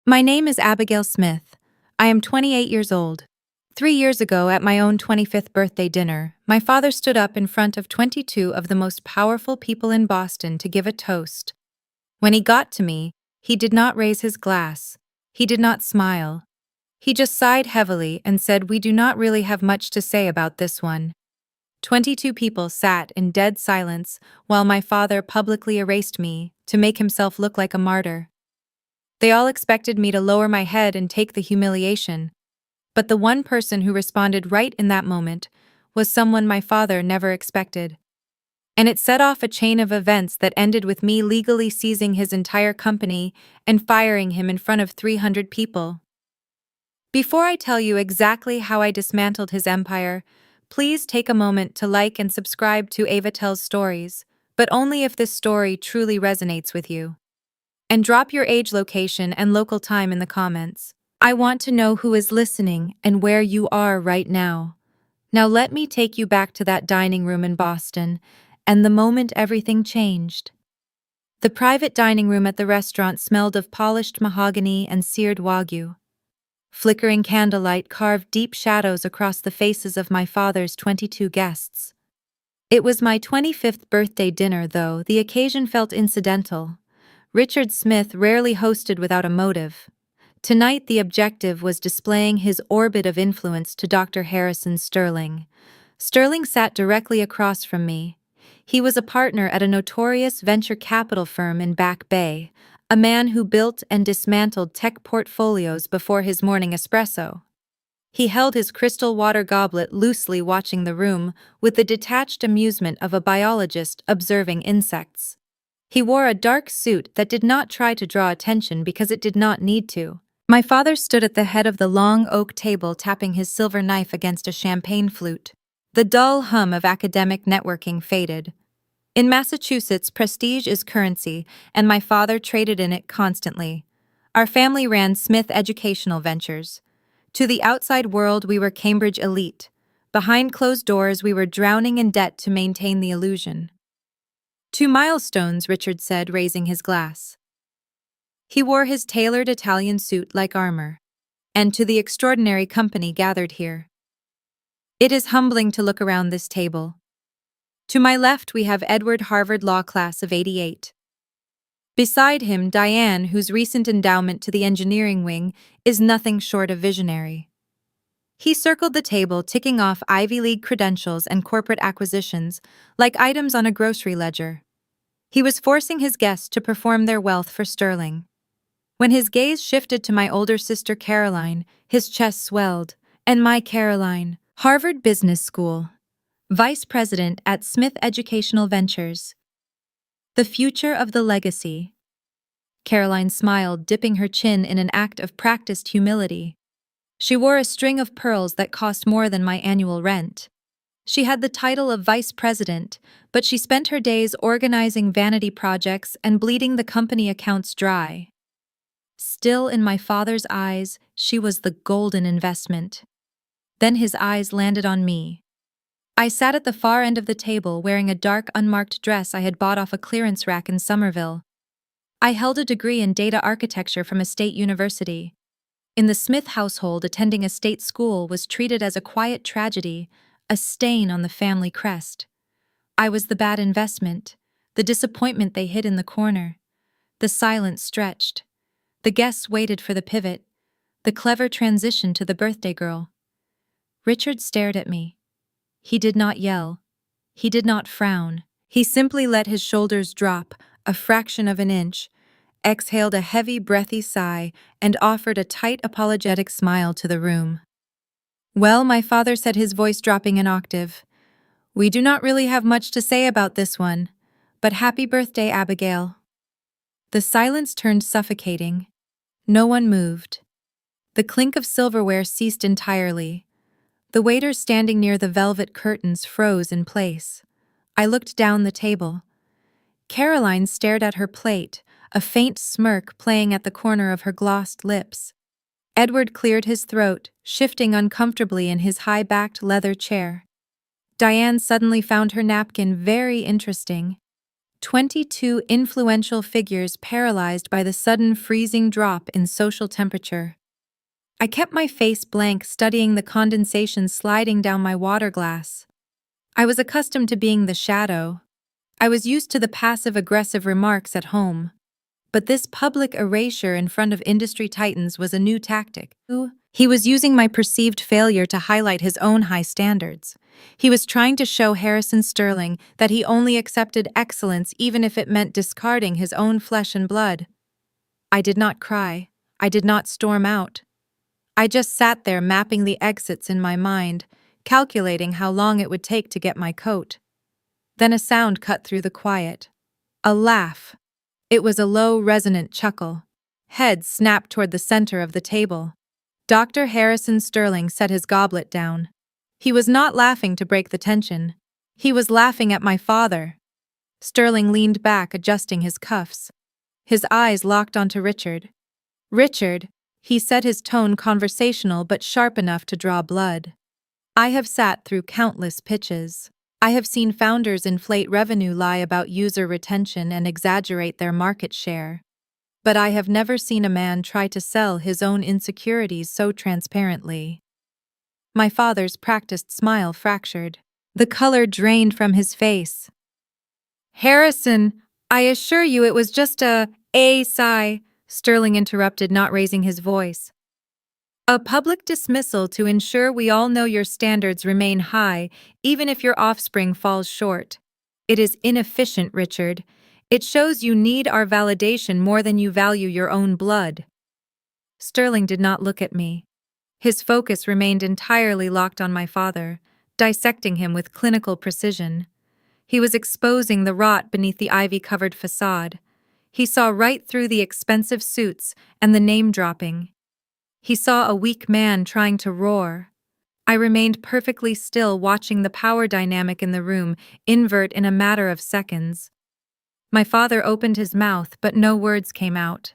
My name is Abigail Smith. I am 28 years old. 3 years ago, at my own 25th birthday dinner, my father stood up in front of 22 of the most powerful people in Boston to give a toast. When he got to me, he did not raise his glass. He did not smile. He just sighed heavily and said, "We do not really have much to say about this one." 22 people sat in dead silence while my father publicly erased me to make himself look like a martyr. They all expected me to lower my head and take the humiliation. But the one person who responded right in that moment was someone my father never expected. And it set off a chain of events that ended with me legally seizing his entire company and firing him in front of 300 people. Before I tell you exactly how I dismantled his empire, please take a moment to like and subscribe to Ava Tells Stories, but only if this story truly resonates with you. And drop your age, location, and local time in the comments. I want to know who is listening and where you are right now. Now let me take you back to that dining room in Boston, and the moment everything changed. The private dining room at the restaurant smelled of polished mahogany and seared wagyu. Flickering candlelight carved deep shadows across the faces of my father's 22 guests. It was my 25th birthday dinner, though the occasion felt incidental. Richard Smith rarely hosted without a motive. Tonight the objective was displaying his orbit of influence to Dr. Harrison Sterling. Sterling sat directly across from me. He was a partner at a notorious venture capital firm in Back Bay, a man who built and dismantled tech portfolios before his morning espresso. He held his crystal water goblet loosely, watching the room with the detached amusement of a biologist observing insects. He wore a dark suit that did not try to draw attention because it did not need to. My father stood at the head of the long oak table, tapping his silver knife against a champagne flute. The dull hum of academic networking faded. In Massachusetts, prestige is currency, and my father traded in it constantly. Our family ran Smith Educational Ventures. To the outside world, we were Cambridge elite. Behind closed doors, we were drowning in debt to maintain the illusion. 2 milestones, Richard said, raising his glass. He wore his tailored Italian suit like armor. And to the extraordinary company gathered here. It is humbling to look around this table. To my left, we have Edward, Harvard Law class of '88. Beside him, Diane, whose recent endowment to the engineering wing is nothing short of visionary. He circled the table, ticking off Ivy League credentials and corporate acquisitions like items on a grocery ledger. He was forcing his guests to perform their wealth for Sterling. When his gaze shifted to my older sister Caroline, his chest swelled. And my Caroline, Harvard Business School, vice president at Smith Educational Ventures. The future of the legacy. Caroline smiled, dipping her chin in an act of practiced humility. She wore a string of pearls that cost more than my annual rent. She had the title of vice president, but she spent her days organizing vanity projects and bleeding the company accounts dry. Still, in my father's eyes, she was the golden investment. Then his eyes landed on me. I sat at the far end of the table, wearing a dark, unmarked dress I had bought off a clearance rack in Somerville. I held a degree in data architecture from a state university. In the Smith household, attending a state school was treated as a quiet tragedy, a stain on the family crest. I was the bad investment, the disappointment they hid in the corner. The silence stretched. The guests waited for the pivot, the clever transition to the birthday girl. Richard stared at me. He did not yell. He did not frown. He simply let his shoulders drop a fraction of an inch, exhaled a heavy, breathy sigh, and offered a tight, apologetic smile to the room. "Well," my father said, his voice dropping an octave, "we do not really have much to say about this one, but happy birthday, Abigail." The silence turned suffocating. No one moved. The clink of silverware ceased entirely. The waiter standing near the velvet curtains froze in place. I looked down the table. Caroline stared at her plate, a faint smirk playing at the corner of her glossed lips. Edward cleared his throat, shifting uncomfortably in his high-backed leather chair. Diane suddenly found her napkin very interesting. 22 influential figures paralyzed by the sudden freezing drop in social temperature. I kept my face blank, studying the condensation sliding down my water glass. I was accustomed to being the shadow. I was used to the passive-aggressive remarks at home. But this public erasure in front of industry titans was a new tactic. He was using my perceived failure to highlight his own high standards. He was trying to show Harrison Sterling that he only accepted excellence even if it meant discarding his own flesh and blood. I did not cry. I did not storm out. I just sat there mapping the exits in my mind, calculating how long it would take to get my coat. Then a sound cut through the quiet. A laugh. It was a low, resonant chuckle. Heads snapped toward the center of the table. Dr. Harrison Sterling set his goblet down. He was not laughing to break the tension. He was laughing at my father. Sterling leaned back, adjusting his cuffs. His eyes locked onto Richard. "Richard," he said, his tone conversational but sharp enough to draw blood. "I have sat through countless pitches. I have seen founders inflate revenue, lie about user retention, and exaggerate their market share. But I have never seen a man try to sell his own insecurities so transparently." My father's practiced smile fractured. The color drained from his face. "Harrison, I assure you it was just a sigh," Sterling interrupted, not raising his voice. "A public dismissal to ensure we all know your standards remain high, even if your offspring falls short. It is inefficient, Richard. It shows you need our validation more than you value your own blood." Sterling did not look at me. His focus remained entirely locked on my father, dissecting him with clinical precision. He was exposing the rot beneath the ivy-covered facade. He saw right through the expensive suits and the name-dropping. He saw a weak man trying to roar. I remained perfectly still, watching the power dynamic in the room invert in a matter of seconds. My father opened his mouth, but no words came out.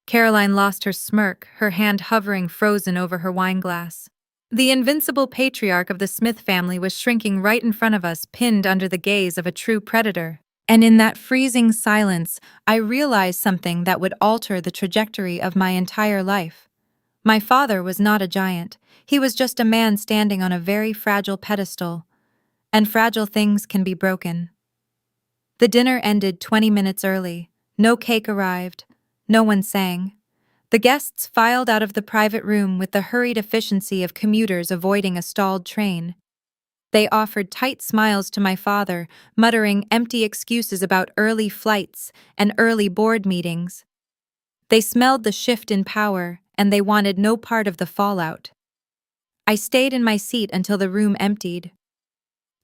Caroline lost her smirk, her hand hovering frozen over her wineglass. The invincible patriarch of the Smith family was shrinking right in front of us, pinned under the gaze of a true predator. And in that freezing silence, I realized something that would alter the trajectory of my entire life. My father was not a giant. He was just a man standing on a very fragile pedestal. And fragile things can be broken. The dinner ended 20 minutes early. No cake arrived. No one sang. The guests filed out of the private room with the hurried efficiency of commuters avoiding a stalled train. They offered tight smiles to my father, muttering empty excuses about early flights and early board meetings. They smelled the shift in power, and they wanted no part of the fallout. I stayed in my seat until the room emptied.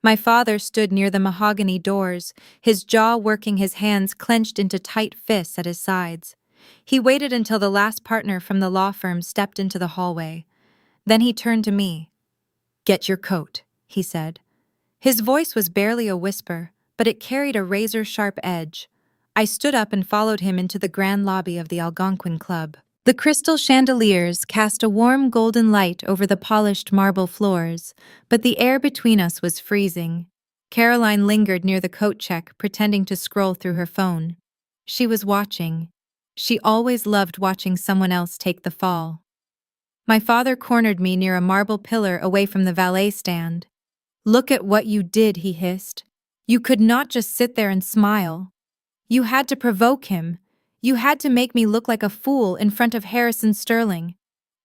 My father stood near the mahogany doors, his jaw working, his hands clenched into tight fists at his sides. He waited until the last partner from the law firm stepped into the hallway. Then he turned to me. "Get your coat," he said. His voice was barely a whisper, but it carried a razor-sharp edge. I stood up and followed him into the grand lobby of the Algonquin Club. The crystal chandeliers cast a warm golden light over the polished marble floors, but the air between us was freezing. Caroline lingered near the coat check, pretending to scroll through her phone. She was watching. She always loved watching someone else take the fall. My father cornered me near a marble pillar away from the valet stand. "Look at what you did," he hissed. "You could not just sit there and smile. You had to provoke him. You had to make me look like a fool in front of Harrison Sterling."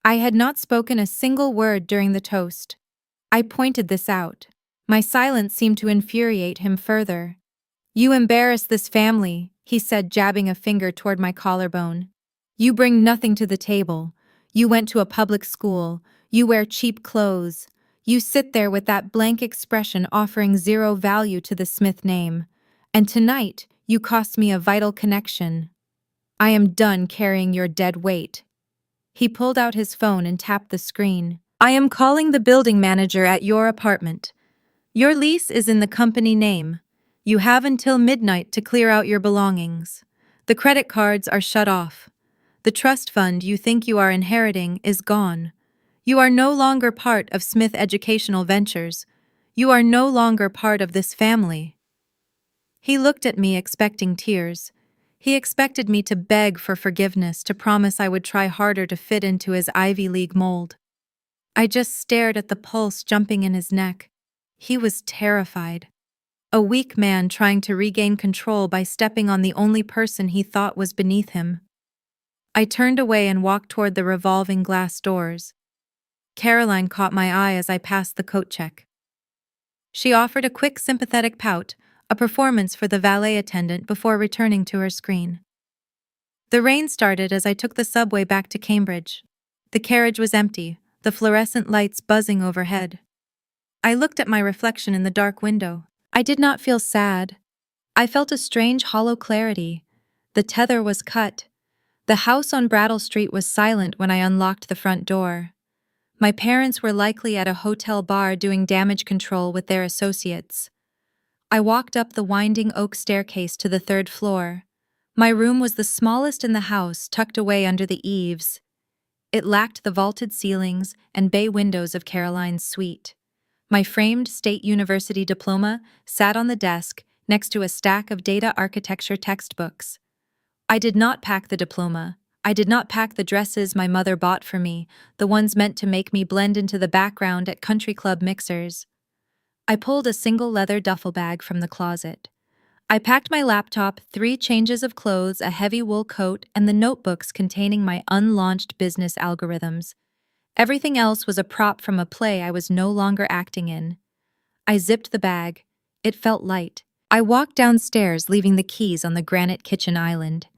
I had not spoken a single word during the toast. I pointed this out. My silence seemed to infuriate him further. "You embarrass this family," he said, jabbing a finger toward my collarbone. "You bring nothing to the table. You went to a public school. You wear cheap clothes. You sit there with that blank expression, offering zero value to the Smith name. And tonight, you cost me a vital connection. I am done carrying your dead weight." He pulled out his phone and tapped the screen. "I am calling the building manager at your apartment. Your lease is in the company name. You have until midnight to clear out your belongings. The credit cards are shut off. The trust fund you think you are inheriting is gone. You are no longer part of Smith Educational Ventures. You are no longer part of this family." He looked at me expecting tears. He expected me to beg for forgiveness, to promise I would try harder to fit into his Ivy League mold. I just stared at the pulse jumping in his neck. He was terrified. A weak man trying to regain control by stepping on the only person he thought was beneath him. I turned away and walked toward the revolving glass doors. Caroline caught my eye as I passed the coat check. She offered a quick sympathetic pout, a performance for the valet attendant before returning to her screen. The rain started as I took the subway back to Cambridge. The carriage was empty, the fluorescent lights buzzing overhead. I looked at my reflection in the dark window. I did not feel sad. I felt a strange hollow clarity. The tether was cut. The house on Brattle Street was silent when I unlocked the front door. My parents were likely at a hotel bar doing damage control with their associates. I walked up the winding oak staircase to the third floor. My room was the smallest in the house, tucked away under the eaves. It lacked the vaulted ceilings and bay windows of Caroline's suite. My framed State University diploma sat on the desk next to a stack of data architecture textbooks. I did not pack the diploma. I did not pack the dresses my mother bought for me, the ones meant to make me blend into the background at country club mixers. I pulled a single leather duffel bag from the closet. I packed my laptop, 3 changes of clothes, a heavy wool coat, and the notebooks containing my unlaunched business algorithms. Everything else was a prop from a play I was no longer acting in. I zipped the bag. It felt light. I walked downstairs, leaving the keys on the granite kitchen island.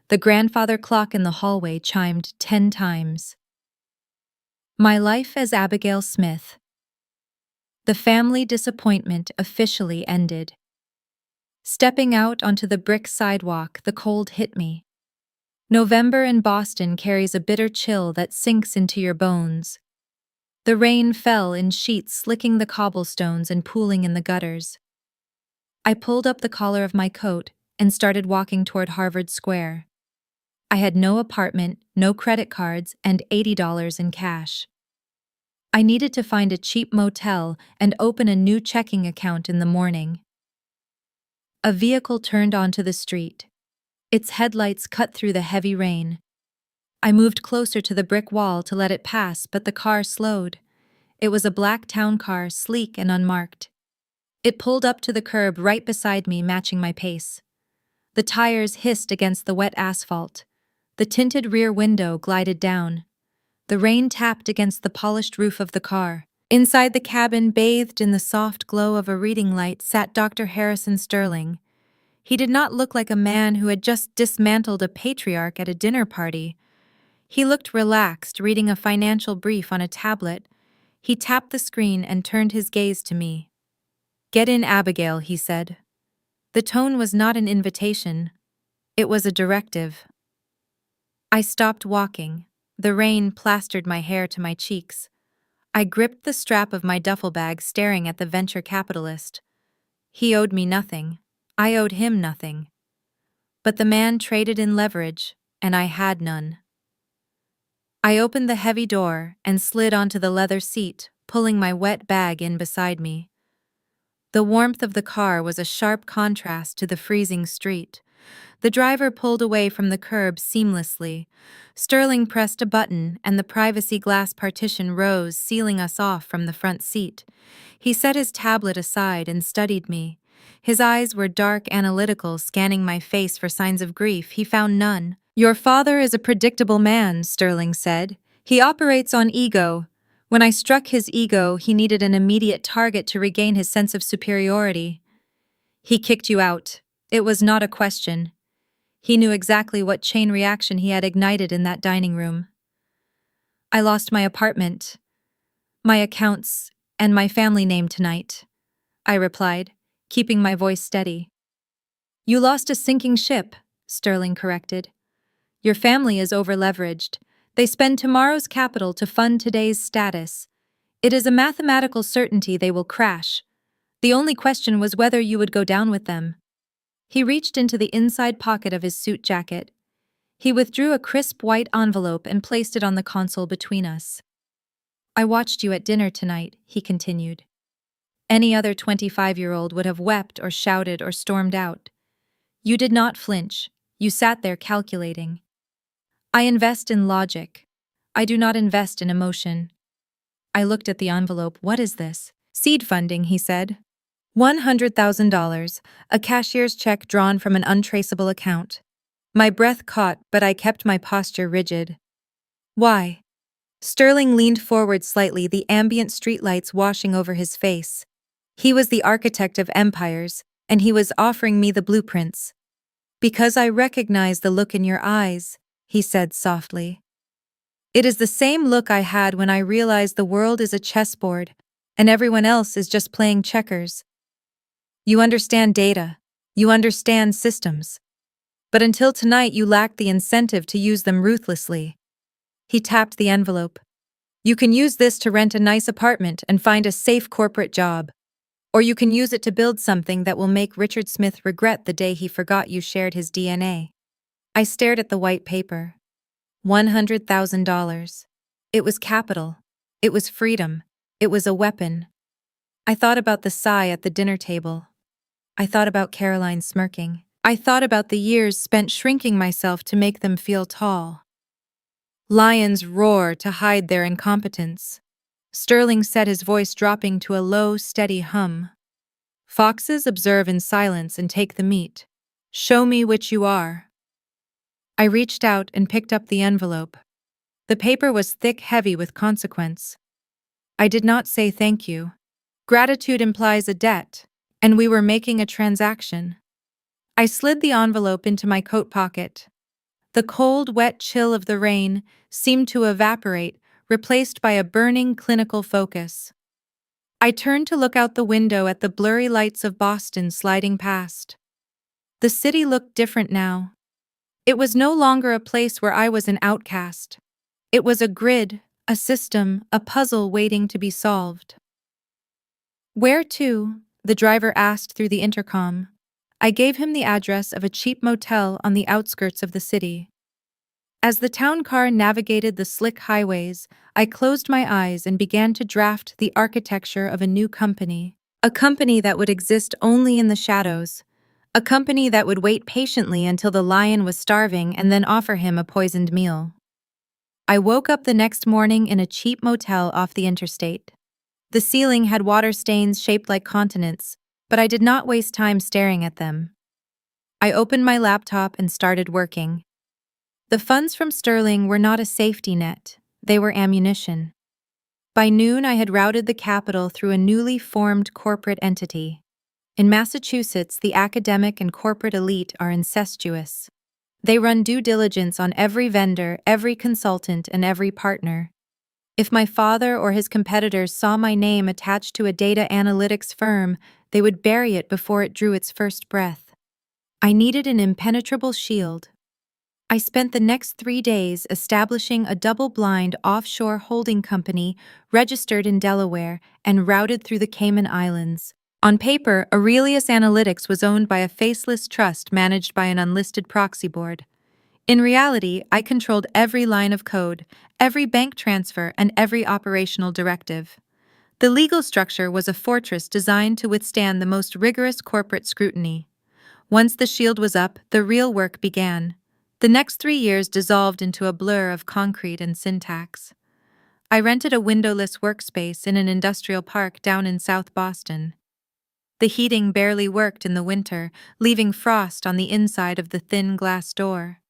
The grandfather clock in the hallway chimed 10 times. My life as Abigail Smith. The family disappointment officially ended. Stepping out onto the brick sidewalk, the cold hit me. November in Boston carries a bitter chill that sinks into your bones. The rain fell in sheets, slicking the cobblestones and pooling in the gutters. I pulled up the collar of my coat and started walking toward Harvard Square. I had no apartment, no credit cards, and $80 in cash. I needed to find a cheap motel and open a new checking account in the morning. A vehicle turned onto the street. Its headlights cut through the heavy rain. I moved closer to the brick wall to let it pass, but the car slowed. It was a black town car, sleek and unmarked. It pulled up to the curb right beside me, matching my pace. The tires hissed against the wet asphalt. The tinted rear window glided down. The rain tapped against the polished roof of the car. Inside the cabin, bathed in the soft glow of a reading light, sat Dr. Harrison Sterling. He did not look like a man who had just dismantled a patriarch at a dinner party. He looked relaxed, reading a financial brief on a tablet. He tapped the screen and turned his gaze to me. "Get in, Abigail," he said. The tone was not an invitation. It was a directive. I stopped walking. The rain plastered my hair to my cheeks. I gripped the strap of my duffel bag, staring at the venture capitalist. He owed me nothing. I owed him nothing. But the man traded in leverage, and I had none. I opened the heavy door and slid onto the leather seat, pulling my wet bag in beside me. The warmth of the car was a sharp contrast to the freezing street. The driver pulled away from the curb seamlessly. Sterling pressed a button, and the privacy glass partition rose, sealing us off from the front seat. He set his tablet aside and studied me. His eyes were dark, analytical, scanning my face for signs of grief. He found none. "Your father is a predictable man," Sterling said. "He operates on ego. When I struck his ego, he needed an immediate target to regain his sense of superiority. He kicked you out. It was not a question. He knew exactly what chain reaction he had ignited in that dining room. I lost my apartment, my accounts, and my family name tonight," I replied, keeping my voice steady. "You lost a sinking ship," Sterling corrected. "Your family is over-leveraged. They spend tomorrow's capital to fund today's status. It is a mathematical certainty they will crash. The only question was whether you would go down with them." He reached into the inside pocket of his suit jacket. He withdrew a crisp white envelope and placed it on the console between us. "I watched you at dinner tonight," he continued. Any other 25-year-old would have wept or shouted or stormed out. You did not flinch. You sat there calculating. I invest in logic. I do not invest in emotion. I looked at the envelope. What is this? Seed funding, he said. $100,000, a cashier's check drawn from an untraceable account. My breath caught, but I kept my posture rigid. Why? Sterling leaned forward slightly, the ambient streetlights washing over his face. He was the architect of empires, and he was offering me the blueprints. Because I recognize the look in your eyes, he said softly. It is the same look I had when I realized the world is a chessboard, and everyone else is just playing checkers. You understand data. You understand systems. But until tonight you lacked the incentive to use them ruthlessly. He tapped the envelope. You can use this to rent a nice apartment and find a safe corporate job. Or you can use it to build something that will make Richard Smith regret the day he forgot you shared his DNA. I stared at the white paper. $100,000. It was capital. It was freedom. It was a weapon. I thought about the sigh at the dinner table. I thought about Caroline smirking. I thought about the years spent shrinking myself to make them feel tall. Lions roar to hide their incompetence. Sterling said, his voice dropping to a low, steady hum. Foxes observe in silence and take the meat. Show me which you are. I reached out and picked up the envelope. The paper was thick, heavy with consequence. I did not say thank you. Gratitude implies a debt, and we were making a transaction. I slid the envelope into my coat pocket. The cold, wet chill of the rain seemed to evaporate, replaced by a burning clinical focus. I turned to look out the window at the blurry lights of Boston sliding past. The city looked different now. It was no longer a place where I was an outcast. It was a grid, a system, a puzzle waiting to be solved. Where to? The driver asked through the intercom. I gave him the address of a cheap motel on the outskirts of the city. As the town car navigated the slick highways, I closed my eyes and began to draft the architecture of a new company. A company that would exist only in the shadows. A company that would wait patiently until the lion was starving and then offer him a poisoned meal. I woke up the next morning in a cheap motel off the interstate. The ceiling had water stains shaped like continents, but I did not waste time staring at them. I opened my laptop and started working. The funds from Sterling were not a safety net, they were ammunition. By noon, I had routed the capital through a newly formed corporate entity. In Massachusetts, the academic and corporate elite are incestuous. They run due diligence on every vendor, every consultant, and every partner. If my father or his competitors saw my name attached to a data analytics firm, they would bury it before it drew its first breath. I needed an impenetrable shield. I spent the next 3 days establishing a double-blind offshore holding company registered in Delaware and routed through the Cayman Islands. On paper, Aurelius Analytics was owned by a faceless trust managed by an unlisted proxy board. In reality, I controlled every line of code, every bank transfer, and every operational directive. The legal structure was a fortress designed to withstand the most rigorous corporate scrutiny. Once the shield was up, the real work began. The next 3 years dissolved into a blur of concrete and syntax. I rented a windowless workspace in an industrial park down in South Boston. The heating barely worked in the winter, leaving frost on the inside of the thin glass door.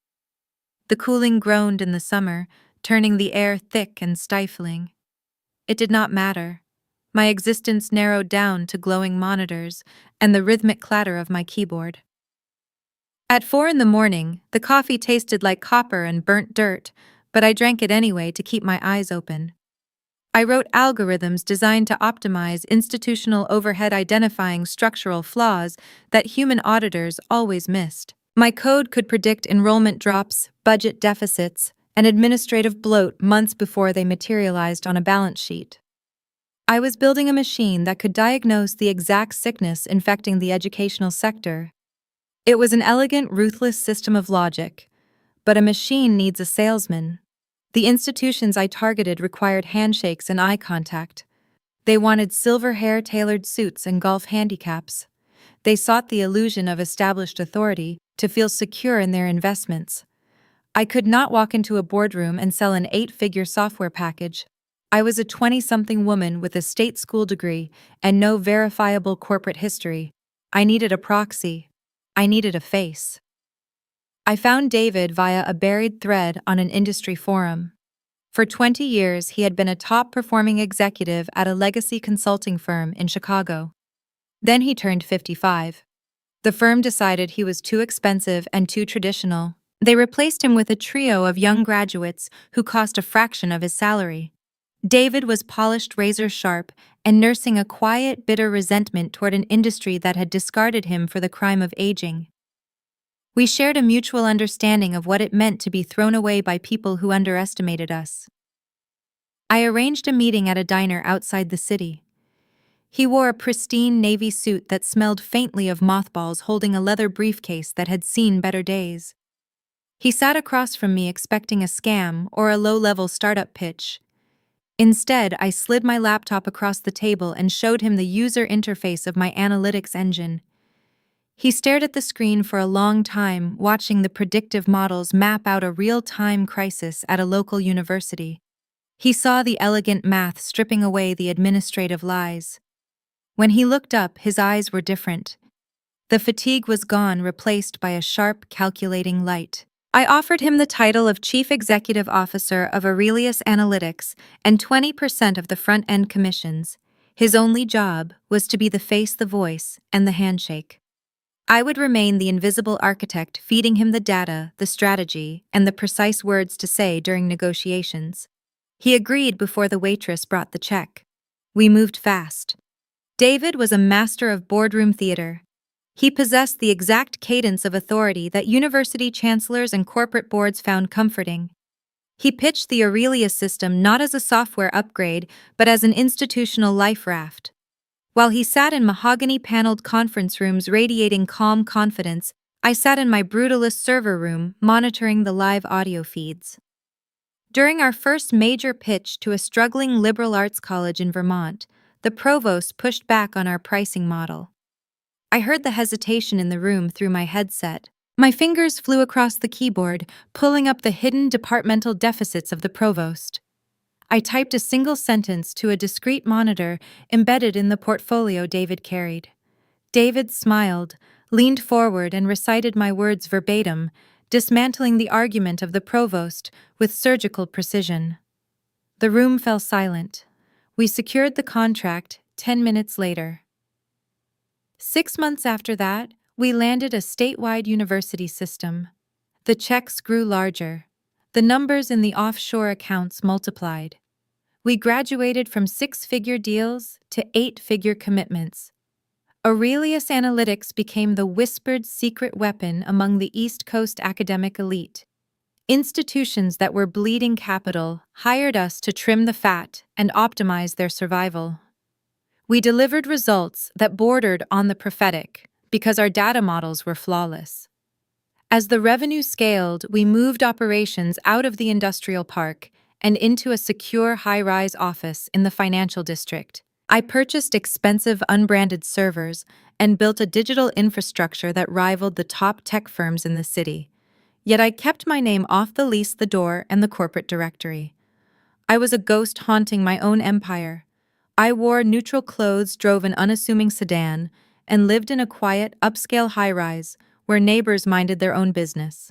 The cooling groaned in the summer, turning the air thick and stifling. It did not matter. My existence narrowed down to glowing monitors and the rhythmic clatter of my keyboard. At 4 a.m, the coffee tasted like copper and burnt dirt, but I drank it anyway to keep my eyes open. I wrote algorithms designed to optimize institutional overhead, identifying structural flaws that human auditors always missed. My code could predict enrollment drops, budget deficits, and administrative bloat months before they materialized on a balance sheet. I was building a machine that could diagnose the exact sickness infecting the educational sector. It was an elegant, ruthless system of logic, but a machine needs a salesman. The institutions I targeted required handshakes and eye contact. They wanted silver hair tailored suits and golf handicaps. They sought the illusion of established authority to feel secure in their investments. I could not walk into a boardroom and sell an 8-figure software package. I was a 20-something woman with a state school degree and no verifiable corporate history. I needed a proxy. I needed a face. I found David via a buried thread on an industry forum. For 20 years, he had been a top-performing executive at a legacy consulting firm in Chicago. Then he turned 55. The firm decided he was too expensive and too traditional. They replaced him with a trio of young graduates who cost a fraction of his salary. David was polished razor sharp and nursing a quiet, bitter resentment toward an industry that had discarded him for the crime of aging. We shared a mutual understanding of what it meant to be thrown away by people who underestimated us. I arranged a meeting at a diner outside the city. He wore a pristine navy suit that smelled faintly of mothballs, holding a leather briefcase that had seen better days. He sat across from me expecting a scam or a low-level startup pitch. Instead, I slid my laptop across the table and showed him the user interface of my analytics engine. He stared at the screen for a long time, watching the predictive models map out a real-time crisis at a local university. He saw the elegant math stripping away the administrative lies. When he looked up, his eyes were different. The fatigue was gone, replaced by a sharp, calculating light. I offered him the title of Chief Executive Officer of Aurelius Analytics and 20% of the front-end commissions. His only job was to be the face, the voice, and the handshake. I would remain the invisible architect, feeding him the data, the strategy, and the precise words to say during negotiations. He agreed before the waitress brought the check. We moved fast. David was a master of boardroom theater. He possessed the exact cadence of authority that university chancellors and corporate boards found comforting. He pitched the Aurelius system not as a software upgrade, but as an institutional life raft. While he sat in mahogany-paneled conference rooms radiating calm confidence, I sat in my brutalist server room, monitoring the live audio feeds. During our first major pitch to a struggling liberal arts college in Vermont, the provost pushed back on our pricing model. I heard the hesitation in the room through my headset. My fingers flew across the keyboard, pulling up the hidden departmental deficits of the provost. I typed a single sentence to a discrete monitor embedded in the portfolio David carried. David smiled, leaned forward, and recited my words verbatim, dismantling the argument of the provost with surgical precision. The room fell silent. We secured the contract 10 minutes later. 6 months after that, we landed a statewide university system. The checks grew larger. The numbers in the offshore accounts multiplied. We graduated from 6-figure deals to 8-figure commitments. Aurelius Analytics became the whispered secret weapon among the East Coast academic elite. Institutions that were bleeding capital hired us to trim the fat and optimize their survival. We delivered results that bordered on the prophetic because our data models were flawless. As the revenue scaled, we moved operations out of the industrial park and into a secure high-rise office in the financial district. I purchased expensive unbranded servers and built a digital infrastructure that rivaled the top tech firms in the city. Yet I kept my name off the lease, the door, and the corporate directory. I was a ghost haunting my own empire. I wore neutral clothes, drove an unassuming sedan, and lived in a quiet, upscale high-rise where neighbors minded their own business.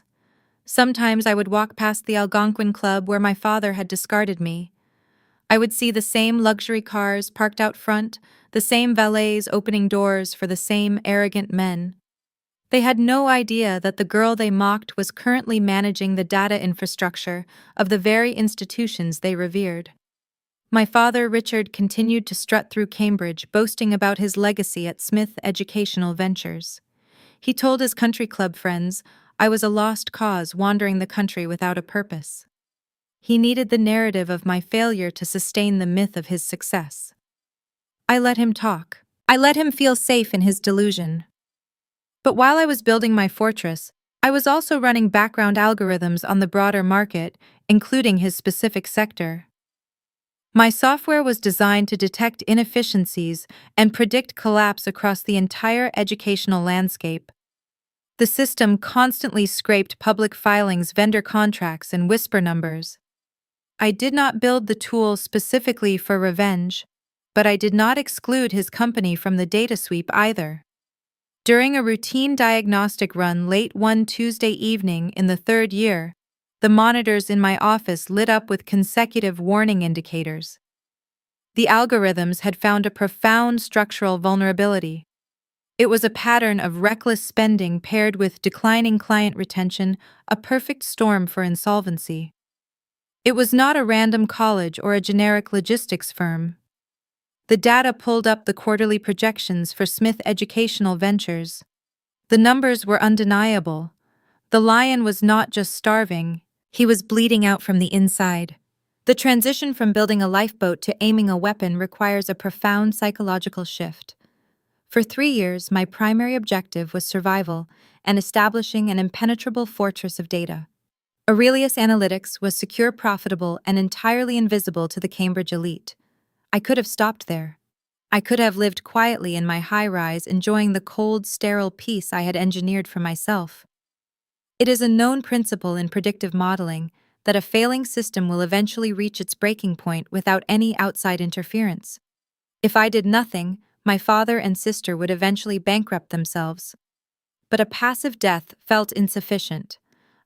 Sometimes I would walk past the Algonquin Club where my father had discarded me. I would see the same luxury cars parked out front, the same valets opening doors for the same arrogant men. They had no idea that the girl they mocked was currently managing the data infrastructure of the very institutions they revered. My father, Richard, continued to strut through Cambridge, boasting about his legacy at Smith Educational Ventures. He told his country club friends, I was a lost cause wandering the country without a purpose. He needed the narrative of my failure to sustain the myth of his success. I let him talk. I let him feel safe in his delusion. But while I was building my fortress, I was also running background algorithms on the broader market, including his specific sector. My software was designed to detect inefficiencies and predict collapse across the entire educational landscape. The system constantly scraped public filings, vendor contracts, and whisper numbers. I did not build the tool specifically for revenge, but I did not exclude his company from the data sweep either. During a routine diagnostic run late one Tuesday evening in the third year, the monitors in my office lit up with consecutive warning indicators. The algorithms had found a profound structural vulnerability. It was a pattern of reckless spending paired with declining client retention, a perfect storm for insolvency. It was not a random college or a generic logistics firm. The data pulled up the quarterly projections for Smith Educational Ventures. The numbers were undeniable. The lion was not just starving, he was bleeding out from the inside. The transition from building a lifeboat to aiming a weapon requires a profound psychological shift. For 3 years, my primary objective was survival and establishing an impenetrable fortress of data. Aurelius Analytics was secure, profitable, and entirely invisible to the Cambridge elite. I could have stopped there. I could have lived quietly in my high-rise, enjoying the cold, sterile peace I had engineered for myself. It is a known principle in predictive modeling that a failing system will eventually reach its breaking point without any outside interference. If I did nothing, my father and sister would eventually bankrupt themselves. But a passive death felt insufficient.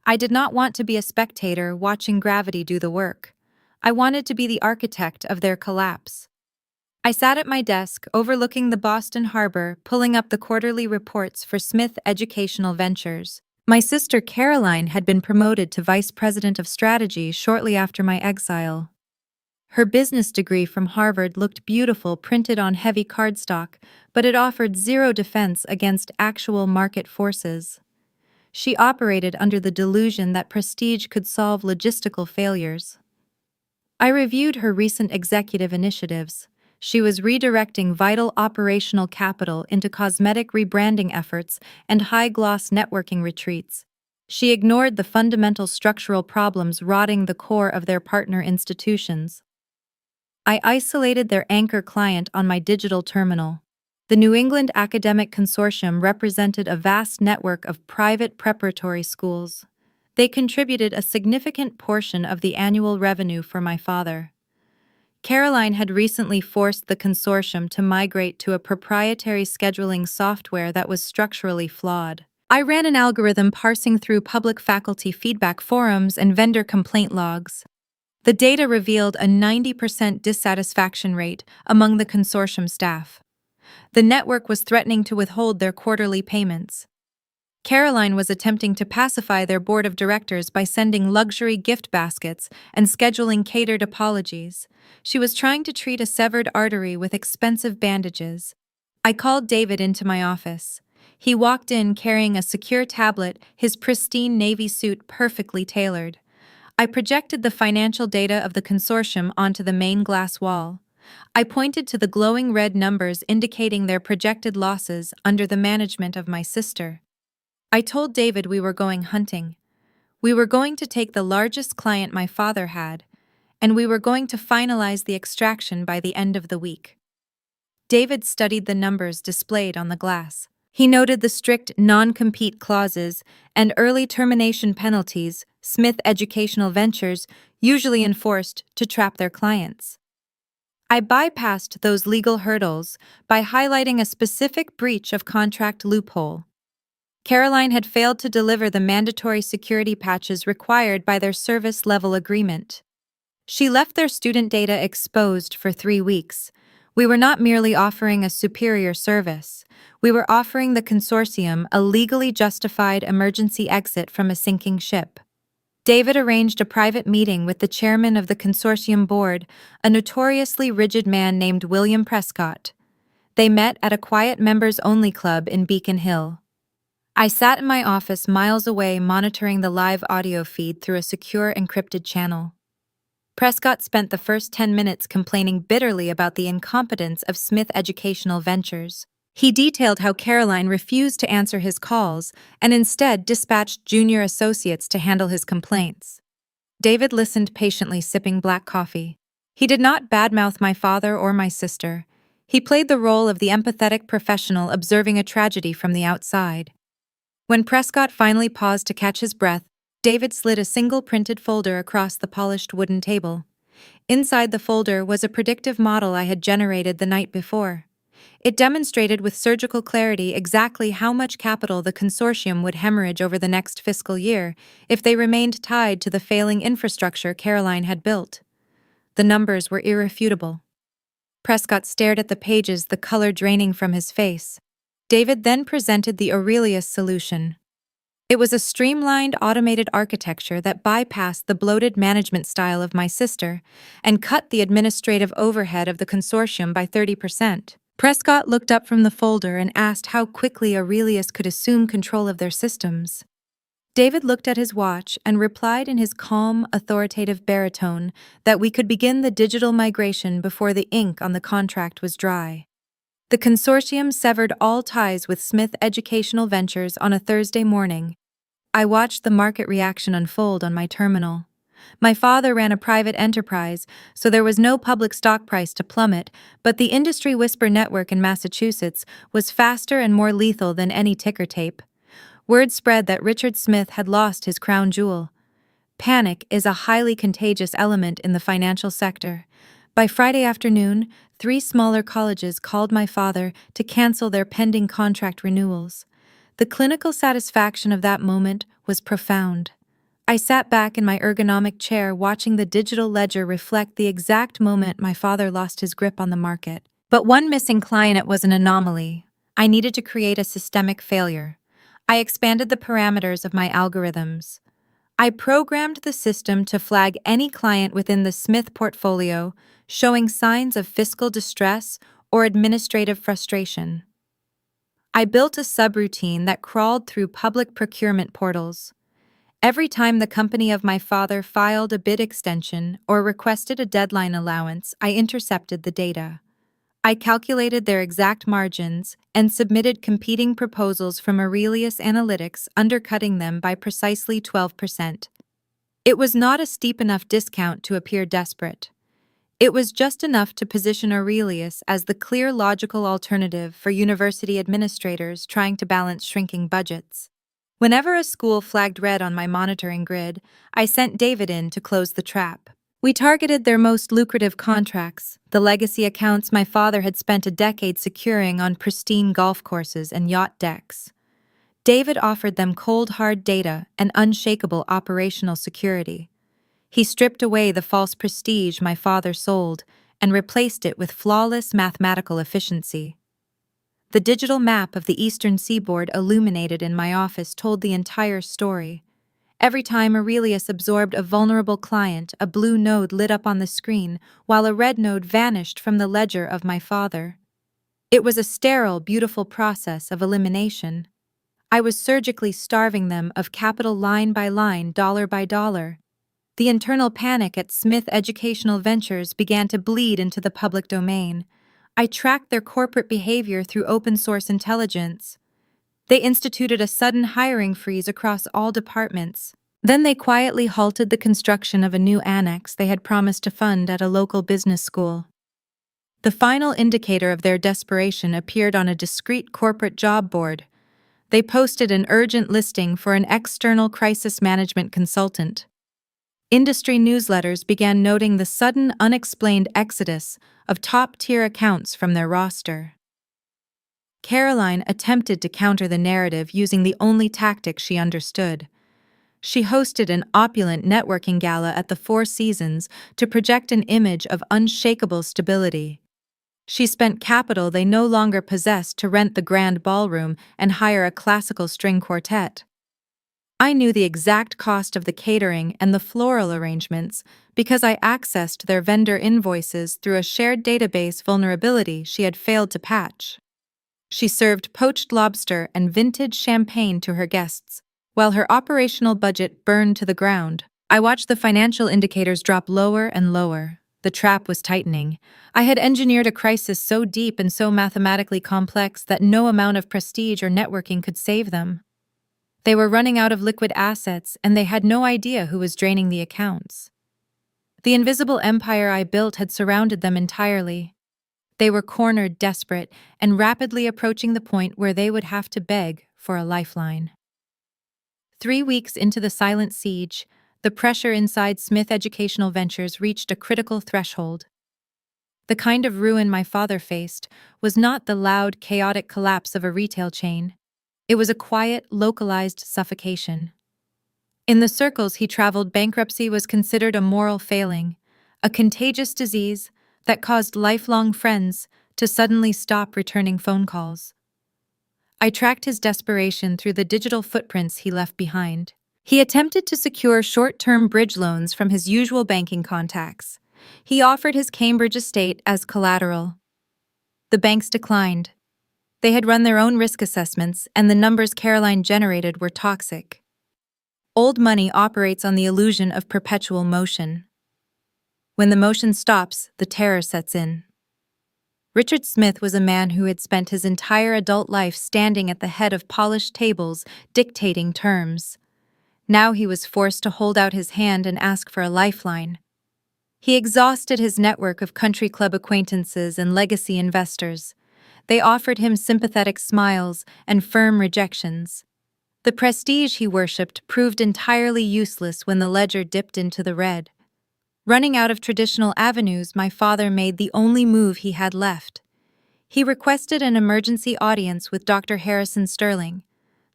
I did not want to be a spectator watching gravity do the work. I wanted to be the architect of their collapse. I sat at my desk, overlooking the Boston Harbor, pulling up the quarterly reports for Smith Educational Ventures. My sister Caroline had been promoted to Vice President of Strategy shortly after my exile. Her business degree from Harvard looked beautiful printed on heavy cardstock, but it offered zero defense against actual market forces. She operated under the delusion that prestige could solve logistical failures. I reviewed her recent executive initiatives. She was redirecting vital operational capital into cosmetic rebranding efforts and high-gloss networking retreats. She ignored the fundamental structural problems rotting the core of their partner institutions. I isolated their anchor client on my digital terminal. The New England Academic Consortium represented a vast network of private preparatory schools. They contributed a significant portion of the annual revenue for my father. Caroline had recently forced the consortium to migrate to a proprietary scheduling software that was structurally flawed. I ran an algorithm parsing through public faculty feedback forums and vendor complaint logs. The data revealed a 90% dissatisfaction rate among the consortium staff. The network was threatening to withhold their quarterly payments. Caroline was attempting to pacify their board of directors by sending luxury gift baskets and scheduling catered apologies. She was trying to treat a severed artery with expensive bandages. I called David into my office. He walked in carrying a secure tablet, his pristine navy suit perfectly tailored. I projected the financial data of the consortium onto the main glass wall. I pointed to the glowing red numbers indicating their projected losses under the management of my sister. I told David we were going hunting. We were going to take the largest client my father had, and we were going to finalize the extraction by the end of the week. David studied the numbers displayed on the glass. He noted the strict non-compete clauses and early termination penalties Smith Educational Ventures usually enforced to trap their clients. I bypassed those legal hurdles by highlighting a specific breach of contract loophole. Caroline had failed to deliver the mandatory security patches required by their service level agreement. She left their student data exposed for 3 weeks. We were not merely offering a superior service. We were offering the consortium a legally justified emergency exit from a sinking ship. David arranged a private meeting with the chairman of the consortium board, a notoriously rigid man named William Prescott. They met at a quiet members-only club in Beacon Hill. I sat in my office miles away monitoring the live audio feed through a secure encrypted channel. Prescott spent the first 10 minutes complaining bitterly about the incompetence of Smith Educational Ventures. He detailed how Caroline refused to answer his calls and instead dispatched junior associates to handle his complaints. David listened patiently, sipping black coffee. He did not badmouth my father or my sister. He played the role of the empathetic professional observing a tragedy from the outside. When Prescott finally paused to catch his breath, David slid a single printed folder across the polished wooden table. Inside the folder was a predictive model I had generated the night before. It demonstrated with surgical clarity exactly how much capital the consortium would hemorrhage over the next fiscal year if they remained tied to the failing infrastructure Caroline had built. The numbers were irrefutable. Prescott stared at the pages, the color draining from his face. David then presented the Aurelius solution. It was a streamlined, automated architecture that bypassed the bloated management style of my sister and cut the administrative overhead of the consortium by 30%. Prescott looked up from the folder and asked how quickly Aurelius could assume control of their systems. David looked at his watch and replied in his calm, authoritative baritone that we could begin the digital migration before the ink on the contract was dry. The consortium severed all ties with Smith Educational Ventures on a Thursday morning. I watched the market reaction unfold on my terminal. My father ran a private enterprise, so there was no public stock price to plummet, but the industry whisper network in Massachusetts was faster and more lethal than any ticker tape. Word spread that Richard Smith had lost his crown jewel. Panic is a highly contagious element in the financial sector. By Friday afternoon, 3 smaller colleges called my father to cancel their pending contract renewals. The clinical satisfaction of that moment was profound. I sat back in my ergonomic chair watching the digital ledger reflect the exact moment my father lost his grip on the market. But one missing client was an anomaly. I needed to create a systemic failure. I expanded the parameters of my algorithms. I programmed the system to flag any client within the Smith portfolio showing signs of fiscal distress or administrative frustration. I built a subroutine that crawled through public procurement portals. Every time the company of my father filed a bid extension or requested a deadline allowance, I intercepted the data. I calculated their exact margins and submitted competing proposals from Aurelius Analytics, undercutting them by precisely 12%. It was not a steep enough discount to appear desperate. It was just enough to position Aurelius as the clear logical alternative for university administrators trying to balance shrinking budgets. Whenever a school flagged red on my monitoring grid, I sent David in to close the trap. We targeted their most lucrative contracts, the legacy accounts my father had spent a decade securing on pristine golf courses and yacht decks. David offered them cold, hard data and unshakable operational security. He stripped away the false prestige my father sold and replaced it with flawless mathematical efficiency. The digital map of the eastern seaboard illuminated in my office told the entire story. Every time Aurelius absorbed a vulnerable client, a blue node lit up on the screen, while a red node vanished from the ledger of my father. It was a sterile, beautiful process of elimination. I was surgically starving them of capital line by line, dollar by dollar. The internal panic at Smith Educational Ventures began to bleed into the public domain. I tracked their corporate behavior through open-source intelligence. They instituted a sudden hiring freeze across all departments. Then they quietly halted the construction of a new annex they had promised to fund at a local business school. The final indicator of their desperation appeared on a discreet corporate job board. They posted an urgent listing for an external crisis management consultant. Industry newsletters began noting the sudden, unexplained exodus of top-tier accounts from their roster. Caroline attempted to counter the narrative using the only tactic she understood. She hosted an opulent networking gala at the Four Seasons to project an image of unshakable stability. She spent capital they no longer possessed to rent the grand ballroom and hire a classical string quartet. I knew the exact cost of the catering and the floral arrangements because I accessed their vendor invoices through a shared database vulnerability she had failed to patch. She served poached lobster and vintage champagne to her guests, while her operational budget burned to the ground. I watched the financial indicators drop lower and lower. The trap was tightening. I had engineered a crisis so deep and so mathematically complex that no amount of prestige or networking could save them. They were running out of liquid assets, and they had no idea who was draining the accounts. The invisible empire I built had surrounded them entirely. They were cornered, desperate, and rapidly approaching the point where they would have to beg for a lifeline. 3 weeks into the silent siege, the pressure inside Smith Educational Ventures reached a critical threshold. The kind of ruin my father faced was not the loud, chaotic collapse of a retail chain. It was a quiet, localized suffocation. In the circles he traveled, bankruptcy was considered a moral failing, a contagious disease that caused lifelong friends to suddenly stop returning phone calls. I tracked his desperation through the digital footprints he left behind. He attempted to secure short-term bridge loans from his usual banking contacts. He offered his Cambridge estate as collateral. The banks declined. They had run their own risk assessments, and the numbers Caroline generated were toxic. Old money operates on the illusion of perpetual motion. When the motion stops, the terror sets in. Richard Smith was a man who had spent his entire adult life standing at the head of polished tables, dictating terms. Now he was forced to hold out his hand and ask for a lifeline. He exhausted his network of country club acquaintances and legacy investors. They offered him sympathetic smiles and firm rejections. The prestige he worshipped proved entirely useless when the ledger dipped into the red. Running out of traditional avenues, my father made the only move he had left. He requested an emergency audience with Dr. Harrison Sterling.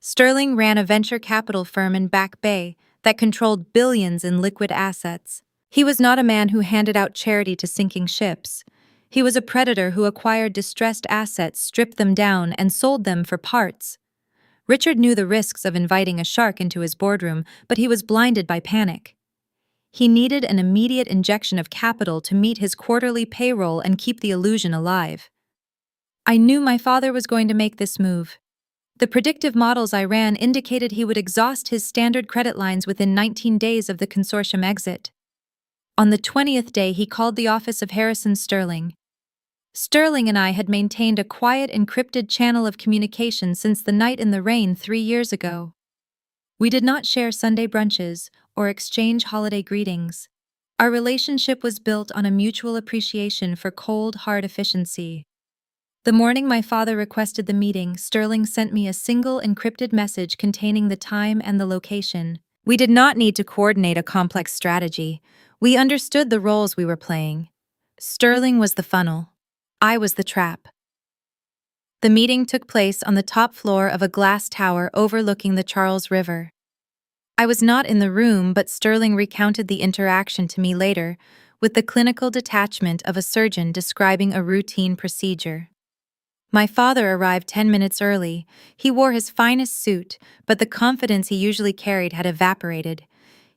Sterling ran a venture capital firm in Back Bay that controlled billions in liquid assets. He was not a man who handed out charity to sinking ships. He was a predator who acquired distressed assets, stripped them down, and sold them for parts. Richard knew the risks of inviting a shark into his boardroom, but he was blinded by panic. He needed an immediate injection of capital to meet his quarterly payroll and keep the illusion alive. I knew my father was going to make this move. The predictive models I ran indicated he would exhaust his standard credit lines within 19 days of the consortium exit. On the 20th day, he called the office of Harrison Sterling. Sterling and I had maintained a quiet, encrypted channel of communication since the night in the rain 3 years ago. We did not share Sunday brunches or exchange holiday greetings. Our relationship was built on a mutual appreciation for cold, hard efficiency. The morning my father requested the meeting, Sterling sent me a single encrypted message containing the time and the location. We did not need to coordinate a complex strategy. We understood the roles we were playing. Sterling was the funnel. I was the trap. The meeting took place on the top floor of a glass tower overlooking the Charles River. I was not in the room, but Sterling recounted the interaction to me later, with the clinical detachment of a surgeon describing a routine procedure. My father arrived 10 minutes early. He wore his finest suit, but the confidence he usually carried had evaporated.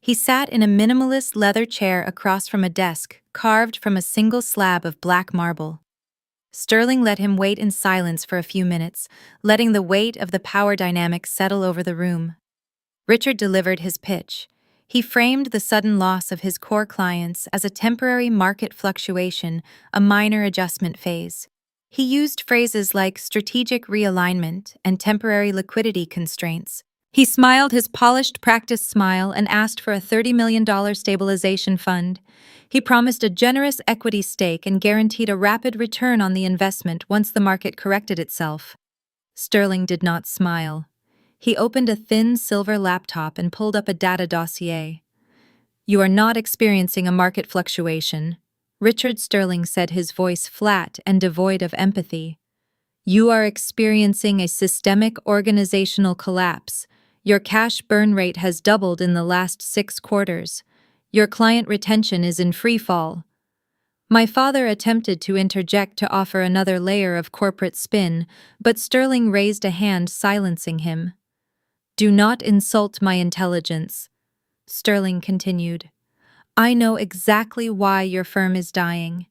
He sat in a minimalist leather chair across from a desk, carved from a single slab of black marble. Sterling let him wait in silence for a few minutes, letting the weight of the power dynamics settle over the room. Richard delivered his pitch. He framed the sudden loss of his core clients as a temporary market fluctuation, a minor adjustment phase. He used phrases like strategic realignment and temporary liquidity constraints. He smiled his polished practice smile and asked for a $30 million stabilization fund. He promised a generous equity stake and guaranteed a rapid return on the investment once the market corrected itself. Sterling did not smile. He opened a thin silver laptop and pulled up a data dossier. "You are not experiencing a market fluctuation," Richard Sterling said, his voice flat and devoid of empathy. "You are experiencing a systemic organizational collapse. Your cash burn rate has doubled in the last 6 quarters. Your client retention is in free fall." My father attempted to interject to offer another layer of corporate spin, but Sterling raised a hand, silencing him. "Do not insult my intelligence," Sterling continued. "I know exactly why your firm is dying.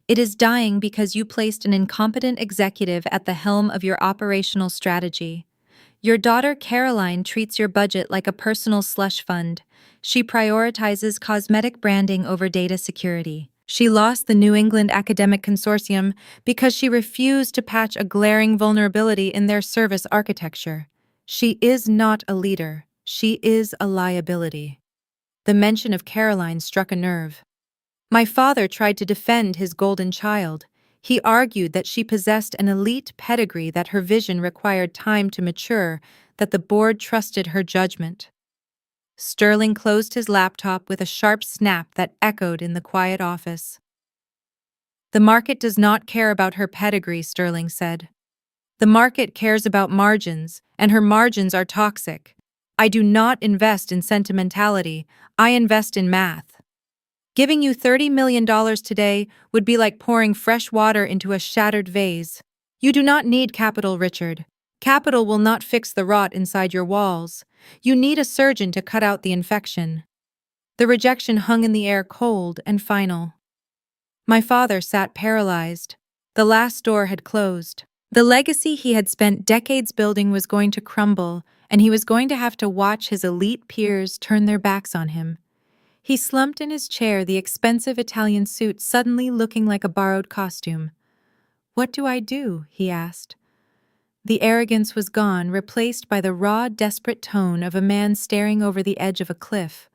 It is dying because you placed an incompetent executive at the helm of your operational strategy. Your daughter Caroline treats your budget like a personal slush fund. She prioritizes cosmetic branding over data security. She lost the New England Academic Consortium because she refused to patch a glaring vulnerability in their service architecture. She is not a leader. She is a liability." The mention of Caroline struck a nerve. My father tried to defend his golden child. He argued that she possessed an elite pedigree, that her vision required time to mature, that the board trusted her judgment. Sterling closed his laptop with a sharp snap that echoed in the quiet office. "The market does not care about her pedigree," Sterling said. "The market cares about margins, and her margins are toxic. I do not invest in sentimentality, I invest in math. Giving you $30 million today would be like pouring fresh water into a shattered vase. You do not need capital, Richard. Capital will not fix the rot inside your walls. You need a surgeon to cut out the infection." The rejection hung in the air, cold and final. My father sat paralyzed. The last door had closed. The legacy he had spent decades building was going to crumble, and he was going to have to watch his elite peers turn their backs on him. He slumped in his chair, the expensive Italian suit suddenly looking like a borrowed costume. "What do I do?" he asked. The arrogance was gone, replaced by the raw, desperate tone of a man staring over the edge of a cliff.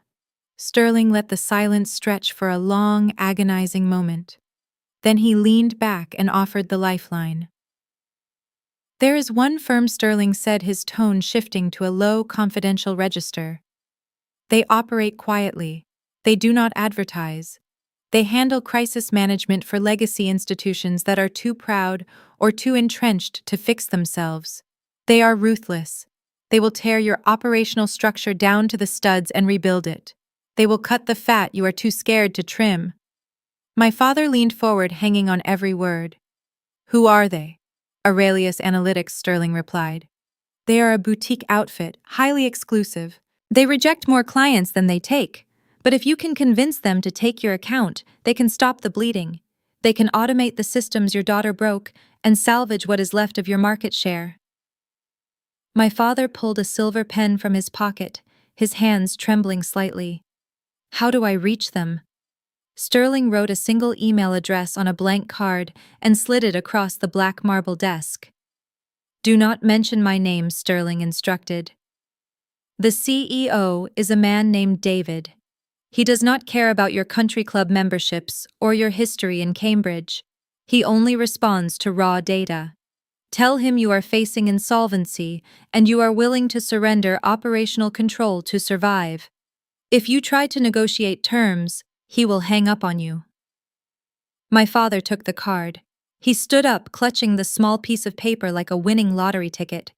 Sterling let the silence stretch for a long, agonizing moment. Then he leaned back and offered the lifeline. "There is one firm," Sterling said, his tone shifting to a low, confidential register. "They operate quietly. They do not advertise. They handle crisis management for legacy institutions that are too proud or too entrenched to fix themselves. They are ruthless. They will tear your operational structure down to the studs and rebuild it. They will cut the fat you are too scared to trim." My father leaned forward, hanging on every word. "Who are they?" "Aurelius Analytics," Sterling replied. "They are a boutique outfit, highly exclusive. They reject more clients than they take. But if you can convince them to take your account, they can stop the bleeding. They can automate the systems your daughter broke and salvage what is left of your market share." My father pulled a silver pen from his pocket, his hands trembling slightly. "How do I reach them?" Sterling wrote a single email address on a blank card and slid it across the black marble desk. "Do not mention my name," Sterling instructed. "The CEO is a man named David. He does not care about your country club memberships or your history in Cambridge. He only responds to raw data. Tell him you are facing insolvency and you are willing to surrender operational control to survive. If you try to negotiate terms, he will hang up on you." My father took the card. He stood up, clutching the small piece of paper like a winning lottery ticket.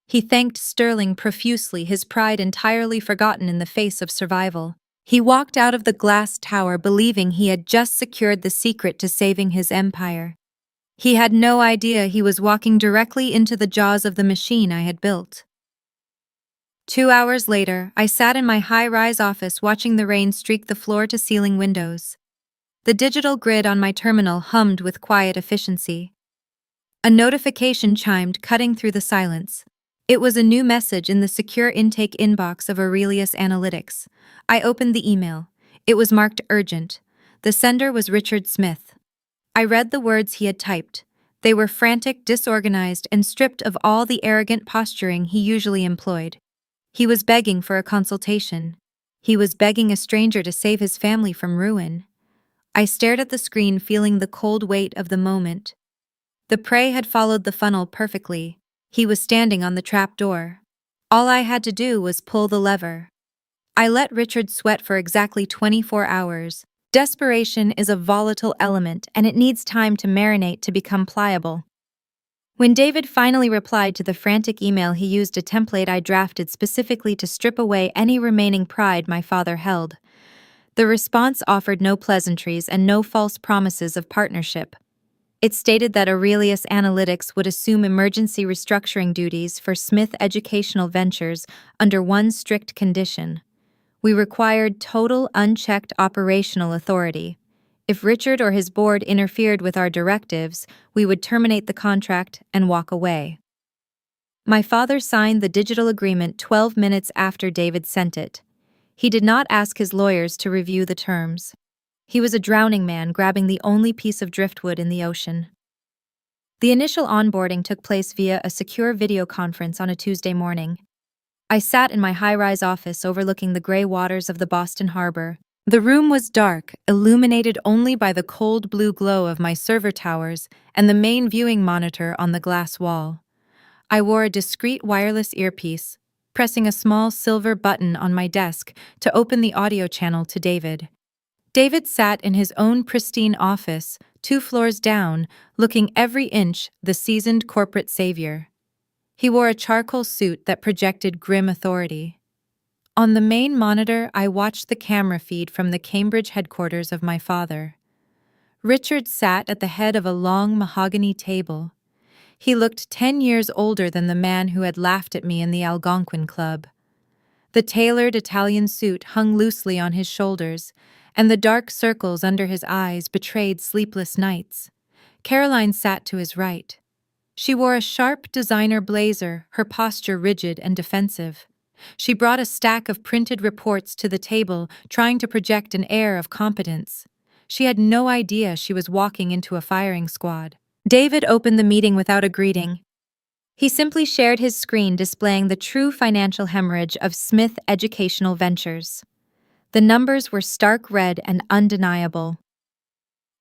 He thanked Sterling profusely, his pride entirely forgotten in the face of survival. He walked out of the glass tower believing he had just secured the secret to saving his empire. He had no idea he was walking directly into the jaws of the machine I had built. 2 hours later, I sat in my high-rise office watching the rain streak the floor-to-ceiling windows. The digital grid on my terminal hummed with quiet efficiency. A notification chimed, cutting through the silence. It was a new message in the secure intake inbox of Aurelius Analytics. I opened the email. It was marked urgent. The sender was Richard Smith. I read the words he had typed. They were frantic, disorganized, and stripped of all the arrogant posturing he usually employed. He was begging for a consultation. He was begging a stranger to save his family from ruin. I stared at the screen, feeling the cold weight of the moment. The prey had followed the funnel perfectly. He was standing on the trap door. All I had to do was pull the lever. I let Richard sweat for exactly 24 hours. Desperation is a volatile element, and it needs time to marinate to become pliable. When David finally replied to the frantic email, he used a template I drafted specifically to strip away any remaining pride my father held. The response offered no pleasantries and no false promises of partnership. It stated that Aurelius Analytics would assume emergency restructuring duties for Smith Educational Ventures under one strict condition. We required total, unchecked operational authority. If Richard or his board interfered with our directives, we would terminate the contract and walk away. My father signed the digital agreement 12 minutes after David sent it. He did not ask his lawyers to review the terms. He was a drowning man grabbing the only piece of driftwood in the ocean. The initial onboarding took place via a secure video conference on a Tuesday morning. I sat in my high-rise office overlooking the gray waters of the Boston Harbor, The room was dark, illuminated only by the cold blue glow of my server towers and the main viewing monitor on the glass wall. I wore a discreet wireless earpiece, pressing a small silver button on my desk to open the audio channel to David. David sat in his own pristine office, 2 floors down, looking every inch the seasoned corporate savior. He wore a charcoal suit that projected grim authority. On the main monitor, I watched the camera feed from the Cambridge headquarters of my father. Richard sat at the head of a long mahogany table. He looked 10 years older than the man who had laughed at me in the Algonquin Club. The tailored Italian suit hung loosely on his shoulders, and the dark circles under his eyes betrayed sleepless nights. Caroline sat to his right. She wore a sharp designer blazer, her posture rigid and defensive. She brought a stack of printed reports to the table, trying to project an air of competence. She had no idea she was walking into a firing squad. David opened the meeting without a greeting. He simply shared his screen displaying the true financial hemorrhage of Smith Educational Ventures. The numbers were stark red and undeniable.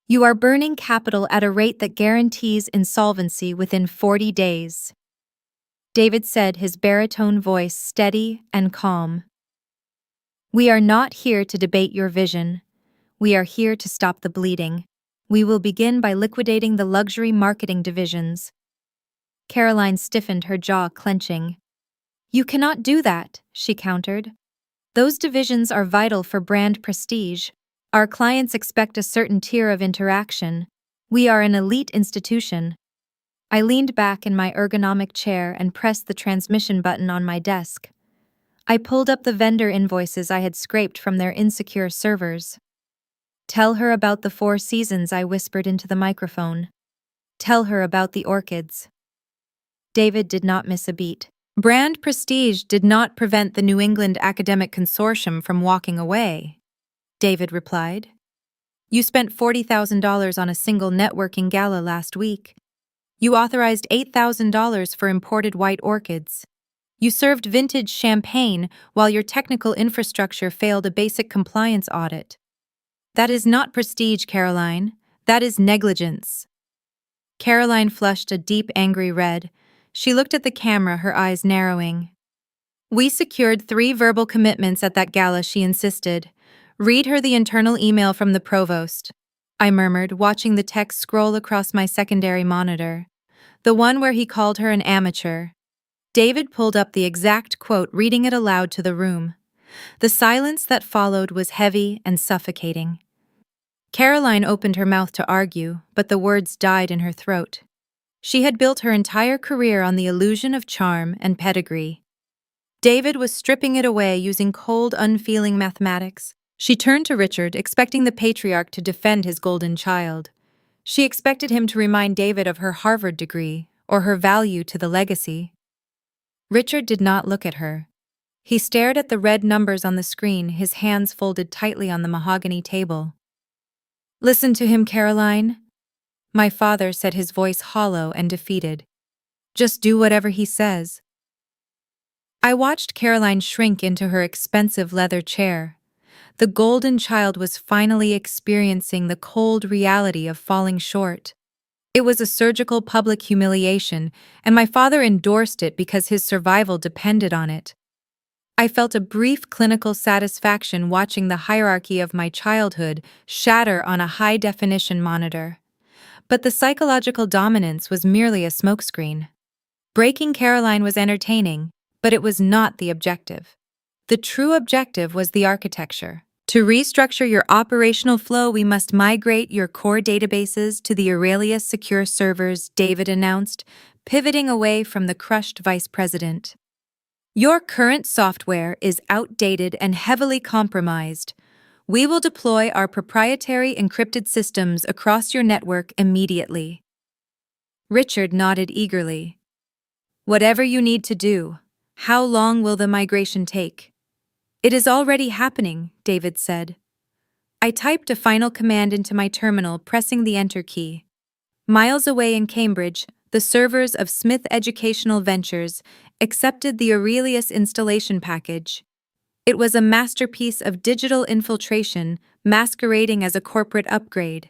You are burning capital at a rate that guarantees insolvency within 40 days. David said, his baritone voice steady and calm. We are not here to debate your vision. We are here to stop the bleeding. We will begin by liquidating the luxury marketing divisions. Caroline stiffened, her jaw clenching. You cannot do that, she countered. Those divisions are vital for brand prestige. Our clients expect a certain tier of interaction. We are an elite institution. I leaned back in my ergonomic chair and pressed the transmission button on my desk. I pulled up the vendor invoices I had scraped from their insecure servers. Tell her about the 4 seasons, I whispered into the microphone. Tell her about the orchids. David did not miss a beat. Brand prestige did not prevent the New England Academic Consortium from walking away, David replied. You spent $40,000 on a single networking gala last week. You authorized $8,000 for imported white orchids. You served vintage champagne while your technical infrastructure failed a basic compliance audit. That is not prestige, Caroline. That is negligence. Caroline flushed a deep, angry red. She looked at the camera, her eyes narrowing. We secured 3 verbal commitments at that gala, she insisted. Read her the internal email from the provost. I murmured, watching the text scroll across my secondary monitor. The one where he called her an amateur. David pulled up the exact quote, reading it aloud to the room. The silence that followed was heavy and suffocating. Caroline opened her mouth to argue, but the words died in her throat. She had built her entire career on the illusion of charm and pedigree. David was stripping it away using cold, unfeeling mathematics. She turned to Richard, expecting the patriarch to defend his golden child. She expected him to remind David of her Harvard degree, or her value to the legacy. Richard did not look at her. He stared at the red numbers on the screen, his hands folded tightly on the mahogany table. Listen to him, Caroline, my father said, his voice hollow and defeated. Just do whatever he says. I watched Caroline shrink into her expensive leather chair. The golden child was finally experiencing the cold reality of falling short. It was a surgical public humiliation, and my father endorsed it because his survival depended on it. I felt a brief clinical satisfaction watching the hierarchy of my childhood shatter on a high-definition monitor. But the psychological dominance was merely a smokescreen. Breaking Caroline was entertaining, but it was not the objective. The true objective was the architecture. To restructure your operational flow, we must migrate your core databases to the Aurelius secure servers, David announced, pivoting away from the crushed vice president. Your current software is outdated and heavily compromised. We will deploy our proprietary encrypted systems across your network immediately. Richard nodded eagerly. Whatever you need to do. How long will the migration take? It is already happening, David said. I typed a final command into my terminal, pressing the Enter key. Miles away in Cambridge, the servers of Smith Educational Ventures accepted the Aurelius installation package. It was a masterpiece of digital infiltration masquerading as a corporate upgrade.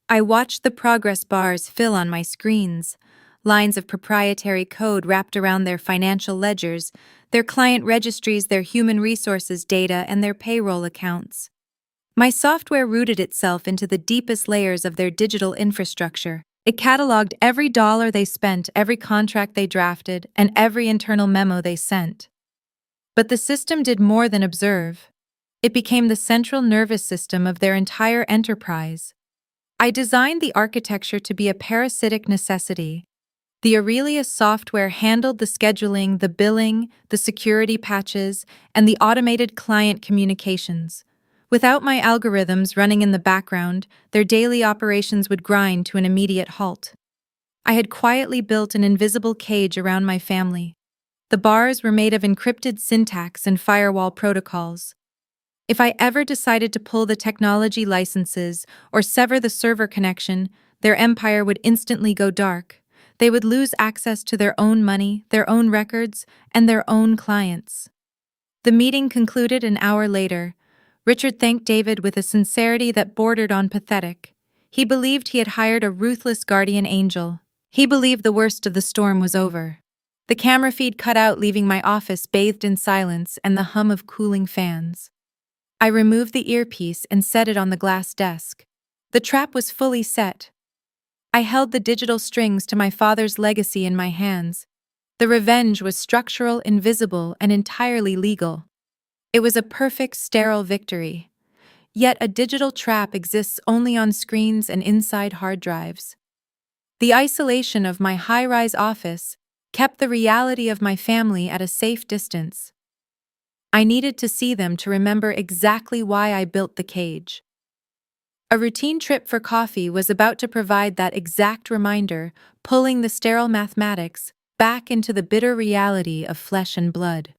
I watched the progress bars fill on my screens, lines of proprietary code wrapped around their financial ledgers, their client registries, their human resources data, and their payroll accounts. My software rooted itself into the deepest layers of their digital infrastructure. It cataloged every dollar they spent, every contract they drafted, and every internal memo they sent. But the system did more than observe. It became the central nervous system of their entire enterprise. I designed the architecture to be a parasitic necessity. The Aurelius software handled the scheduling, the billing, the security patches, and the automated client communications. Without my algorithms running in the background, their daily operations would grind to an immediate halt. I had quietly built an invisible cage around my family. The bars were made of encrypted syntax and firewall protocols. If I ever decided to pull the technology licenses or sever the server connection, their empire would instantly go dark. They would lose access to their own money, their own records, and their own clients. The meeting concluded an hour later. Richard thanked David with a sincerity that bordered on pathetic. He believed he had hired a ruthless guardian angel. He believed the worst of the storm was over. The camera feed cut out, leaving my office bathed in silence and the hum of cooling fans. I removed the earpiece and set it on the glass desk. The trap was fully set. I held the digital strings to my father's legacy in my hands. The revenge was structural, invisible, and entirely legal. It was a perfect, sterile victory. Yet a digital trap exists only on screens and inside hard drives. The isolation of my high-rise office kept the reality of my family at a safe distance. I needed to see them to remember exactly why I built the cage. A routine trip for coffee was about to provide that exact reminder, pulling the sterile mathematics back into the bitter reality of flesh and blood.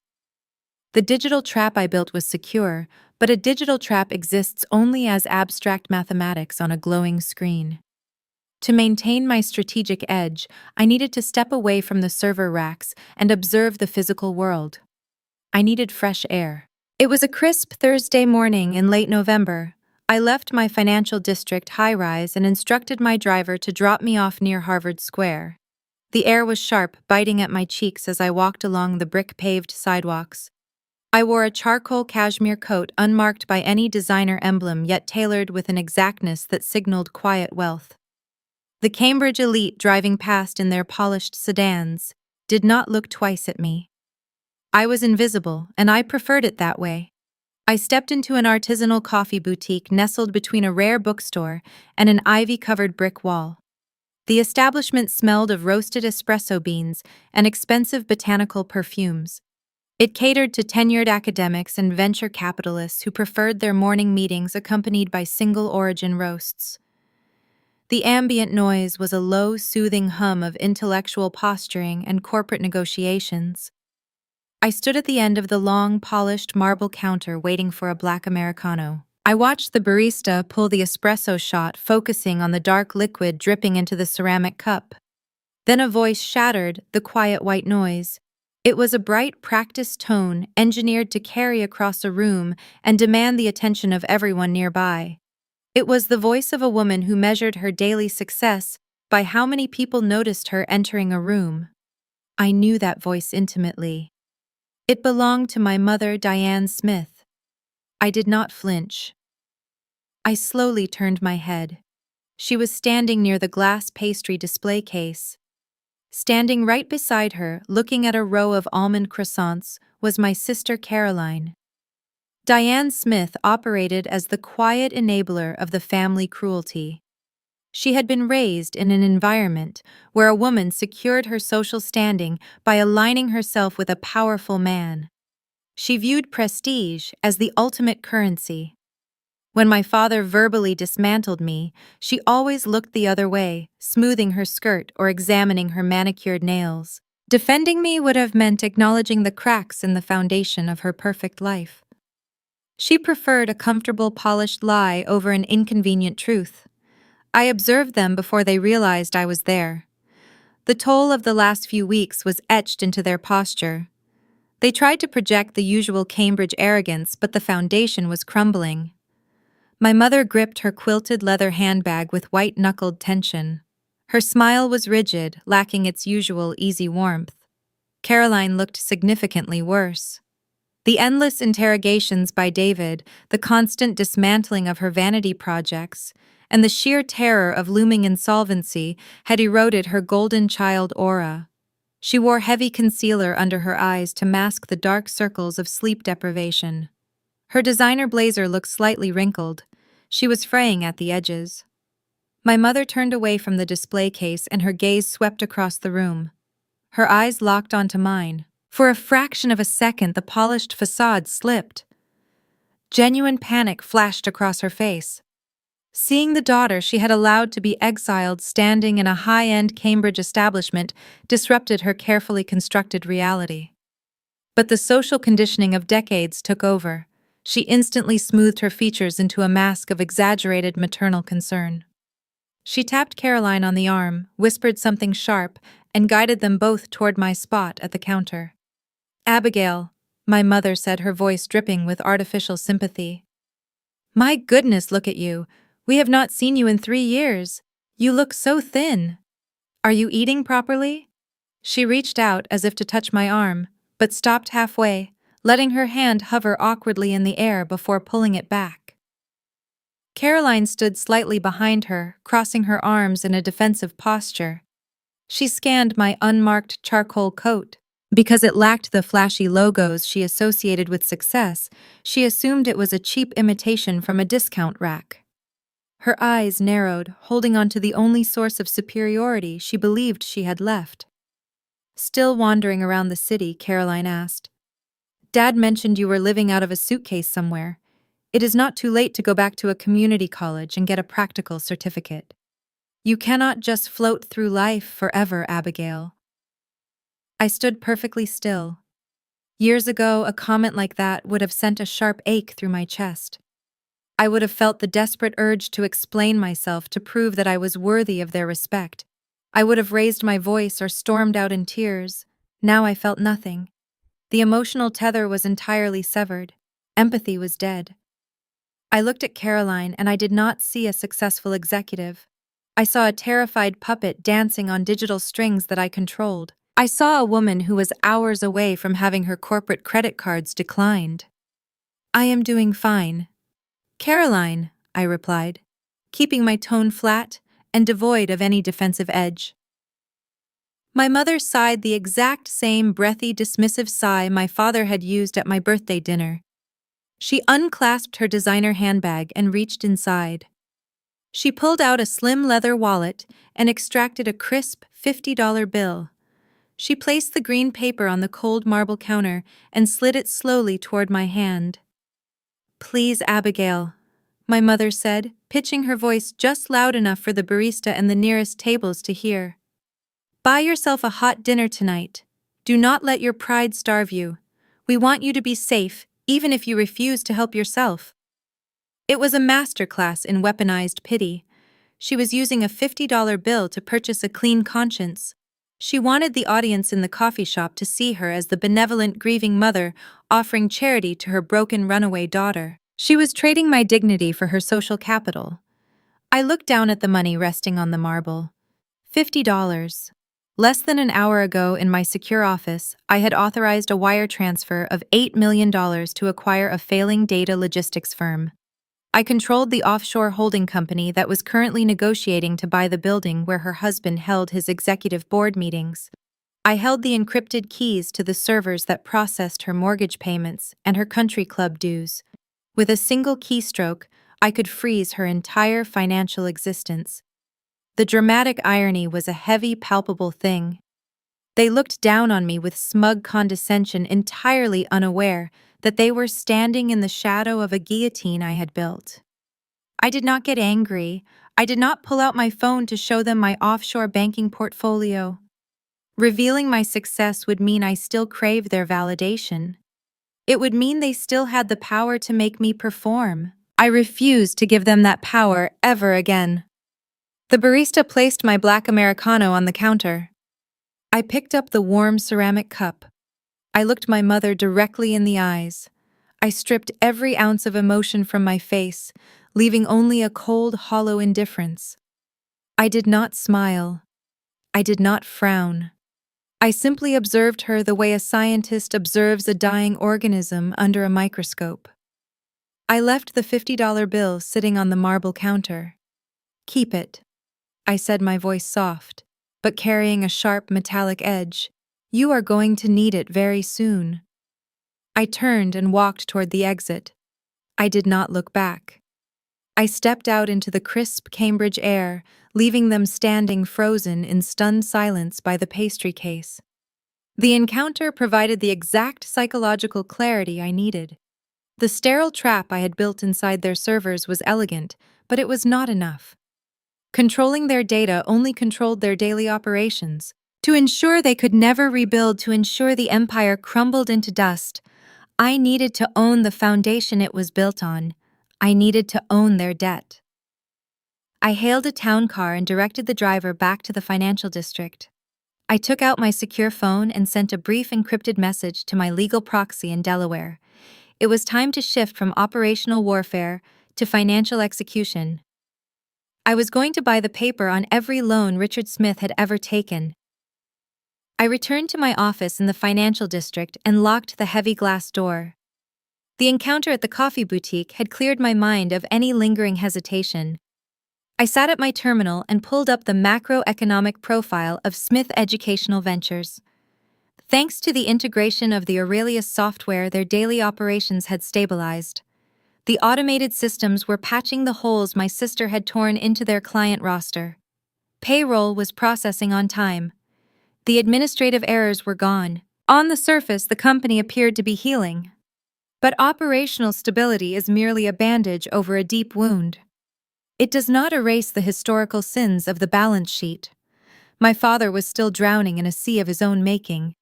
The digital trap I built was secure, but a digital trap exists only as abstract mathematics on a glowing screen. To maintain my strategic edge, I needed to step away from the server racks and observe the physical world. I needed fresh air. It was a crisp Thursday morning in late November. I left my financial district high-rise and instructed my driver to drop me off near Harvard Square. The air was sharp, biting at my cheeks as I walked along the brick-paved sidewalks. I wore a charcoal cashmere coat unmarked by any designer emblem, yet tailored with an exactness that signaled quiet wealth. The Cambridge elite driving past in their polished sedans did not look twice at me. I was invisible, and I preferred it that way. I stepped into an artisanal coffee boutique nestled between a rare bookstore and an ivy-covered brick wall. The establishment smelled of roasted espresso beans and expensive botanical perfumes. It catered to tenured academics and venture capitalists who preferred their morning meetings accompanied by single-origin roasts. The ambient noise was a low, soothing hum of intellectual posturing and corporate negotiations. I stood at the end of the long, polished marble counter waiting for a black Americano. I watched the barista pull the espresso shot, focusing on the dark liquid dripping into the ceramic cup. Then a voice shattered the quiet white noise. It was a bright, practiced tone engineered to carry across a room and demand the attention of everyone nearby. It was the voice of a woman who measured her daily success by how many people noticed her entering a room. I knew that voice intimately. It belonged to my mother, Diane Smith. I did not flinch. I slowly turned my head. She was standing near the glass pastry display case. Standing right beside her, looking at a row of almond croissants, was my sister Caroline. Diane Smith operated as the quiet enabler of the family cruelty. She had been raised in an environment where a woman secured her social standing by aligning herself with a powerful man. She viewed prestige as the ultimate currency. When my father verbally dismantled me, she always looked the other way, smoothing her skirt or examining her manicured nails. Defending me would have meant acknowledging the cracks in the foundation of her perfect life. She preferred a comfortable, polished lie over an inconvenient truth. I observed them before they realized I was there. The toll of the last few weeks was etched into their posture. They tried to project the usual Cambridge arrogance, but the foundation was crumbling. My mother gripped her quilted leather handbag with white-knuckled tension. Her smile was rigid, lacking its usual easy warmth. Caroline looked significantly worse. The endless interrogations by David, the constant dismantling of her vanity projects, and the sheer terror of looming insolvency had eroded her golden child aura. She wore heavy concealer under her eyes to mask the dark circles of sleep deprivation. Her designer blazer looked slightly wrinkled. She was fraying at the edges. My mother turned away from the display case and her gaze swept across the room. Her eyes locked onto mine. For a fraction of a second, the polished facade slipped. Genuine panic flashed across her face. Seeing the daughter she had allowed to be exiled standing in a high-end Cambridge establishment disrupted her carefully constructed reality. But the social conditioning of decades took over. She instantly smoothed her features into a mask of exaggerated maternal concern. She tapped Caroline on the arm, whispered something sharp, and guided them both toward my spot at the counter. "Abigail," my mother said, her voice dripping with artificial sympathy. "My goodness, look at you. We have not seen you in 3 years. You look so thin. Are you eating properly?" She reached out as if to touch my arm, but stopped halfway, letting her hand hover awkwardly in the air before pulling it back. Caroline stood slightly behind her, crossing her arms in a defensive posture. She scanned my unmarked charcoal coat. Because it lacked the flashy logos she associated with success, she assumed it was a cheap imitation from a discount rack. Her eyes narrowed, holding on to the only source of superiority she believed she had left. Still wandering around the city, Caroline asked, "Dad mentioned you were living out of a suitcase somewhere. It is not too late to go back to a community college and get a practical certificate. You cannot just float through life forever, Abigail." I stood perfectly still. Years ago, a comment like that would have sent a sharp ache through my chest. I would have felt the desperate urge to explain myself to prove that I was worthy of their respect. I would have raised my voice or stormed out in tears. Now I felt nothing. The emotional tether was entirely severed. Empathy was dead. I looked at Caroline and I did not see a successful executive. I saw a terrified puppet dancing on digital strings that I controlled. I saw a woman who was hours away from having her corporate credit cards declined. "I am doing fine, Caroline," I replied, keeping my tone flat and devoid of any defensive edge. My mother sighed the exact same breathy, dismissive sigh my father had used at my birthday dinner. She unclasped her designer handbag and reached inside. She pulled out a slim leather wallet and extracted a crisp $50 bill. She placed the green paper on the cold marble counter and slid it slowly toward my hand. "Please, Abigail," my mother said, pitching her voice just loud enough for the barista and the nearest tables to hear. "Buy yourself a hot dinner tonight. Do not let your pride starve you. We want you to be safe, even if you refuse to help yourself." It was a masterclass in weaponized pity. She was using a $50 bill to purchase a clean conscience. She wanted the audience in the coffee shop to see her as the benevolent, grieving mother offering charity to her broken runaway daughter. She was trading my dignity for her social capital. I looked down at the money resting on the marble. $50. Less than an hour ago in my secure office, I had authorized a wire transfer of $8 million to acquire a failing data logistics firm. I controlled the offshore holding company that was currently negotiating to buy the building where her husband held his executive board meetings. I held the encrypted keys to the servers that processed her mortgage payments and her country club dues. With a single keystroke, I could freeze her entire financial existence. The dramatic irony was a heavy, palpable thing. They looked down on me with smug condescension, entirely unaware that they were standing in the shadow of a guillotine I had built. I did not get angry. I did not pull out my phone to show them my offshore banking portfolio. Revealing my success would mean I still craved their validation. It would mean they still had the power to make me perform. I refused to give them that power ever again. The barista placed my black Americano on the counter. I picked up the warm ceramic cup. I looked my mother directly in the eyes. I stripped every ounce of emotion from my face, leaving only a cold, hollow indifference. I did not smile. I did not frown. I simply observed her the way a scientist observes a dying organism under a microscope. I left the $50 bill sitting on the marble counter. "Keep it," I said, my voice soft, but carrying a sharp metallic edge. "You are going to need it very soon." I turned and walked toward the exit. I did not look back. I stepped out into the crisp Cambridge air, leaving them standing frozen in stunned silence by the pastry case. The encounter provided the exact psychological clarity I needed. The sterile trap I had built inside their servers was elegant, but it was not enough. Controlling their data only controlled their daily operations. To ensure they could never rebuild, to ensure the empire crumbled into dust, I needed to own the foundation it was built on. I needed to own their debt. I hailed a town car and directed the driver back to the financial district. I took out my secure phone and sent a brief encrypted message to my legal proxy in Delaware. It was time to shift from operational warfare to financial execution. I was going to buy the paper on every loan Richard Smith had ever taken. I returned to my office in the financial district and locked the heavy glass door. The encounter at the coffee boutique had cleared my mind of any lingering hesitation. I sat at my terminal and pulled up the macroeconomic profile of Smith Educational Ventures. Thanks to the integration of the Aurelius software, their daily operations had stabilized. The automated systems were patching the holes my sister had torn into their client roster. Payroll was processing on time. The administrative errors were gone. On the surface, the company appeared to be healing. But operational stability is merely a bandage over a deep wound. It does not erase the historical sins of the balance sheet. My father was still drowning in a sea of his own making.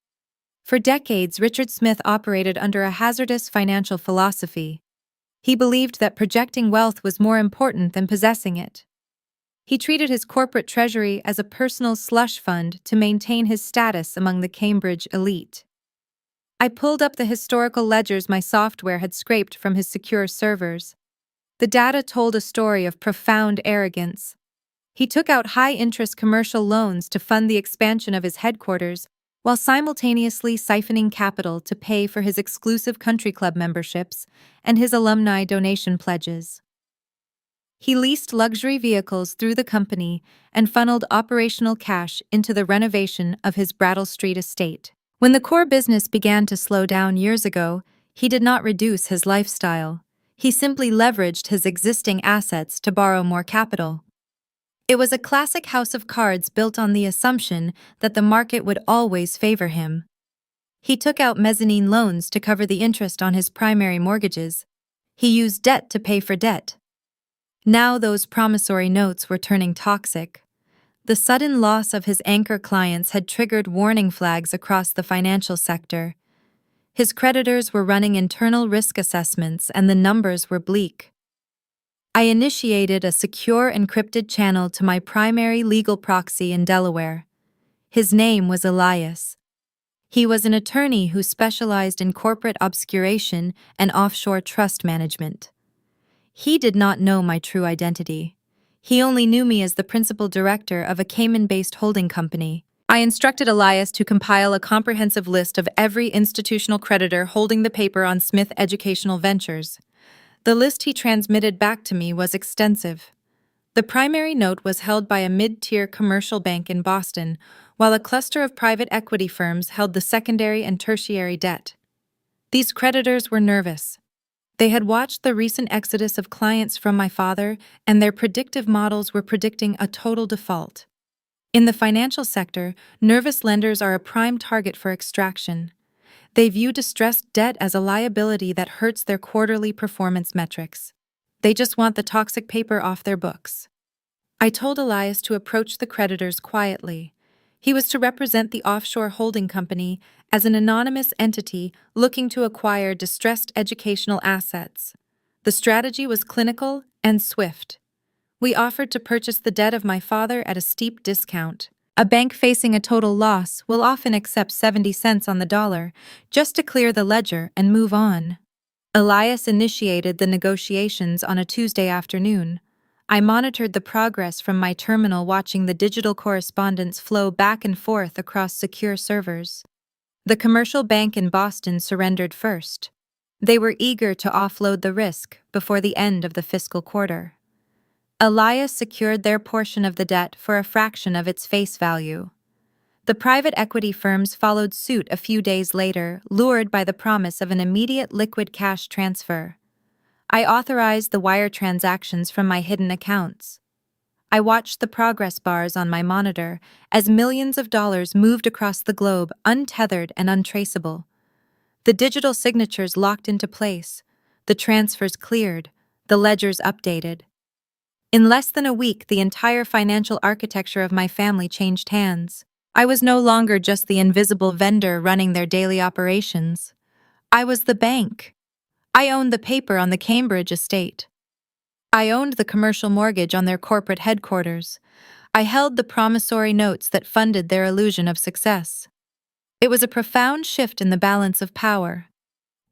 For decades, Richard Smith operated under a hazardous financial philosophy. He believed that projecting wealth was more important than possessing it. He treated his corporate treasury as a personal slush fund to maintain his status among the Cambridge elite. I pulled up the historical ledgers my software had scraped from his secure servers. The data told a story of profound arrogance. He took out high-interest commercial loans to fund the expansion of his headquarters, while simultaneously siphoning capital to pay for his exclusive country club memberships and his alumni donation pledges. He leased luxury vehicles through the company and funneled operational cash into the renovation of his Brattle Street estate. When the core business began to slow down years ago, he did not reduce his lifestyle. He simply leveraged his existing assets to borrow more capital. It was a classic house of cards built on the assumption that the market would always favor him. He took out mezzanine loans to cover the interest on his primary mortgages. He used debt to pay for debt. Now those promissory notes were turning toxic. The sudden loss of his anchor clients had triggered warning flags across the financial sector. His creditors were running internal risk assessments and the numbers were bleak. I initiated a secure encrypted channel to my primary legal proxy in Delaware. His name was Elias. He was an attorney who specialized in corporate obscuration and offshore trust management. He did not know my true identity. He only knew me as the principal director of a Cayman-based holding company. I instructed Elias to compile a comprehensive list of every institutional creditor holding the paper on Smith Educational Ventures. The list he transmitted back to me was extensive. The primary note was held by a mid-tier commercial bank in Boston, while a cluster of private equity firms held the secondary and tertiary debt. These creditors were nervous. They had watched the recent exodus of clients from my father, and their predictive models were predicting a total default. In the financial sector, nervous lenders are a prime target for extraction. They view distressed debt as a liability that hurts their quarterly performance metrics. They just want the toxic paper off their books. I told Elias to approach the creditors quietly. He was to represent the offshore holding company as an anonymous entity looking to acquire distressed educational assets. The strategy was clinical and swift. We offered to purchase the debt of my father at a steep discount. A bank facing a total loss will often accept 70 cents on the dollar just to clear the ledger and move on. Elias initiated the negotiations on a Tuesday afternoon. I monitored the progress from my terminal, watching the digital correspondence flow back and forth across secure servers. The commercial bank in Boston surrendered first. They were eager to offload the risk before the end of the fiscal quarter. Elias secured their portion of the debt for a fraction of its face value. The private equity firms followed suit a few days later, lured by the promise of an immediate liquid cash transfer. I authorized the wire transactions from my hidden accounts. I watched the progress bars on my monitor as millions of dollars moved across the globe, untethered and untraceable. The digital signatures locked into place, the transfers cleared, the ledgers updated. In less than a week, the entire financial architecture of my family changed hands. I was no longer just the invisible vendor running their daily operations. I was the bank. I owned the paper on the Cambridge estate. I owned the commercial mortgage on their corporate headquarters. I held the promissory notes that funded their illusion of success. It was a profound shift in the balance of power.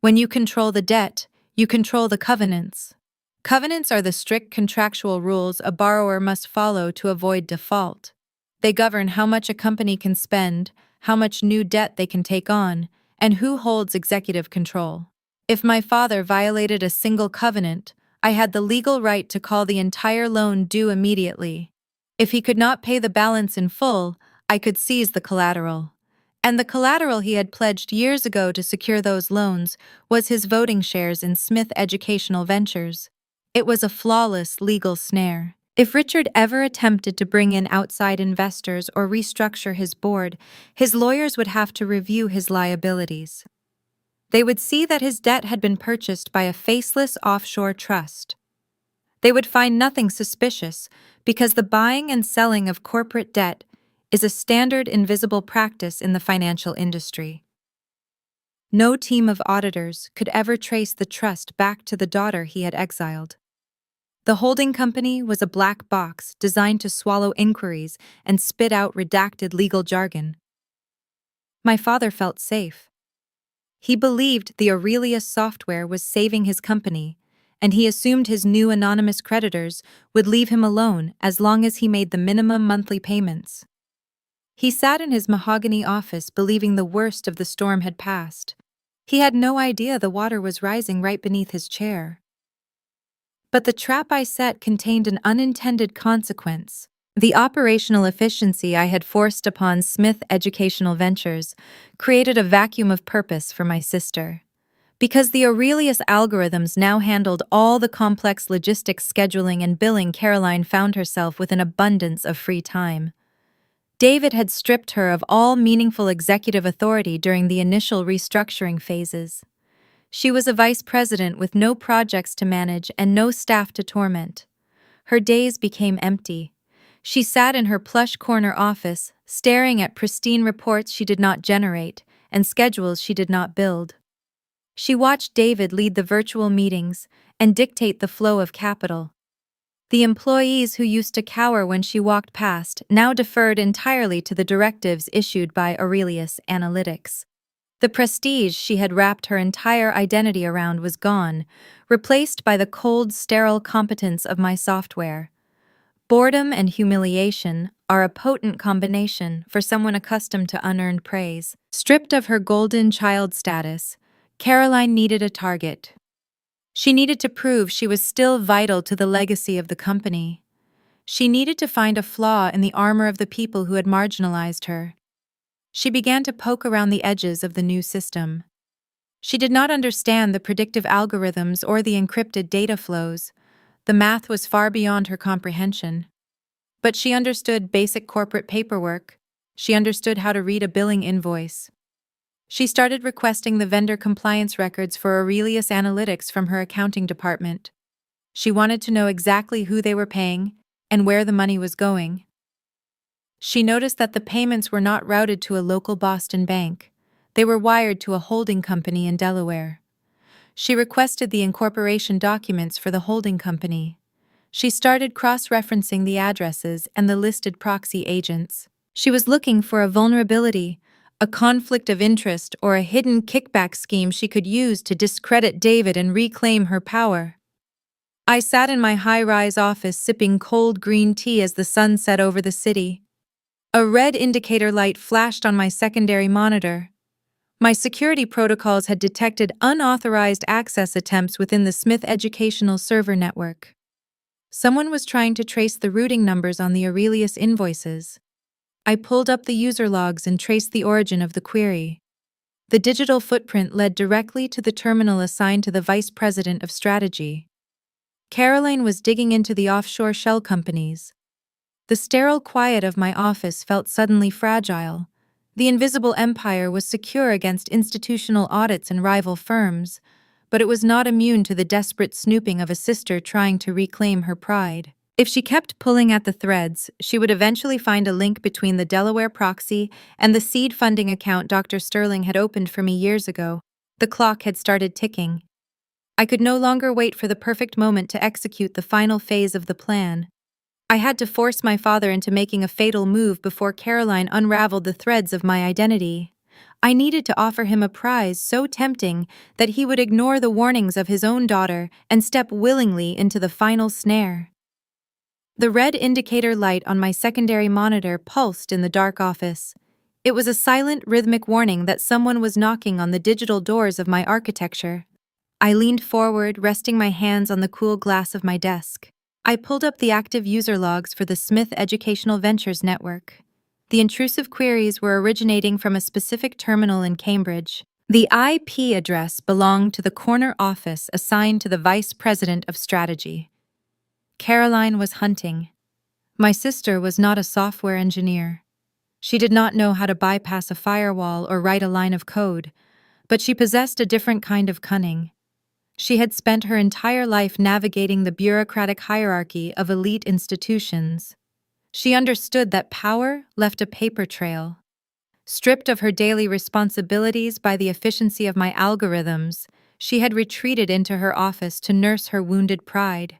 When you control the debt, you control the covenants. Covenants are the strict contractual rules a borrower must follow to avoid default. They govern how much a company can spend, how much new debt they can take on, and who holds executive control. If my father violated a single covenant, I had the legal right to call the entire loan due immediately. If he could not pay the balance in full, I could seize the collateral. And the collateral he had pledged years ago to secure those loans was his voting shares in Smith Educational Ventures. It was a flawless legal snare. If Richard ever attempted to bring in outside investors or restructure his board, his lawyers would have to review his liabilities. They would see that his debt had been purchased by a faceless offshore trust. They would find nothing suspicious because the buying and selling of corporate debt is a standard invisible practice in the financial industry. No team of auditors could ever trace the trust back to the daughter he had exiled. The holding company was a black box designed to swallow inquiries and spit out redacted legal jargon. My father felt safe. He believed the Aurelius software was saving his company, and he assumed his new anonymous creditors would leave him alone as long as he made the minimum monthly payments. He sat in his mahogany office believing the worst of the storm had passed. He had no idea the water was rising right beneath his chair. But the trap I set contained an unintended consequence. The operational efficiency I had forced upon Smith Educational Ventures created a vacuum of purpose for my sister. Because the Aurelius algorithms now handled all the complex logistics, scheduling, and billing, Caroline found herself with an abundance of free time. David had stripped her of all meaningful executive authority during the initial restructuring phases. She was a vice president with no projects to manage and no staff to torment. Her days became empty. She sat in her plush corner office, staring at pristine reports she did not generate and schedules she did not build. She watched David lead the virtual meetings and dictate the flow of capital. The employees who used to cower when she walked past now deferred entirely to the directives issued by Aurelius Analytics. The prestige she had wrapped her entire identity around was gone, replaced by the cold, sterile competence of my software. Boredom and humiliation are a potent combination for someone accustomed to unearned praise. Stripped of her golden child status, Caroline needed a target. She needed to prove she was still vital to the legacy of the company. She needed to find a flaw in the armor of the people who had marginalized her. She began to poke around the edges of the new system. She did not understand the predictive algorithms or the encrypted data flows. The math was far beyond her comprehension. But she understood basic corporate paperwork. She understood how to read a billing invoice. She started requesting the vendor compliance records for Aurelius Analytics from her accounting department. She wanted to know exactly who they were paying and where the money was going. She noticed that the payments were not routed to a local Boston bank. They were wired to a holding company in Delaware. She requested the incorporation documents for the holding company. She started cross-referencing the addresses and the listed proxy agents. She was looking for a vulnerability, a conflict of interest, or a hidden kickback scheme she could use to discredit David and reclaim her power. I sat in my high-rise office sipping cold green tea as the sun set over the city. A red indicator light flashed on my secondary monitor. My security protocols had detected unauthorized access attempts within the Smith Educational Server Network. Someone was trying to trace the routing numbers on the Aurelius invoices. I pulled up the user logs and traced the origin of the query. The digital footprint led directly to the terminal assigned to the Vice President of Strategy. Caroline was digging into the offshore shell companies. The sterile quiet of my office felt suddenly fragile. The invisible empire was secure against institutional audits and rival firms, but it was not immune to the desperate snooping of a sister trying to reclaim her pride. If she kept pulling at the threads, she would eventually find a link between the Delaware proxy and the seed funding account Dr. Sterling had opened for me years ago. The clock had started ticking. I could no longer wait for the perfect moment to execute the final phase of the plan. I had to force my father into making a fatal move before Caroline unraveled the threads of my identity. I needed to offer him a prize so tempting that he would ignore the warnings of his own daughter and step willingly into the final snare. The red indicator light on my secondary monitor pulsed in the dark office. It was a silent, rhythmic warning that someone was knocking on the digital doors of my architecture. I leaned forward, resting my hands on the cool glass of my desk. I pulled up the active user logs for the Smith Educational Ventures Network. The intrusive queries were originating from a specific terminal in Cambridge. The IP address belonged to the corner office assigned to the Vice President of Strategy. Caroline was hunting. My sister was not a software engineer. She did not know how to bypass a firewall or write a line of code, but she possessed a different kind of cunning. She had spent her entire life navigating the bureaucratic hierarchy of elite institutions. She understood that power left a paper trail. Stripped of her daily responsibilities by the efficiency of my algorithms, she had retreated into her office to nurse her wounded pride.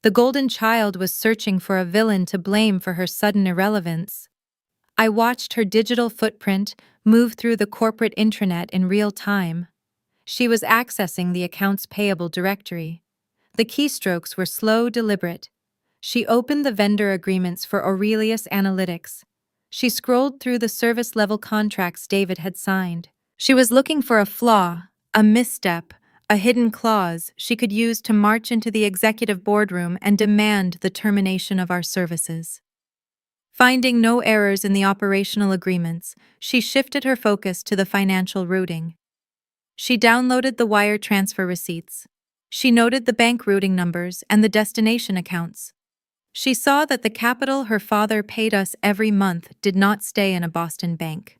The golden child was searching for a villain to blame for her sudden irrelevance. I watched her digital footprint move through the corporate intranet in real time. She was accessing the accounts payable directory. The keystrokes were slow, deliberate. She opened the vendor agreements for Aurelius Analytics. She scrolled through the service-level contracts David had signed. She was looking for a flaw, a misstep, a hidden clause she could use to march into the executive boardroom and demand the termination of our services. Finding no errors in the operational agreements, she shifted her focus to the financial routing. She downloaded the wire transfer receipts. She noted the bank routing numbers and the destination accounts. She saw that the capital her father paid us every month did not stay in a Boston bank.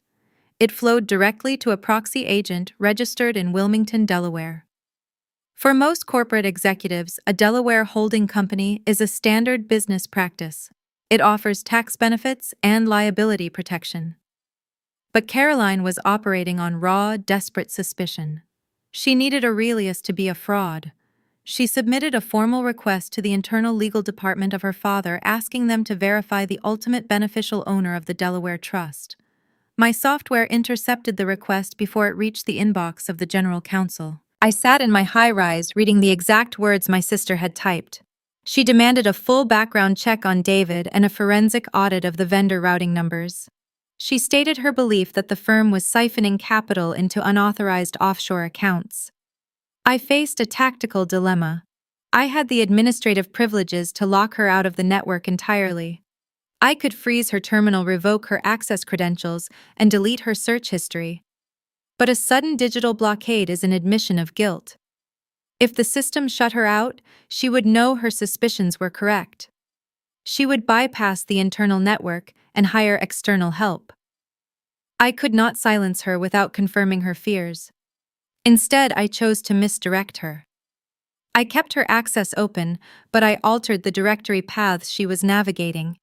It flowed directly to a proxy agent registered in Wilmington, Delaware. For most corporate executives, a Delaware holding company is a standard business practice. It offers tax benefits and liability protection. But Caroline was operating on raw, desperate suspicion. She needed Aurelius to be a fraud. She submitted a formal request to the internal legal department of her father asking them to verify the ultimate beneficial owner of the Delaware Trust. My software intercepted the request before it reached the inbox of the general counsel. I sat in my high-rise reading the exact words my sister had typed. She demanded a full background check on David and a forensic audit of the vendor routing numbers. She stated her belief that the firm was siphoning capital into unauthorized offshore accounts. I faced a tactical dilemma. I had the administrative privileges to lock her out of the network entirely. I could freeze her terminal, revoke her access credentials, and delete her search history. But a sudden digital blockade is an admission of guilt. If the system shut her out, she would know her suspicions were correct. She would bypass the internal network and hire external help. I could not silence her without confirming her fears. Instead, I chose to misdirect her. I kept her access open, but I altered the directory paths she was navigating.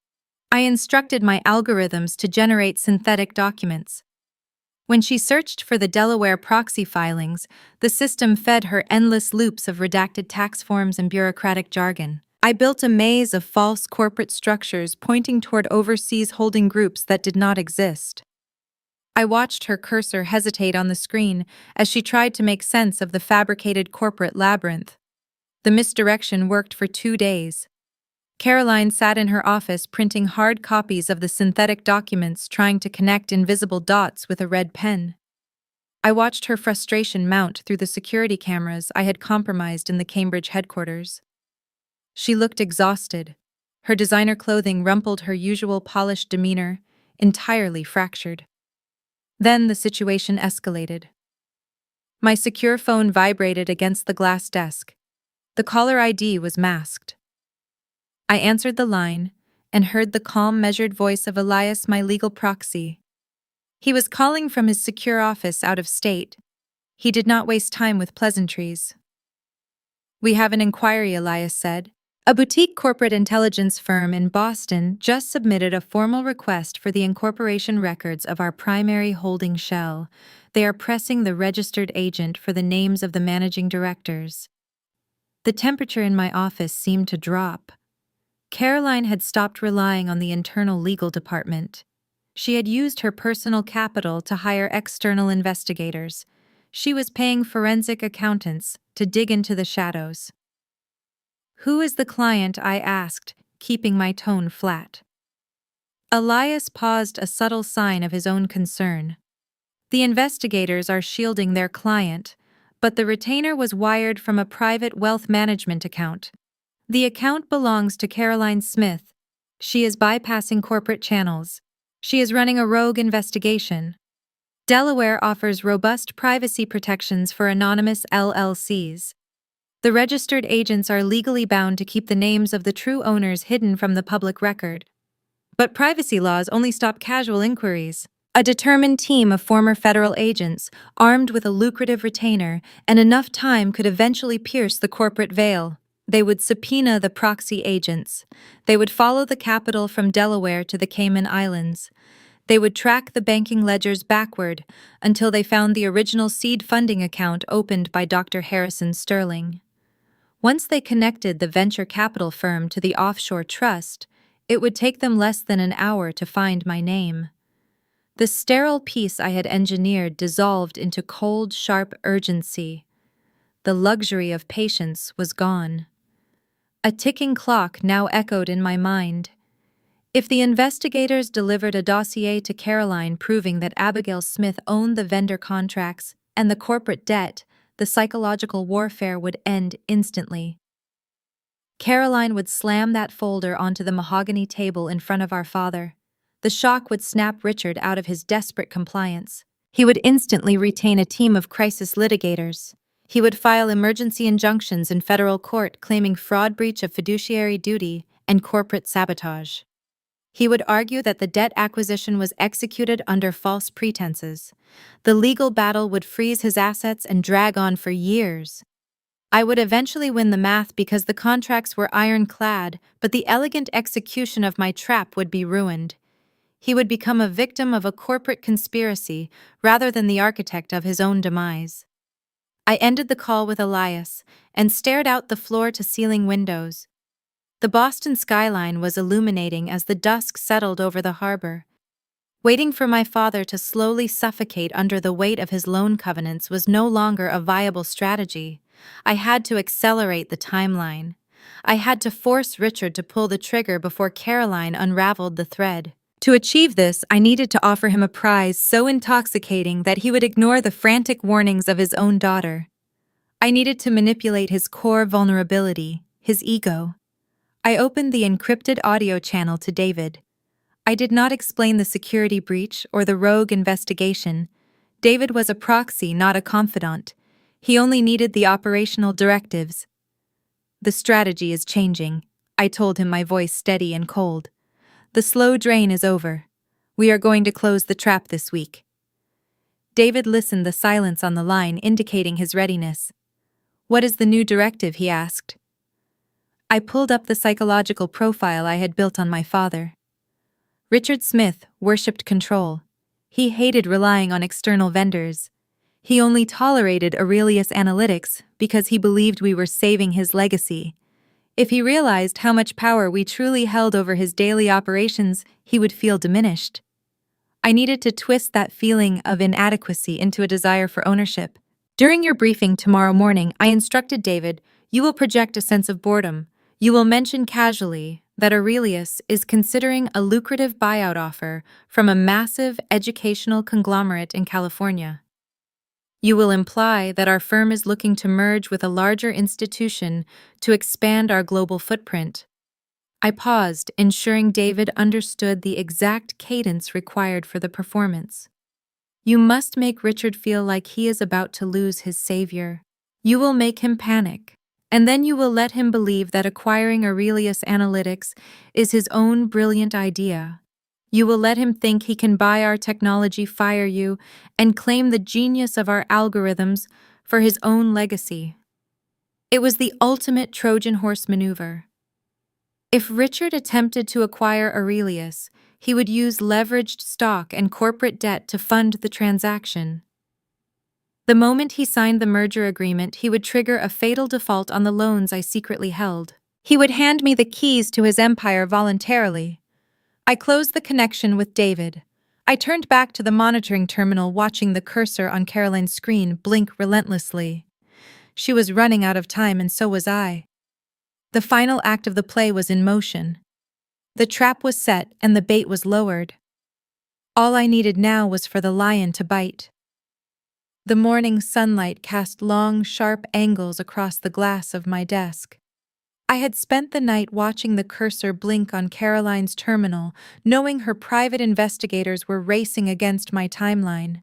I instructed my algorithms to generate synthetic documents. When she searched for the Delaware proxy filings, the system fed her endless loops of redacted tax forms and bureaucratic jargon. I built a maze of false corporate structures pointing toward overseas holding groups that did not exist. I watched her cursor hesitate on the screen as she tried to make sense of the fabricated corporate labyrinth. The misdirection worked for 2 days. Caroline sat in her office printing hard copies of the synthetic documents, trying to connect invisible dots with a red pen. I watched her frustration mount through the security cameras I had compromised in the Cambridge headquarters. She looked exhausted. Her designer clothing rumpled her usual polished demeanor, entirely fractured. Then the situation escalated. My secure phone vibrated against the glass desk. The caller ID was masked. I answered the line and heard the calm, measured voice of Elias, my legal proxy. He was calling from his secure office out of state. He did not waste time with pleasantries. "We have an inquiry," Elias said. "A boutique corporate intelligence firm in Boston just submitted a formal request for the incorporation records of our primary holding shell. They are pressing the registered agent for the names of the managing directors." The temperature in my office seemed to drop. Caroline had stopped relying on the internal legal department. She had used her personal capital to hire external investigators. She was paying forensic accountants to dig into the shadows. "Who is the client?" I asked, keeping my tone flat. Elias paused, a subtle sign of his own concern. "The investigators are shielding their client, but the retainer was wired from a private wealth management account. The account belongs to Caroline Smith. She is bypassing corporate channels. She is running a rogue investigation. Delaware offers robust privacy protections for anonymous LLCs. The registered agents are legally bound to keep the names of the true owners hidden from the public record. But privacy laws only stop casual inquiries." A determined team of former federal agents, armed with a lucrative retainer and enough time, could eventually pierce the corporate veil. They would subpoena the proxy agents. They would follow the capital from Delaware to the Cayman Islands. They would track the banking ledgers backward until they found the original seed funding account opened by Dr. Harrison Sterling. Once they connected the venture capital firm to the offshore trust, it would take them less than an hour to find my name. The sterile peace I had engineered dissolved into cold, sharp urgency. The luxury of patience was gone. A ticking clock now echoed in my mind. If the investigators delivered a dossier to Caroline proving that Abigail Smith owned the vendor contracts and the corporate debt, the psychological warfare would end instantly. Caroline would slam that folder onto the mahogany table in front of our father. The shock would snap Richard out of his desperate compliance. He would instantly retain a team of crisis litigators. He would file emergency injunctions in federal court claiming fraud, breach of fiduciary duty, and corporate sabotage. He would argue that the debt acquisition was executed under false pretenses. The legal battle would freeze his assets and drag on for years. I would eventually win the math because the contracts were ironclad, but the elegant execution of my trap would be ruined. He would become a victim of a corporate conspiracy rather than the architect of his own demise. I ended the call with Elias and stared out the floor-to-ceiling windows. The Boston skyline was illuminating as the dusk settled over the harbor. Waiting for my father to slowly suffocate under the weight of his loan covenants was no longer a viable strategy. I had to accelerate the timeline. I had to force Richard to pull the trigger before Caroline unraveled the thread. To achieve this, I needed to offer him a prize so intoxicating that he would ignore the frantic warnings of his own daughter. I needed to manipulate his core vulnerability, his ego. I opened the encrypted audio channel to David. I did not explain the security breach or the rogue investigation. David was a proxy, not a confidant. He only needed the operational directives. "The strategy is changing," I told him, my voice steady and cold. "The slow drain is over. We are going to close the trap this week." David listened, the silence on the line indicating his readiness. "What is the new directive?" he asked. I pulled up the psychological profile I had built on my father. Richard Smith worshipped control. He hated relying on external vendors. He only tolerated Aurelius Analytics because he believed we were saving his legacy. If he realized how much power we truly held over his daily operations, he would feel diminished. I needed to twist that feeling of inadequacy into a desire for ownership. During your briefing tomorrow morning, I instructed David, you will project a sense of boredom. You will mention casually that Aurelius is considering a lucrative buyout offer from a massive educational conglomerate in California. You will imply that our firm is looking to merge with a larger institution to expand our global footprint. I paused, ensuring David understood the exact cadence required for the performance. You must make Richard feel like he is about to lose his savior. You will make him panic, and then you will let him believe that acquiring Aurelius Analytics is his own brilliant idea. You will let him think he can buy our technology, fire you, and claim the genius of our algorithms for his own legacy. It was the ultimate Trojan horse maneuver. If Richard attempted to acquire Aurelius, he would use leveraged stock and corporate debt to fund the transaction. The moment he signed the merger agreement, he would trigger a fatal default on the loans I secretly held. He would hand me the keys to his empire voluntarily. I closed the connection with David. I turned back to the monitoring terminal, watching the cursor on Caroline's screen blink relentlessly. She was running out of time, and so was I. The final act of the play was in motion. The trap was set and the bait was lowered. All I needed now was for the lion to bite. The morning sunlight cast long, sharp angles across the glass of my desk. I had spent the night watching the cursor blink on Caroline's terminal, knowing her private investigators were racing against my timeline.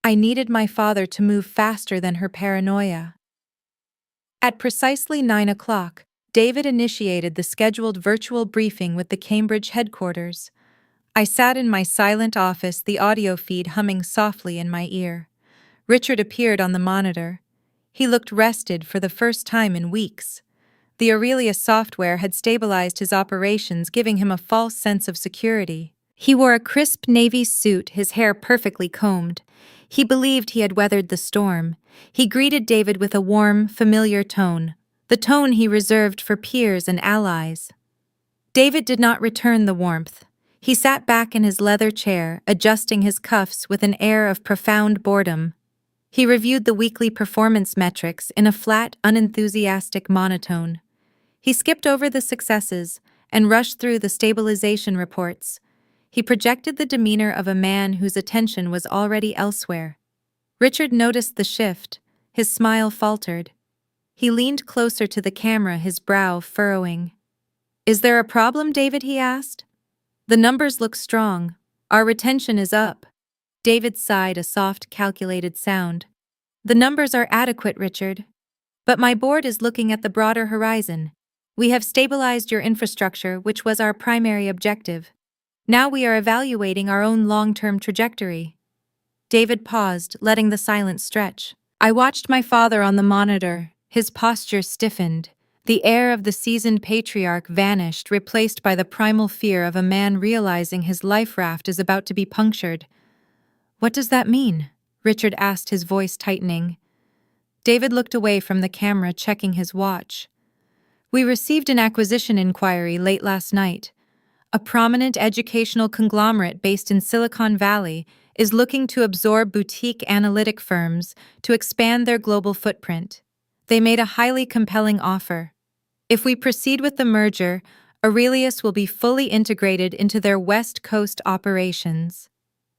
I needed my father to move faster than her paranoia. At precisely 9 o'clock, David initiated the scheduled virtual briefing with the Cambridge headquarters. I sat in my silent office, the audio feed humming softly in my ear. Richard appeared on the monitor. He looked rested for the first time in weeks. The Aurelius software had stabilized his operations, giving him a false sense of security. He wore a crisp navy suit, his hair perfectly combed. He believed he had weathered the storm. He greeted David with a warm, familiar tone, the tone he reserved for peers and allies. David did not return the warmth. He sat back in his leather chair, adjusting his cuffs with an air of profound boredom. He reviewed the weekly performance metrics in a flat, unenthusiastic monotone. He skipped over the successes and rushed through the stabilization reports. He projected the demeanor of a man whose attention was already elsewhere. Richard noticed the shift. His smile faltered. He leaned closer to the camera, his brow furrowing. "Is there a problem, David?" he asked. "The numbers look strong. Our retention is up." David sighed, a soft, calculated sound. "The numbers are adequate, Richard. But my board is looking at the broader horizon. We have stabilized your infrastructure, which was our primary objective. Now we are evaluating our own long-term trajectory." David paused, letting the silence stretch. I watched my father on the monitor. His posture stiffened. The air of the seasoned patriarch vanished, replaced by the primal fear of a man realizing his life raft is about to be punctured. "What does that mean?" Richard asked, his voice tightening. David looked away from the camera, checking his watch. "We received an acquisition inquiry late last night. A prominent educational conglomerate based in Silicon Valley is looking to absorb boutique analytic firms to expand their global footprint. They made a highly compelling offer. If we proceed with the merger, Aurelius will be fully integrated into their West Coast operations.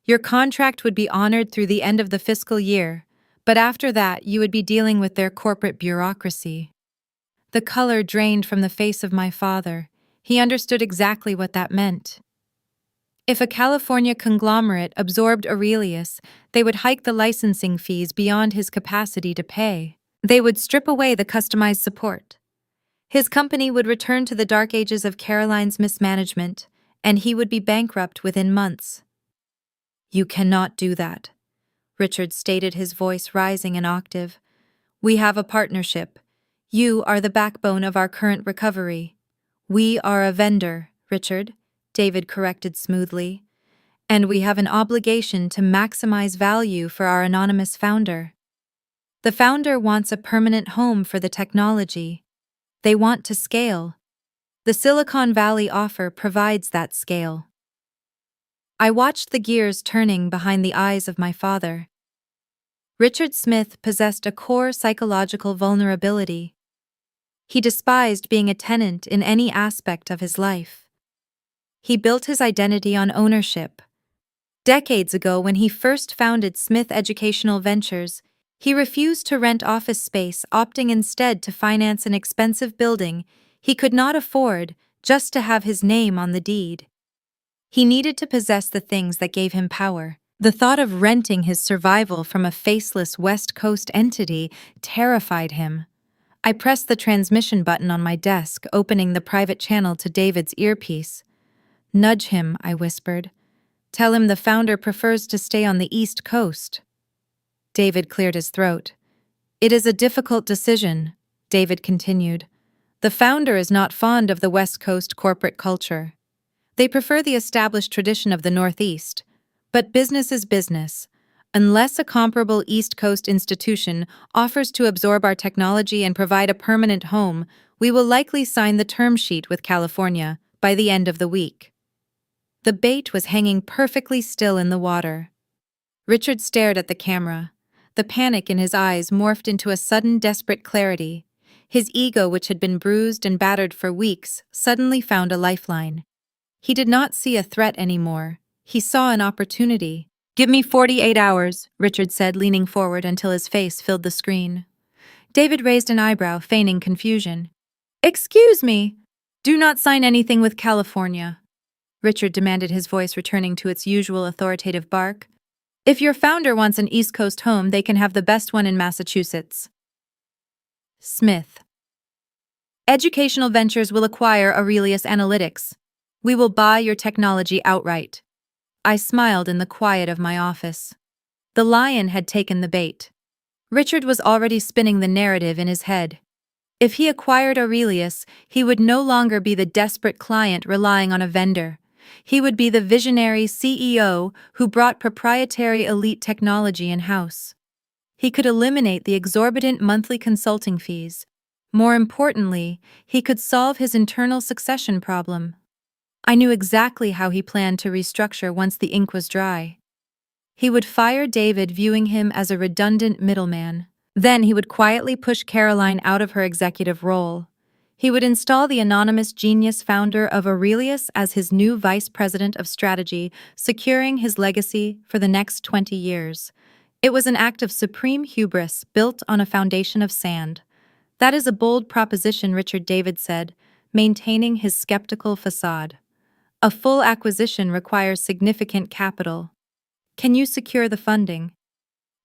Your contract would be honored through the end of the fiscal year, but after that you would be dealing with their corporate bureaucracy." The color drained from the face of my father. He understood exactly what that meant. If a California conglomerate absorbed Aurelius, they would hike the licensing fees beyond his capacity to pay. They would strip away the customized support. His company would return to the dark ages of Caroline's mismanagement, and he would be bankrupt within months. "You cannot do that," Richard stated, his voice rising an octave. "We have a partnership. You are the backbone of our current recovery." "We are a vendor, Richard," David corrected smoothly, "and we have an obligation to maximize value for our anonymous founder. The founder wants a permanent home for the technology. They want to scale. The Silicon Valley offer provides that scale. I watched the gears turning behind the eyes of my father. Richard Smith possessed a core psychological vulnerability. He despised being a tenant in any aspect of his life. He built his identity on ownership. Decades ago, when he first founded Smith Educational Ventures, he refused to rent office space, opting instead to finance an expensive building he could not afford just to have his name on the deed. He needed to possess the things that gave him power. The thought of renting his survival from a faceless West Coast entity terrified him. I pressed the transmission button on my desk, opening the private channel to David's earpiece. "Nudge him," I whispered. "Tell him the founder prefers to stay on the East Coast." David cleared his throat. "It is a difficult decision," David continued. "The founder is not fond of the West Coast corporate culture. They prefer the established tradition of the Northeast. But business is business. Unless a comparable East Coast institution offers to absorb our technology and provide a permanent home, we will likely sign the term sheet with California by the end of the week." The bait was hanging perfectly still in the water. Richard stared at the camera. The panic in his eyes morphed into a sudden desperate clarity. His ego, which had been bruised and battered for weeks, suddenly found a lifeline. He did not see a threat anymore. He saw an opportunity. "Give me 48 hours, Richard said, leaning forward until his face filled the screen. David raised an eyebrow, feigning confusion. "Excuse me. Do not sign anything with California," Richard demanded, his voice returning to its usual authoritative bark. "If your founder wants an East Coast home, they can have the best one in Massachusetts." Smith. Educational Ventures will acquire Aurelius Analytics. We will buy your technology outright. I smiled in the quiet of my office. The lion had taken the bait. Richard was already spinning the narrative in his head. If he acquired Aurelius, he would no longer be the desperate client relying on a vendor. He would be the visionary CEO who brought proprietary elite technology in-house. He could eliminate the exorbitant monthly consulting fees. More importantly, he could solve his internal succession problem. I knew exactly how he planned to restructure once the ink was dry. He would fire David, viewing him as a redundant middleman. Then he would quietly push Caroline out of her executive role. He would install the anonymous genius founder of Aurelius as his new vice president of strategy, securing his legacy for the next 20 years. It was an act of supreme hubris built on a foundation of sand. "That is a bold proposition," Richard David said, maintaining his skeptical facade. "A full acquisition requires significant capital. Can you secure the funding?"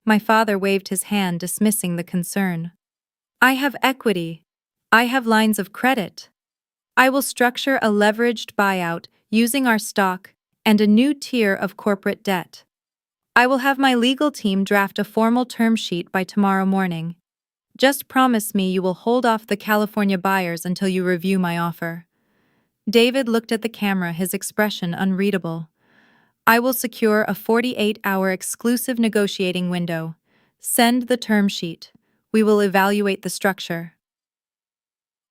My father waved his hand, dismissing the concern. "I have equity. I have lines of credit. I will structure a leveraged buyout using our stock and a new tier of corporate debt. I will have my legal team draft a formal term sheet by tomorrow morning. Just promise me you will hold off the California buyers until you review my offer." David looked at the camera, his expression unreadable. "I will secure a 48-hour exclusive negotiating window. Send the term sheet. We will evaluate the structure."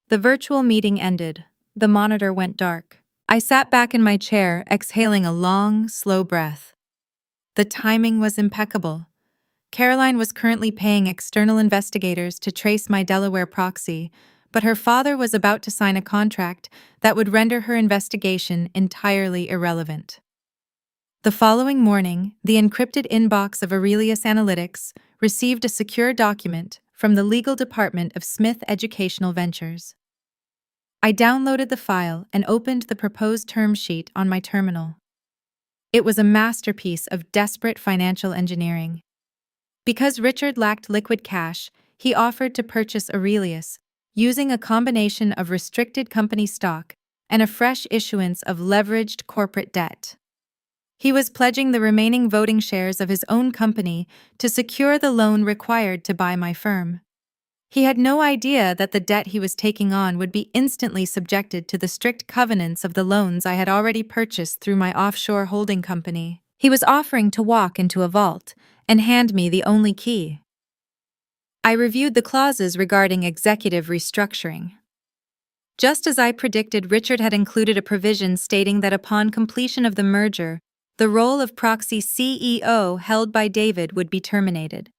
The virtual meeting ended. The monitor went dark. I sat back in my chair, exhaling a long, slow breath. The timing was impeccable. Caroline was currently paying external investigators to trace my Delaware proxy, but her father was about to sign a contract that would render her investigation entirely irrelevant. The following morning, the encrypted inbox of Aurelius Analytics received a secure document from the legal department of Smith Educational Ventures. I downloaded the file and opened the proposed term sheet on my terminal. It was a masterpiece of desperate financial engineering. Because Richard lacked liquid cash, he offered to purchase Aurelius, using a combination of restricted company stock and a fresh issuance of leveraged corporate debt. He was pledging the remaining voting shares of his own company to secure the loan required to buy my firm. He had no idea that the debt he was taking on would be instantly subjected to the strict covenants of the loans I had already purchased through my offshore holding company. He was offering to walk into a vault and hand me the only key. I reviewed the clauses regarding executive restructuring. Just as I predicted, Richard had included a provision stating that upon completion of the merger, the role of proxy CEO held by David would be terminated.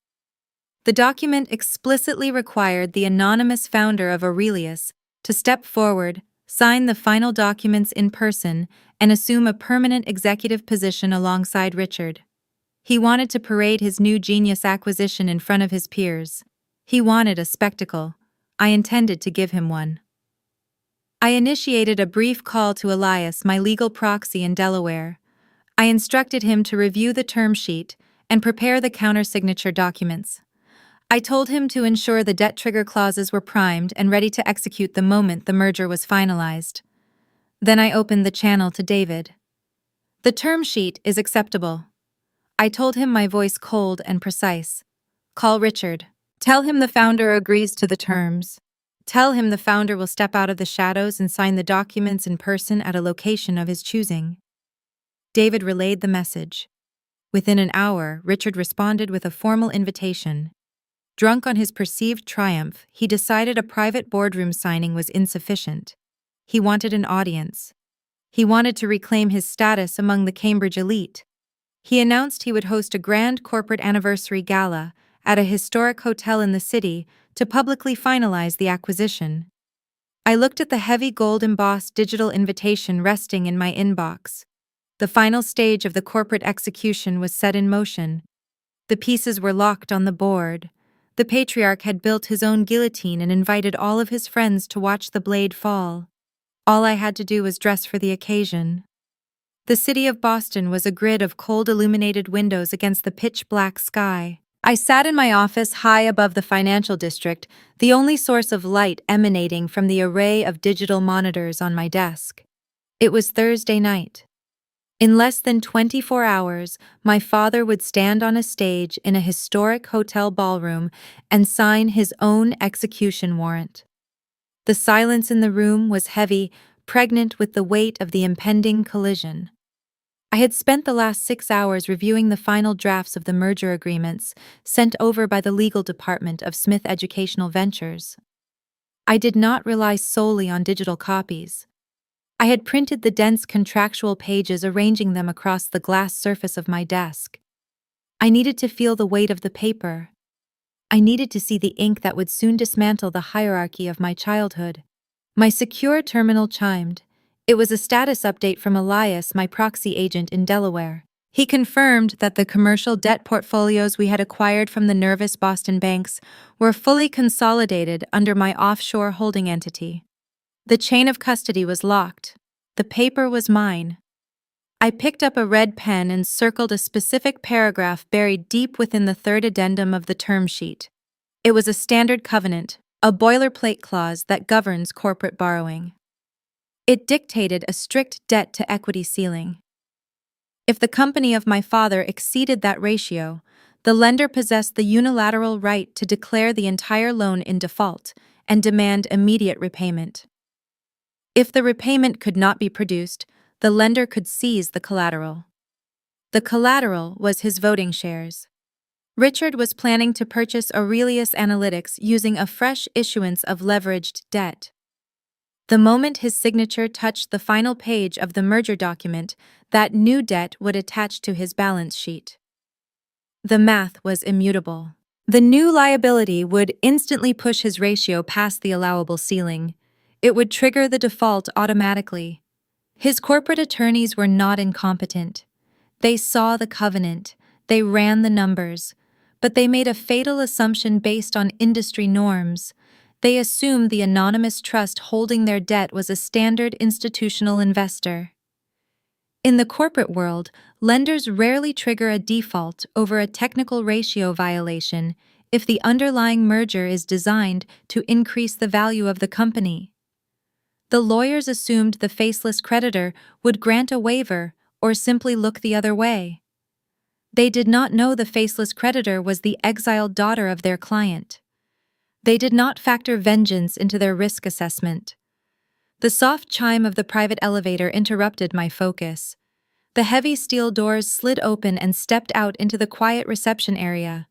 The document explicitly required the anonymous founder of Aurelius to step forward, sign the final documents in person, and assume a permanent executive position alongside Richard. He wanted to parade his new genius acquisition in front of his peers. He wanted a spectacle. I intended to give him one. I initiated a brief call to Elias, my legal proxy in Delaware. I instructed him to review the term sheet and prepare the countersignature documents. I told him to ensure the debt trigger clauses were primed and ready to execute the moment the merger was finalized. Then I opened the channel to David. The term sheet is acceptable. I told him, my voice cold and precise. Call Richard. Tell him the founder agrees to the terms. Tell him the founder will step out of the shadows and sign the documents in person at a location of his choosing. David relayed the message. Within an hour, Richard responded with a formal invitation. Drunk on his perceived triumph, he decided a private boardroom signing was insufficient. He wanted an audience. He wanted to reclaim his status among the Cambridge elite. He announced he would host a grand corporate anniversary gala at a historic hotel in the city to publicly finalize the acquisition. I looked at the heavy gold-embossed digital invitation resting in my inbox. The final stage of the corporate execution was set in motion. The pieces were locked on the board. The patriarch had built his own guillotine and invited all of his friends to watch the blade fall. All I had to do was dress for the occasion. The city of Boston was a grid of cold illuminated windows against the pitch-black sky. I sat in my office high above the financial district, the only source of light emanating from the array of digital monitors on my desk. It was Thursday night. In less than 24 hours, my father would stand on a stage in a historic hotel ballroom and sign his own execution warrant. The silence in the room was heavy, pregnant with the weight of the impending collision. I had spent the last 6 hours reviewing the final drafts of the merger agreements sent over by the legal department of Smith Educational Ventures. I did not rely solely on digital copies. I had printed the dense contractual pages, arranging them across the glass surface of my desk. I needed to feel the weight of the paper. I needed to see the ink that would soon dismantle the hierarchy of my childhood. My secure terminal chimed. It was a status update from Elias, my proxy agent in Delaware. He confirmed that the commercial debt portfolios we had acquired from the nervous Boston banks were fully consolidated under my offshore holding entity. The chain of custody was locked. The paper was mine. I picked up a red pen and circled a specific paragraph buried deep within the third addendum of the term sheet. It was a standard covenant, a boilerplate clause that governs corporate borrowing. It dictated a strict debt-to-equity ceiling. If the company of my father exceeded that ratio, the lender possessed the unilateral right to declare the entire loan in default and demand immediate repayment. If the repayment could not be produced, the lender could seize the collateral. The collateral was his voting shares. Richard was planning to purchase Aurelius Analytics using a fresh issuance of leveraged debt. The moment his signature touched the final page of the merger document, that new debt would attach to his balance sheet. The math was immutable. The new liability would instantly push his ratio past the allowable ceiling. It would trigger the default automatically. His corporate attorneys were not incompetent. They saw the covenant, they ran the numbers, but they made a fatal assumption based on industry norms. They assumed the anonymous trust holding their debt was a standard institutional investor. In the corporate world, lenders rarely trigger a default over a technical ratio violation if the underlying merger is designed to increase the value of the company. The lawyers assumed the faceless creditor would grant a waiver or simply look the other way. They did not know the faceless creditor was the exiled daughter of their client. They did not factor vengeance into their risk assessment. The soft chime of the private elevator interrupted my focus. The heavy steel doors slid open and stepped out into the quiet reception area.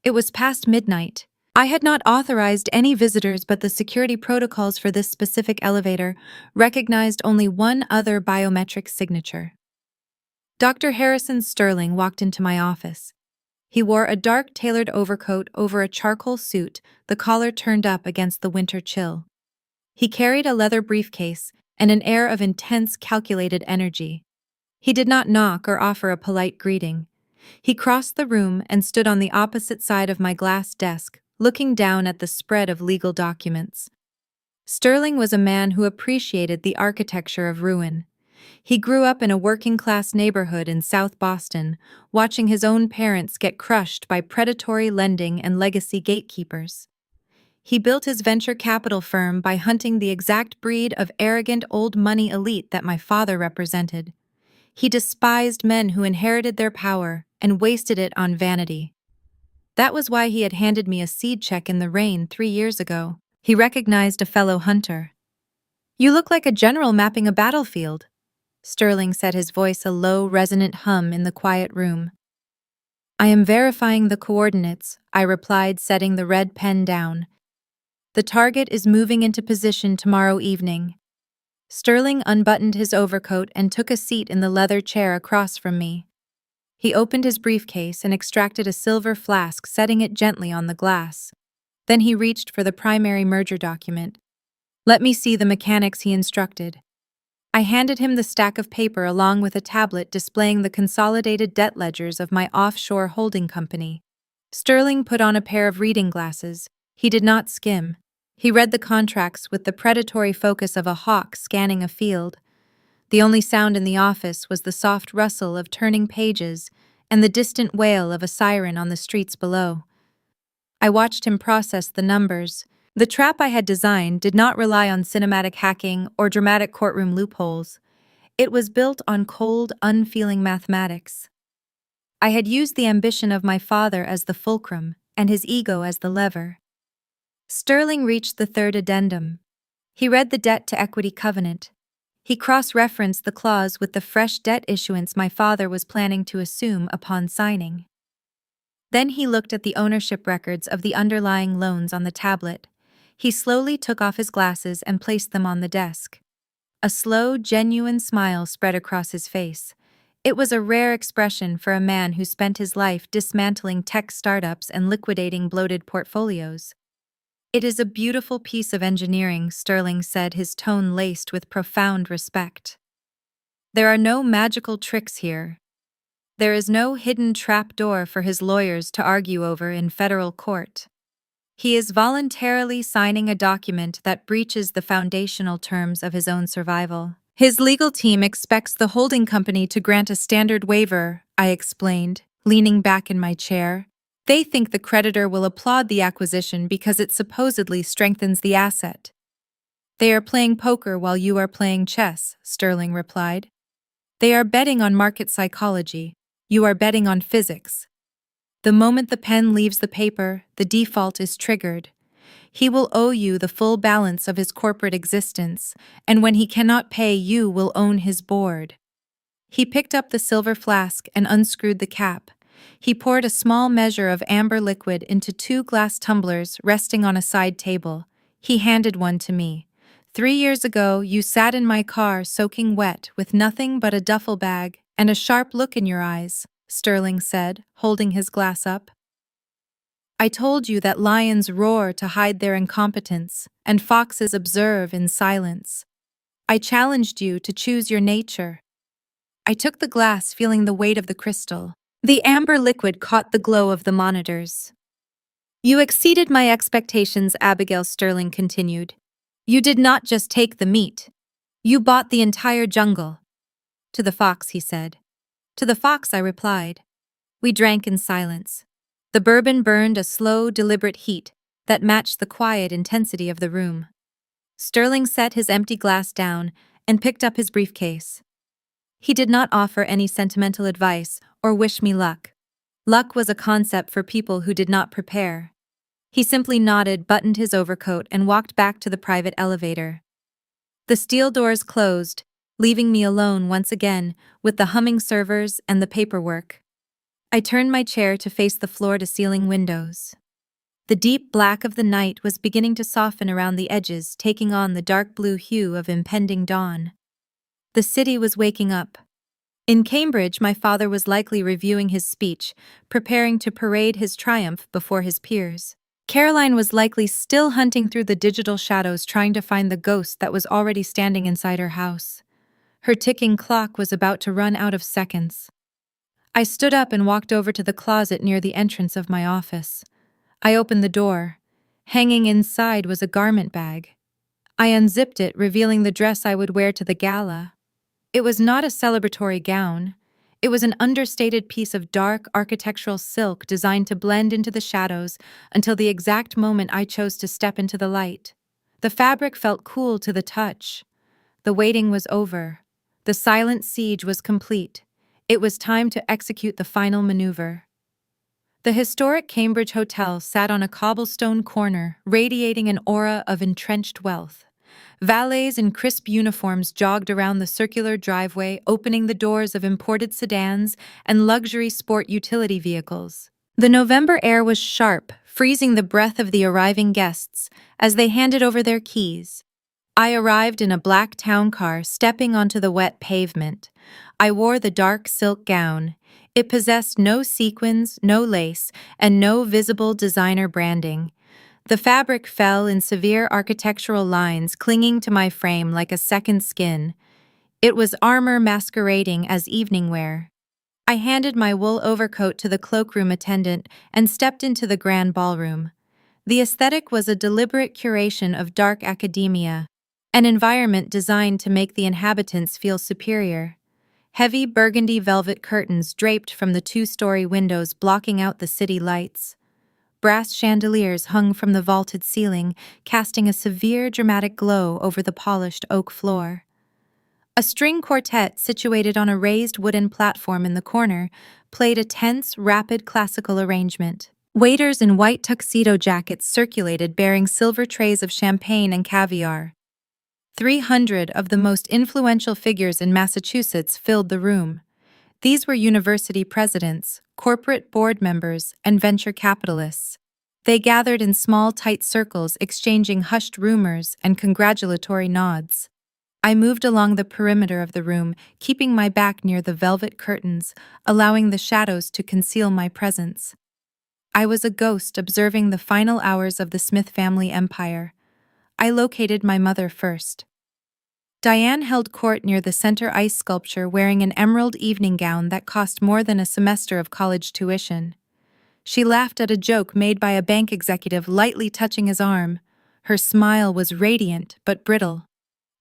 It was past midnight. I had not authorized any visitors, but the security protocols for this specific elevator recognized only one other biometric signature. Dr. Harrison Sterling walked into my office. He wore a dark tailored overcoat over a charcoal suit, the collar turned up against the winter chill. He carried a leather briefcase and an air of intense, calculated energy. He did not knock or offer a polite greeting. He crossed the room and stood on the opposite side of my glass desk, looking down at the spread of legal documents. Sterling was a man who appreciated the architecture of ruin. He grew up in a working-class neighborhood in South Boston, watching his own parents get crushed by predatory lending and legacy gatekeepers. He built his venture capital firm by hunting the exact breed of arrogant old money elite that my father represented. He despised men who inherited their power and wasted it on vanity. That was why he had handed me a seed check in the rain 3 years ago. He recognized a fellow hunter. "You look like a general mapping a battlefield," Sterling said, his voice a low, resonant hum in the quiet room. "I am verifying the coordinates," I replied, setting the red pen down. "The target is moving into position tomorrow evening." Sterling unbuttoned his overcoat and took a seat in the leather chair across from me. He opened his briefcase and extracted a silver flask, setting it gently on the glass. Then he reached for the primary merger document. "Let me see the mechanics," he instructed. I handed him the stack of paper along with a tablet displaying the consolidated debt ledgers of my offshore holding company. Sterling put on a pair of reading glasses. He did not skim. He read the contracts with the predatory focus of a hawk scanning a field. The only sound in the office was the soft rustle of turning pages and the distant wail of a siren on the streets below. I watched him process the numbers. The trap I had designed did not rely on cinematic hacking or dramatic courtroom loopholes. It was built on cold, unfeeling mathematics. I had used the ambition of my father as the fulcrum and his ego as the lever. Sterling reached the third addendum. He read the debt-to-equity covenant. He cross-referenced the clause with the fresh debt issuance my father was planning to assume upon signing. Then he looked at the ownership records of the underlying loans on the tablet. He slowly took off his glasses and placed them on the desk. A slow, genuine smile spread across his face. It was a rare expression for a man who spent his life dismantling tech startups and liquidating bloated portfolios. "It is a beautiful piece of engineering," Sterling said, his tone laced with profound respect. "There are no magical tricks here. There is no hidden trapdoor for his lawyers to argue over in federal court. He is voluntarily signing a document that breaches the foundational terms of his own survival. His legal team expects the holding company to grant a standard waiver," I explained, leaning back in my chair. "They think the creditor will applaud the acquisition because it supposedly strengthens the asset." "They are playing poker while you are playing chess," Sterling replied. "They are betting on market psychology. You are betting on physics. The moment the pen leaves the paper, the default is triggered. He will owe you the full balance of his corporate existence, and when he cannot pay, you will own his board." He picked up the silver flask and unscrewed the cap. He poured a small measure of amber liquid into 2 glass tumblers resting on a side table. He handed one to me. "3 years ago, you sat in my car soaking wet with nothing but a duffel bag and a sharp look in your eyes," Sterling said, holding his glass up. "I told you that lions roar to hide their incompetence, and foxes observe in silence. I challenged you to choose your nature." I took the glass, feeling the weight of the crystal. The amber liquid caught the glow of the monitors. "You exceeded my expectations," Abigail, Sterling continued. "You did not just take the meat. You bought the entire jungle." "To the fox," he said. "To the fox," I replied. We drank in silence. The bourbon burned a slow, deliberate heat that matched the quiet intensity of the room. Sterling set his empty glass down and picked up his briefcase. He did not offer any sentimental advice or wish me luck. Luck was a concept for people who did not prepare. He simply nodded, buttoned his overcoat, and walked back to the private elevator. The steel doors closed, leaving me alone once again with the humming servers and the paperwork. I turned my chair to face the floor-to-ceiling windows. The deep black of the night was beginning to soften around the edges, taking on the dark blue hue of impending dawn. The city was waking up. In Cambridge, my father was likely reviewing his speech, preparing to parade his triumph before his peers. Caroline was likely still hunting through the digital shadows, trying to find the ghost that was already standing inside her house. Her ticking clock was about to run out of seconds. I stood up and walked over to the closet near the entrance of my office. I opened the door. Hanging inside was a garment bag. I unzipped it, revealing the dress I would wear to the gala. It was not a celebratory gown. It was an understated piece of dark architectural silk designed to blend into the shadows until the exact moment I chose to step into the light. The fabric felt cool to the touch. The waiting was over. The silent siege was complete. It was time to execute the final maneuver. The historic Cambridge Hotel sat on a cobblestone corner, radiating an aura of entrenched wealth. Valets in crisp uniforms jogged around the circular driveway, opening the doors of imported sedans and luxury sport utility vehicles. The November air was sharp, freezing the breath of the arriving guests as they handed over their keys. I arrived in a black town car, stepping onto the wet pavement. I wore the dark silk gown. It possessed no sequins, no lace, and no visible designer branding. The fabric fell in severe architectural lines, clinging to my frame like a second skin. It was armor masquerading as evening wear. I handed my wool overcoat to the cloakroom attendant and stepped into the grand ballroom. The aesthetic was a deliberate curation of dark academia, an environment designed to make the inhabitants feel superior. Heavy burgundy velvet curtains draped from the two-story windows, blocking out the city lights. Brass chandeliers hung from the vaulted ceiling, casting a severe dramatic glow over the polished oak floor. A string quartet situated on a raised wooden platform in the corner played a tense, rapid classical arrangement. Waiters in white tuxedo jackets circulated, bearing silver trays of champagne and caviar. 300 of the most influential figures in Massachusetts filled the room. These were university presidents, corporate board members, and venture capitalists. They gathered in small, tight circles, exchanging hushed rumors and congratulatory nods. I moved along the perimeter of the room, keeping my back near the velvet curtains, allowing the shadows to conceal my presence. I was a ghost observing the final hours of the Smith family empire. I located my mother first. Diane held court near the center ice sculpture, wearing an emerald evening gown that cost more than a semester of college tuition. She laughed at a joke made by a bank executive, lightly touching his arm. Her smile was radiant but brittle.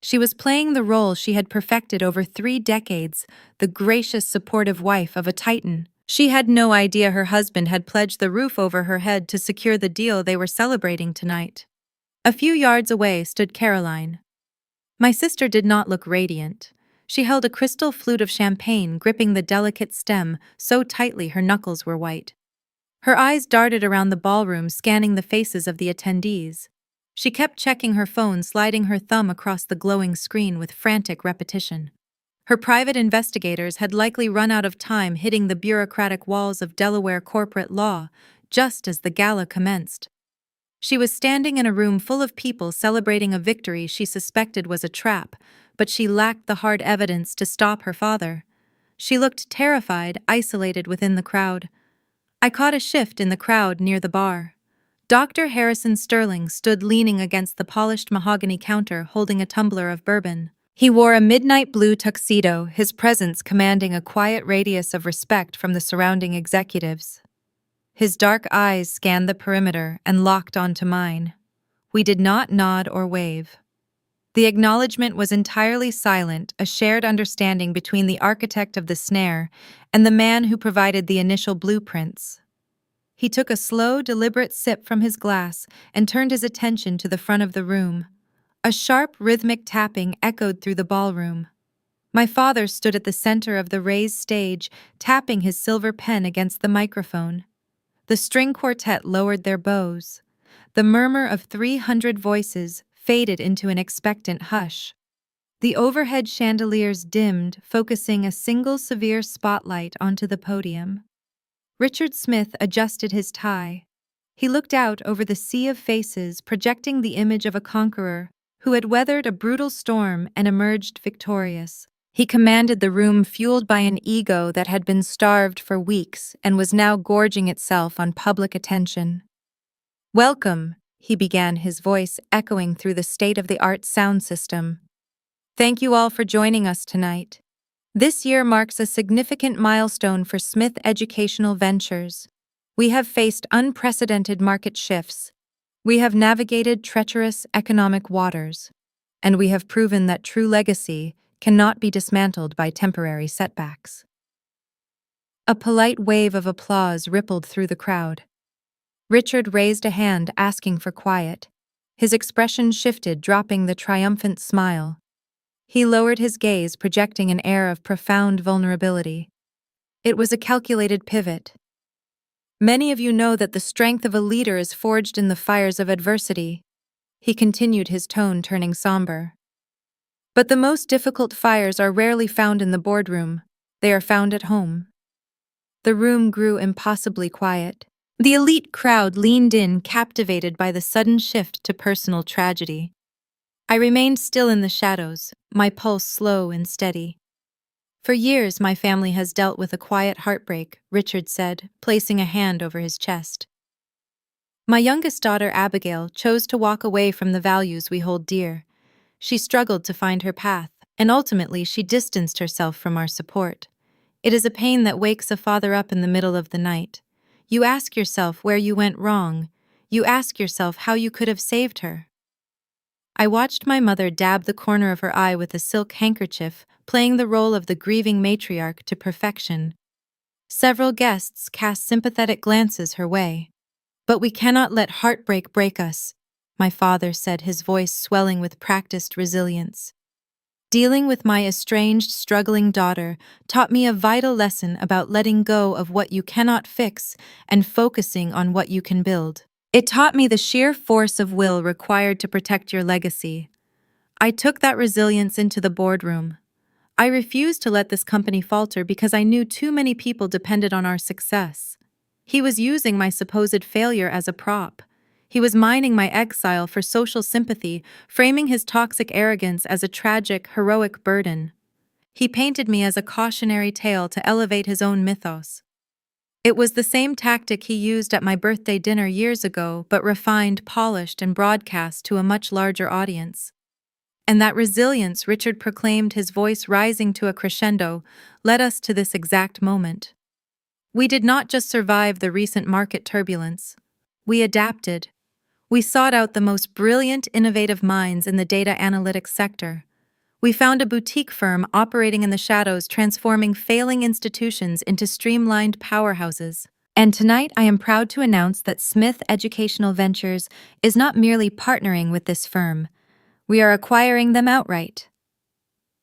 She was playing the role she had perfected over 3 decades, the gracious, supportive wife of a titan. She had no idea her husband had pledged the roof over her head to secure the deal they were celebrating tonight. A few yards away stood Caroline. My sister did not look radiant. She held a crystal flute of champagne, gripping the delicate stem so tightly her knuckles were white. Her eyes darted around the ballroom, scanning the faces of the attendees. She kept checking her phone, sliding her thumb across the glowing screen with frantic repetition. Her private investigators had likely run out of time, hitting the bureaucratic walls of Delaware corporate law just as the gala commenced. She was standing in a room full of people celebrating a victory she suspected was a trap, but she lacked the hard evidence to stop her father. She looked terrified, isolated within the crowd. I caught a shift in the crowd near the bar. Dr. Harrison Sterling stood leaning against the polished mahogany counter, holding a tumbler of bourbon. He wore a midnight blue tuxedo, his presence commanding a quiet radius of respect from the surrounding executives. His dark eyes scanned the perimeter and locked onto mine. We did not nod or wave. The acknowledgement was entirely silent, a shared understanding between the architect of the snare and the man who provided the initial blueprints. He took a slow, deliberate sip from his glass and turned his attention to the front of the room. A sharp, rhythmic tapping echoed through the ballroom. My father stood at the center of the raised stage, tapping his silver pen against the microphone. The string quartet lowered their bows. The murmur of 300 voices faded into an expectant hush. The overhead chandeliers dimmed, focusing a single severe spotlight onto the podium. Richard Smith adjusted his tie. He looked out over the sea of faces, projecting the image of a conqueror who had weathered a brutal storm and emerged victorious. He commanded the room, fueled by an ego that had been starved for weeks and was now gorging itself on public attention. "Welcome," he began, his voice echoing through the state-of-the-art sound system. "Thank you all for joining us tonight. This year marks a significant milestone for Smith Educational Ventures. We have faced unprecedented market shifts. We have navigated treacherous economic waters. And we have proven that true legacy cannot be dismantled by temporary setbacks." A polite wave of applause rippled through the crowd. Richard raised a hand, asking for quiet. His expression shifted, dropping the triumphant smile. He lowered his gaze, projecting an air of profound vulnerability. It was a calculated pivot. "Many of you know that the strength of a leader is forged in the fires of adversity," he continued, his tone turning somber. "But the most difficult fires are rarely found in the boardroom. They are found at home." The room grew impossibly quiet. The elite crowd leaned in, captivated by the sudden shift to personal tragedy. I remained still in the shadows, my pulse slow and steady. "For years, my family has dealt with a quiet heartbreak," Richard said, placing a hand over his chest. "My youngest daughter, Abigail, chose to walk away from the values we hold dear. She struggled to find her path, and ultimately she distanced herself from our support. It is a pain that wakes a father up in the middle of the night. You ask yourself where you went wrong. You ask yourself how you could have saved her." I watched my mother dab the corner of her eye with a silk handkerchief, playing the role of the grieving matriarch to perfection. Several guests cast sympathetic glances her way. "But we cannot let heartbreak break us," my father said, his voice swelling with practiced resilience. "Dealing with my estranged, struggling daughter taught me a vital lesson about letting go of what you cannot fix and focusing on what you can build. It taught me the sheer force of will required to protect your legacy. I took that resilience into the boardroom. I refused to let this company falter because I knew too many people depended on our success." He was using my supposed failure as a prop. He was mining my exile for social sympathy, framing his toxic arrogance as a tragic, heroic burden. He painted me as a cautionary tale to elevate his own mythos. It was the same tactic he used at my birthday dinner years ago, but refined, polished, and broadcast to a much larger audience. And that resilience, Richard proclaimed, his voice rising to a crescendo, led us to this exact moment. We did not just survive the recent market turbulence. We adapted. We sought out the most brilliant, innovative minds in the data analytics sector. We found a boutique firm operating in the shadows, transforming failing institutions into streamlined powerhouses. And tonight I am proud to announce that Smith Educational Ventures is not merely partnering with this firm. We are acquiring them outright.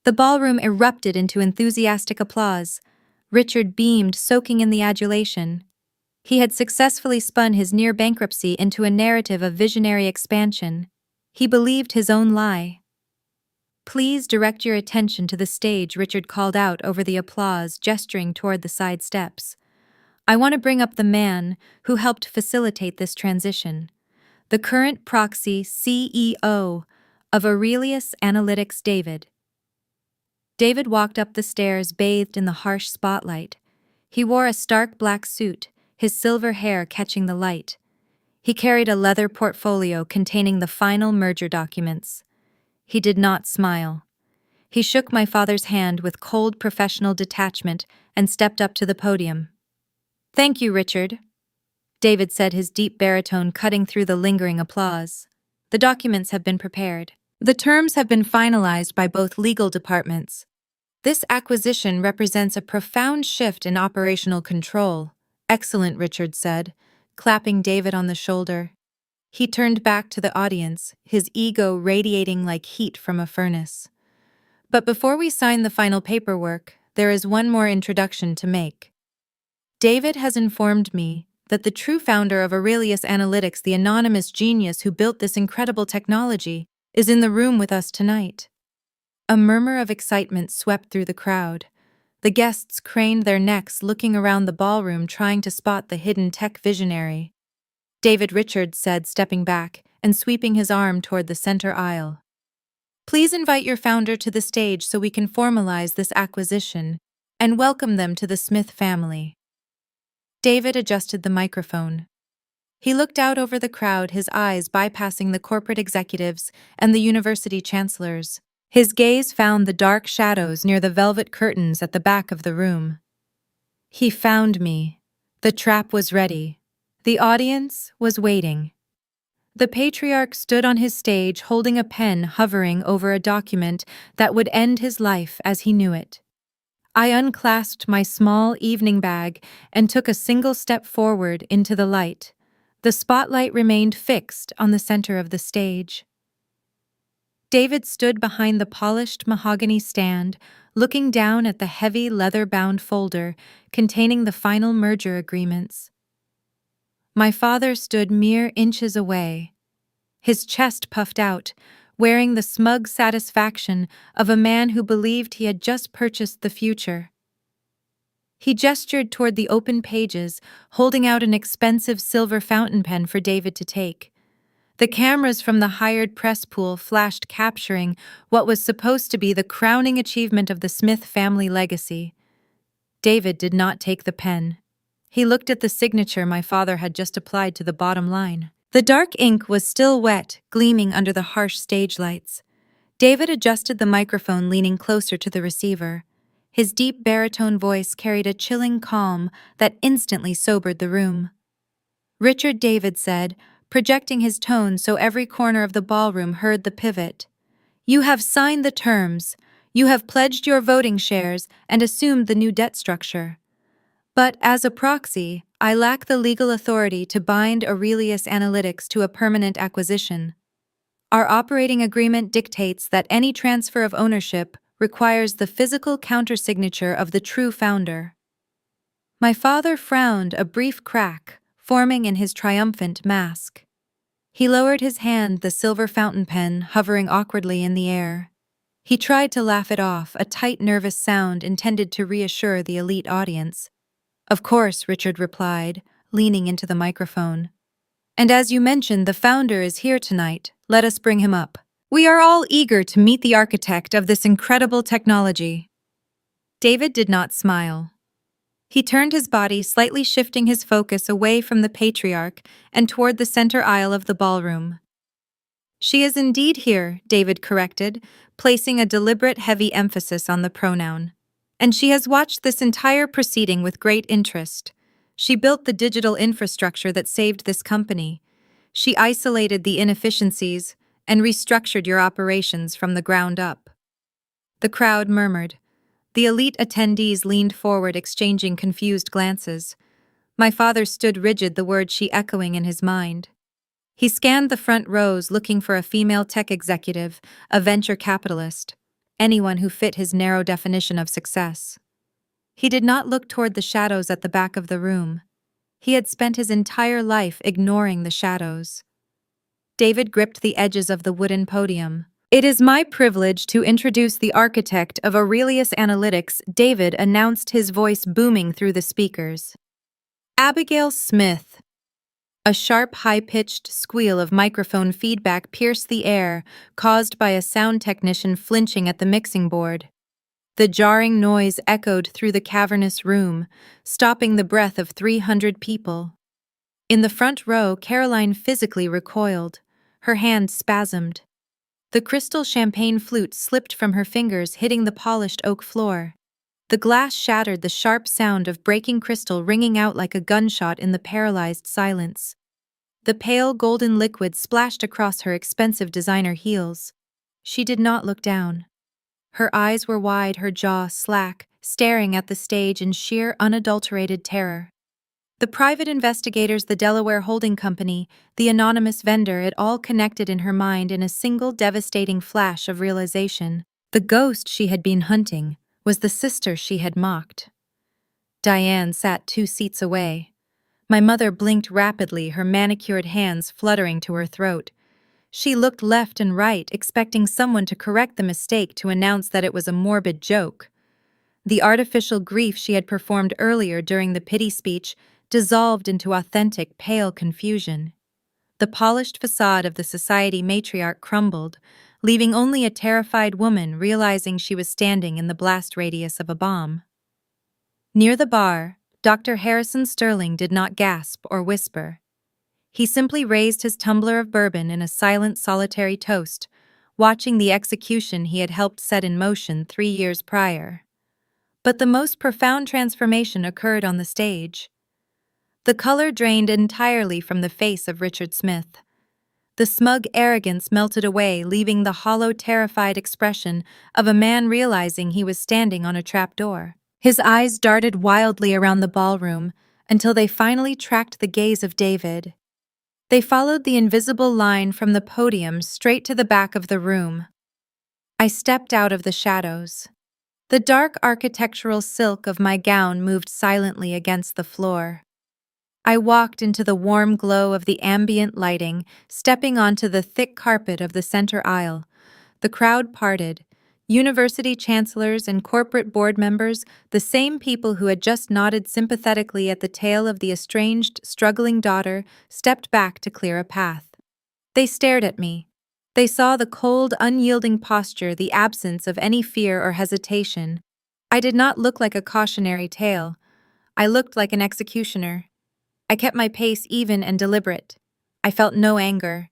The ballroom erupted into enthusiastic applause. Richard beamed, soaking in the adulation. He had successfully spun his near-bankruptcy into a narrative of visionary expansion. He believed his own lie. "Please direct your attention to the stage," Richard called out over the applause, gesturing toward the side steps. "I want to bring up the man who helped facilitate this transition, the current proxy CEO of Aurelius Analytics, David." David walked up the stairs, bathed in the harsh spotlight. He wore a stark black suit, his silver hair catching the light. He carried a leather portfolio containing the final merger documents. He did not smile. He shook my father's hand with cold professional detachment and stepped up to the podium. "Thank you, Richard," David said, his deep baritone cutting through the lingering applause. "The documents have been prepared. The terms have been finalized by both legal departments. This acquisition represents a profound shift in operational control." "Excellent," Richard said, clapping David on the shoulder. He turned back to the audience, his ego radiating like heat from a furnace. "But before we sign the final paperwork, there is one more introduction to make. David has informed me that the true founder of Aurelius Analytics, the anonymous genius who built this incredible technology, is in the room with us tonight." A murmur of excitement swept through the crowd. The guests craned their necks, looking around the ballroom, trying to spot the hidden tech visionary. David Richards said, stepping back and sweeping his arm toward the center aisle. Please invite your founder to the stage so we can formalize this acquisition and welcome them to the Smith family. David adjusted the microphone. He looked out over the crowd, his eyes bypassing the corporate executives and the university chancellors. His gaze found the dark shadows near the velvet curtains at the back of the room. He found me. The trap was ready. The audience was waiting. The patriarch stood on his stage holding a pen hovering over a document that would end his life as he knew it. I unclasped my small evening bag and took a single step forward into the light. The spotlight remained fixed on the center of the stage. David stood behind the polished mahogany stand, looking down at the heavy leather-bound folder containing the final merger agreements. My father stood mere inches away, his chest puffed out, wearing the smug satisfaction of a man who believed he had just purchased the future. He gestured toward the open pages, holding out an expensive silver fountain pen for David to take. The cameras from the hired press pool flashed, capturing what was supposed to be the crowning achievement of the Smith family legacy. David did not take the pen. He looked at the signature my father had just applied to the bottom line. The dark ink was still wet, gleaming under the harsh stage lights. David adjusted the microphone, leaning closer to the receiver. His deep baritone voice carried a chilling calm that instantly sobered the room. Richard, David said, projecting his tone so every corner of the ballroom heard the pivot. You have signed the terms. You have pledged your voting shares and assumed the new debt structure. But as a proxy, I lack the legal authority to bind Aurelius Analytics to a permanent acquisition. Our operating agreement dictates that any transfer of ownership requires the physical countersignature of the true founder. My father frowned, a brief crack forming in his triumphant mask. He lowered his hand, the silver fountain pen hovering awkwardly in the air. He tried to laugh it off, a tight, nervous sound intended to reassure the elite audience. Of course, Richard replied, leaning into the microphone. And as you mentioned, the founder is here tonight. Let us bring him up. We are all eager to meet the architect of this incredible technology. David did not smile. He turned his body, slightly shifting his focus away from the patriarch and toward the center aisle of the ballroom. She is indeed here, David corrected, placing a deliberate heavy emphasis on the pronoun. And she has watched this entire proceeding with great interest. She built the digital infrastructure that saved this company. She isolated the inefficiencies and restructured your operations from the ground up. The crowd murmured. The elite attendees leaned forward, exchanging confused glances. My father stood rigid, the word she echoing in his mind. He scanned the front rows, looking for a female tech executive, a venture capitalist, anyone who fit his narrow definition of success. He did not look toward the shadows at the back of the room. He had spent his entire life ignoring the shadows. David gripped the edges of the wooden podium. It is my privilege to introduce the architect of Aurelius Analytics, David announced, his voice booming through the speakers. Abigail Smith. A sharp, high-pitched squeal of microphone feedback pierced the air, caused by a sound technician flinching at the mixing board. The jarring noise echoed through the cavernous room, stopping the breath of 300 people. In the front row, Caroline physically recoiled. Her hand spasmed. The crystal champagne flute slipped from her fingers, hitting the polished oak floor. The glass shattered, the sharp sound of breaking crystal ringing out like a gunshot in the paralyzed silence. The pale golden liquid splashed across her expensive designer heels. She did not look down. Her eyes were wide, her jaw slack, staring at the stage in sheer, unadulterated terror. The private investigators, the Delaware holding company, the anonymous vendor, it all connected in her mind in a single devastating flash of realization. The ghost she had been hunting was the sister she had mocked. Diane sat 2 seats away. My mother blinked rapidly, her manicured hands fluttering to her throat. She looked left and right, expecting someone to correct the mistake, to announce that it was a morbid joke. The artificial grief she had performed earlier during the pity speech dissolved into authentic, pale confusion. The polished facade of the society matriarch crumbled, leaving only a terrified woman realizing she was standing in the blast radius of a bomb. Near the bar, Dr. Harrison Sterling did not gasp or whisper. He simply raised his tumbler of bourbon in a silent, solitary toast, watching the execution he had helped set in motion 3 years prior. But the most profound transformation occurred on the stage. The color drained entirely from the face of Richard Smith. The smug arrogance melted away, leaving the hollow, terrified expression of a man realizing he was standing on a trapdoor. His eyes darted wildly around the ballroom until they finally tracked the gaze of David. They followed the invisible line from the podium straight to the back of the room. I stepped out of the shadows. The dark architectural silk of my gown moved silently against the floor. I walked into the warm glow of the ambient lighting, stepping onto the thick carpet of the center aisle. The crowd parted. University chancellors and corporate board members, the same people who had just nodded sympathetically at the tale of the estranged, struggling daughter, stepped back to clear a path. They stared at me. They saw the cold, unyielding posture, the absence of any fear or hesitation. I did not look like a cautionary tale. I looked like an executioner. I kept my pace even and deliberate. I felt no anger.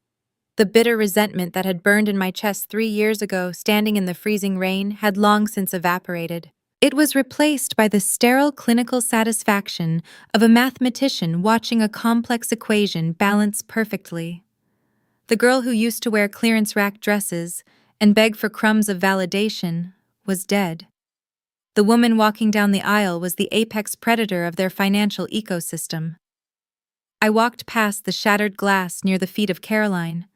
The bitter resentment that had burned in my chest 3 years ago, standing in the freezing rain, had long since evaporated. It was replaced by the sterile clinical satisfaction of a mathematician watching a complex equation balance perfectly. The girl who used to wear clearance rack dresses and beg for crumbs of validation was dead. The woman walking down the aisle was the apex predator of their financial ecosystem. I walked past the shattered glass near the feet of Caroline.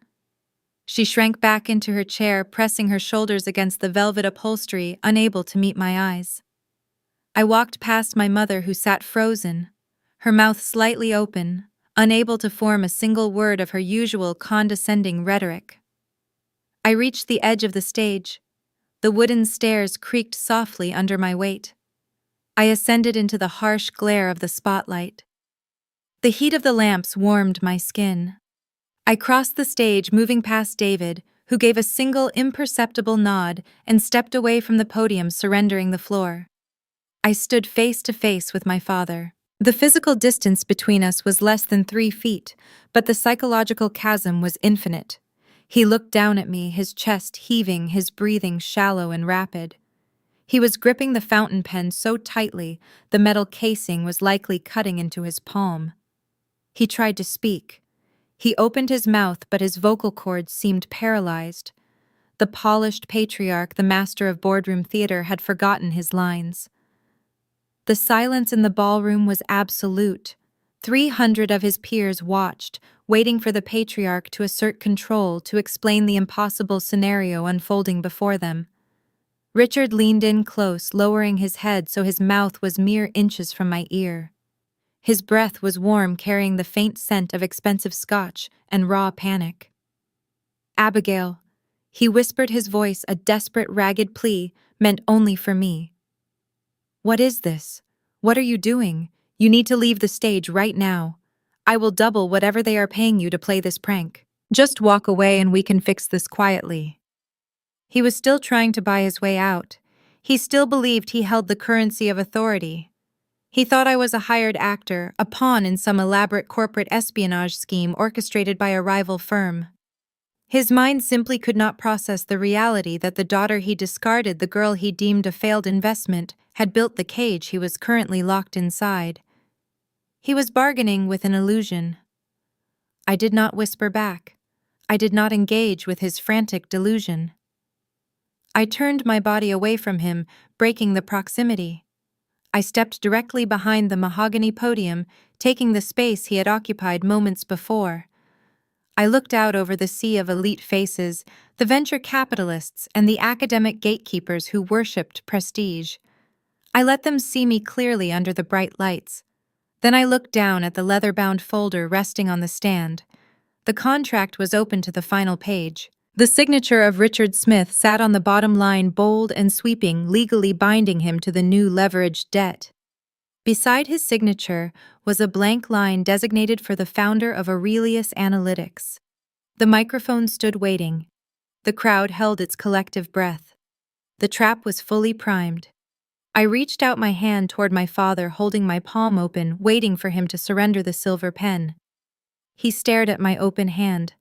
She shrank back into her chair, pressing her shoulders against the velvet upholstery, unable to meet my eyes. I walked past my mother, who sat frozen, her mouth slightly open, unable to form a single word of her usual condescending rhetoric. I reached the edge of the stage. The wooden stairs creaked softly under my weight. I ascended into the harsh glare of the spotlight. The heat of the lamps warmed my skin. I crossed the stage, moving past David, who gave a single imperceptible nod and stepped away from the podium, surrendering the floor. I stood face to face with my father. The physical distance between us was less than 3 feet, but the psychological chasm was infinite. He looked down at me, his chest heaving, his breathing shallow and rapid. He was gripping the fountain pen so tightly, the metal casing was likely cutting into his palm. He tried to speak. He opened his mouth, but his vocal cords seemed paralyzed. The polished patriarch, the master of boardroom theater, had forgotten his lines. The silence in the ballroom was absolute. 300 of his peers watched, waiting for the patriarch to assert control, to explain the impossible scenario unfolding before them. Richard leaned in close, lowering his head so his mouth was mere inches from my ear. His breath was warm, carrying the faint scent of expensive scotch and raw panic. "Abigail," he whispered, his voice a desperate, ragged plea meant only for me. "What is this? What are you doing? You need to leave the stage right now. I will double whatever they are paying you to play this prank. Just walk away and we can fix this quietly." He was still trying to buy his way out. He still believed he held the currency of authority. He thought I was a hired actor, a pawn in some elaborate corporate espionage scheme orchestrated by a rival firm. His mind simply could not process the reality that the daughter he discarded, the girl he deemed a failed investment, had built the cage he was currently locked inside. He was bargaining with an illusion. I did not whisper back. I did not engage with his frantic delusion. I turned my body away from him, breaking the proximity. I stepped directly behind the mahogany podium, taking the space he had occupied moments before. I looked out over the sea of elite faces, the venture capitalists and the academic gatekeepers who worshipped prestige. I let them see me clearly under the bright lights. Then I looked down at the leather-bound folder resting on the stand. The contract was open to the final page. The signature of Richard Smith sat on the bottom line, bold and sweeping, legally binding him to the new leveraged debt. Beside his signature was a blank line designated for the founder of Aurelius Analytics. The microphone stood waiting. The crowd held its collective breath. The trap was fully primed. I reached out my hand toward my father, holding my palm open, waiting for him to surrender the silver pen. He stared at my open hand.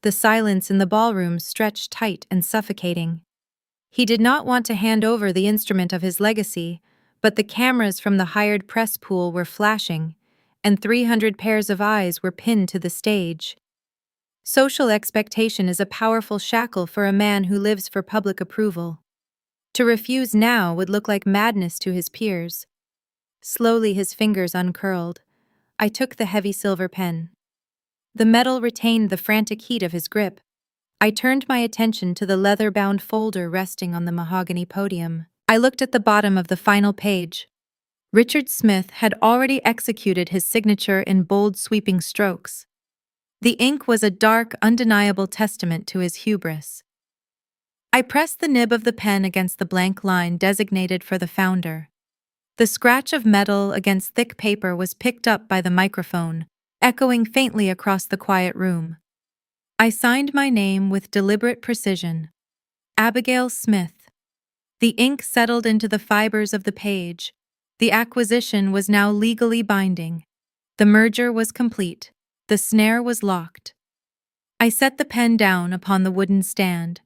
The silence in the ballroom stretched tight and suffocating. He did not want to hand over the instrument of his legacy, but the cameras from the hired press pool were flashing, and 300 pairs of eyes were pinned to the stage. Social expectation is a powerful shackle for a man who lives for public approval. To refuse now would look like madness to his peers. Slowly his fingers uncurled. I took the heavy silver pen. The metal retained the frantic heat of his grip. I turned my attention to the leather-bound folder resting on the mahogany podium. I looked at the bottom of the final page. Richard Smith had already executed his signature in bold, sweeping strokes. The ink was a dark, undeniable testament to his hubris. I pressed the nib of the pen against the blank line designated for the founder. The scratch of metal against thick paper was picked up by the microphone, echoing faintly across the quiet room. I signed my name with deliberate precision. Abigail Smith. The ink settled into the fibers of the page. The acquisition was now legally binding. The merger was complete. The snare was locked. I set the pen down upon the wooden stand.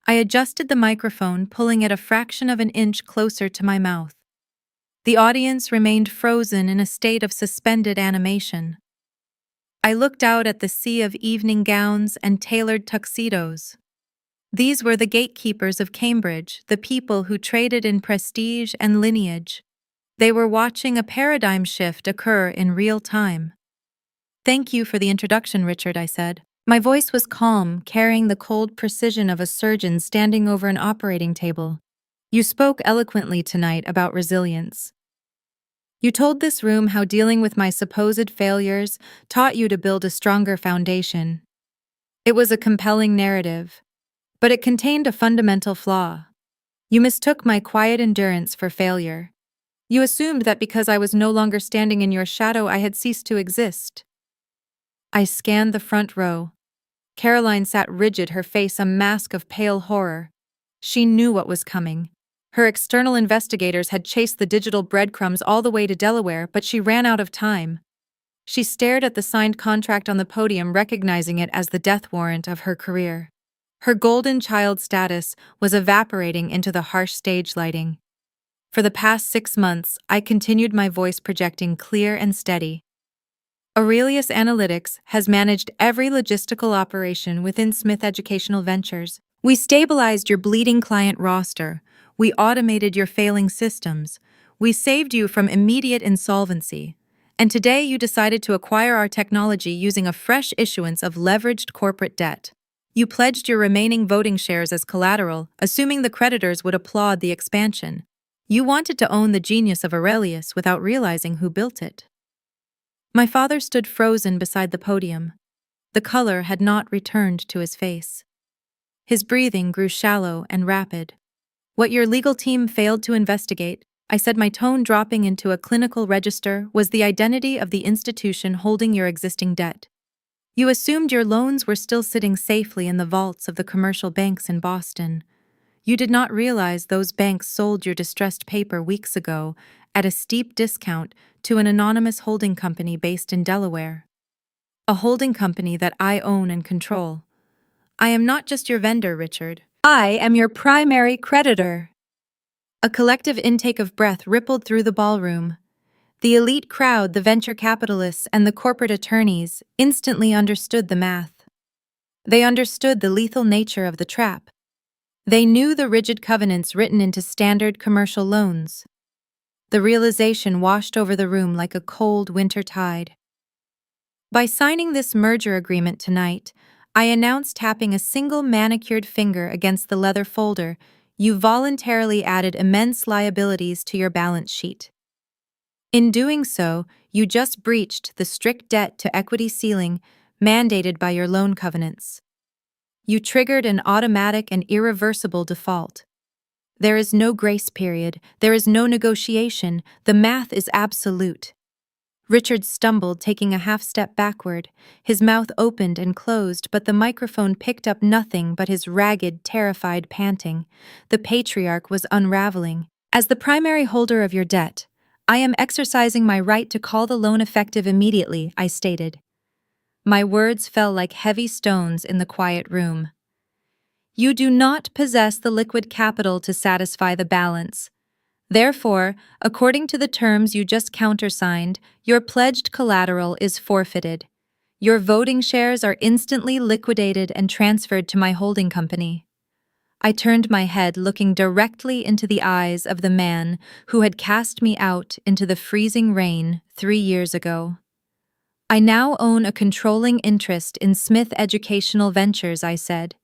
I adjusted the microphone, pulling it a fraction of an inch closer to my mouth. The audience remained frozen in a state of suspended animation. I looked out at the sea of evening gowns and tailored tuxedos. These were the gatekeepers of Cambridge, the people who traded in prestige and lineage. They were watching a paradigm shift occur in real time. "Thank you for the introduction, Richard," I said. My voice was calm, carrying the cold precision of a surgeon standing over an operating table. "You spoke eloquently tonight about resilience. You told this room how dealing with my supposed failures taught you to build a stronger foundation. It was a compelling narrative, but it contained a fundamental flaw. You mistook my quiet endurance for failure. You assumed that because I was no longer standing in your shadow, I had ceased to exist." I scanned the front row. Caroline sat rigid, her face a mask of pale horror. She knew what was coming. Her external investigators had chased the digital breadcrumbs all the way to Delaware, but she ran out of time. She stared at the signed contract on the podium, recognizing it as the death warrant of her career. Her golden child status was evaporating into the harsh stage lighting. For the past 6 months, I continued, my voice projecting clear and steady. Aurelius Analytics has managed every logistical operation within Smith Educational Ventures. We stabilized your bleeding client roster. We automated your failing systems. We saved you from immediate insolvency. And today you decided to acquire our technology using a fresh issuance of leveraged corporate debt. You pledged your remaining voting shares as collateral, assuming the creditors would applaud the expansion. You wanted to own the genius of Aurelius without realizing who built it. My father stood frozen beside the podium. The color had not returned to his face. His breathing grew shallow and rapid. "What your legal team failed to investigate," I said, my tone dropping into a clinical register, "was the identity of the institution holding your existing debt. You assumed your loans were still sitting safely in the vaults of the commercial banks in Boston. You did not realize those banks sold your distressed paper weeks ago at a steep discount to an anonymous holding company based in Delaware. A holding company that I own and control. I am not just your vendor, Richard. I am your primary creditor." A collective intake of breath rippled through the ballroom. The elite crowd, the venture capitalists, and the corporate attorneys instantly understood the math. They understood the lethal nature of the trap. They knew the rigid covenants written into standard commercial loans. The realization washed over the room like a cold winter tide. By signing this merger agreement tonight, I announced, tapping a single manicured finger against the leather folder, you voluntarily added immense liabilities to your balance sheet. In doing so, you just breached the strict debt-to-equity ceiling mandated by your loan covenants. You triggered an automatic and irreversible default. There is no grace period. There is no negotiation. The math is absolute. Richard stumbled, taking a half step backward. His mouth opened and closed, but the microphone picked up nothing but his ragged, terrified panting. The patriarch was unraveling. As the primary holder of your debt, I am exercising my right to call the loan effective immediately, I stated. My words fell like heavy stones in the quiet room. You do not possess the liquid capital to satisfy the balance. Therefore, according to the terms you just countersigned, your pledged collateral is forfeited. Your voting shares are instantly liquidated and transferred to my holding company. I turned my head, looking directly into the eyes of the man who had cast me out into the freezing rain 3 years ago. I now own a controlling interest in Smith Educational Ventures, I said.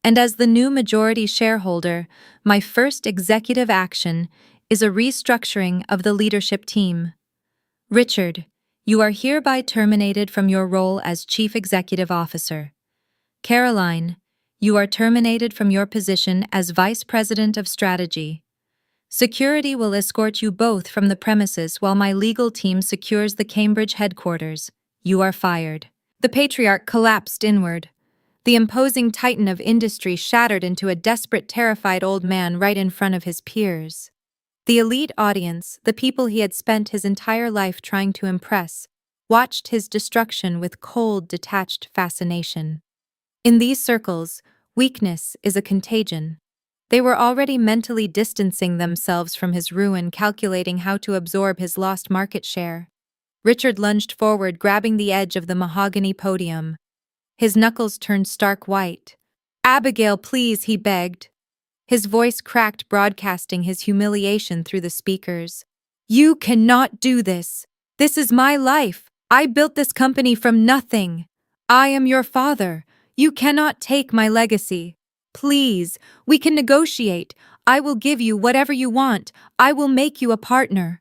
And as the new majority shareholder, my first executive action is a restructuring of the leadership team. Richard, you are hereby terminated from your role as Chief Executive Officer. Caroline, you are terminated from your position as Vice President of Strategy. Security will escort you both from the premises while my legal team secures the Cambridge headquarters. You are fired. The patriarch collapsed inward. The imposing titan of industry shattered into a desperate, terrified old man right in front of his peers. The elite audience, the people he had spent his entire life trying to impress, watched his destruction with cold, detached fascination. In these circles, weakness is a contagion. They were already mentally distancing themselves from his ruin, calculating how to absorb his lost market share. Richard lunged forward, grabbing the edge of the mahogany podium. His knuckles turned stark white. "Abigail, please," he begged. His voice cracked, broadcasting his humiliation through the speakers. "You cannot do this. This is my life. I built this company from nothing. I am your father. You cannot take my legacy. Please, we can negotiate. I will give you whatever you want. I will make you a partner."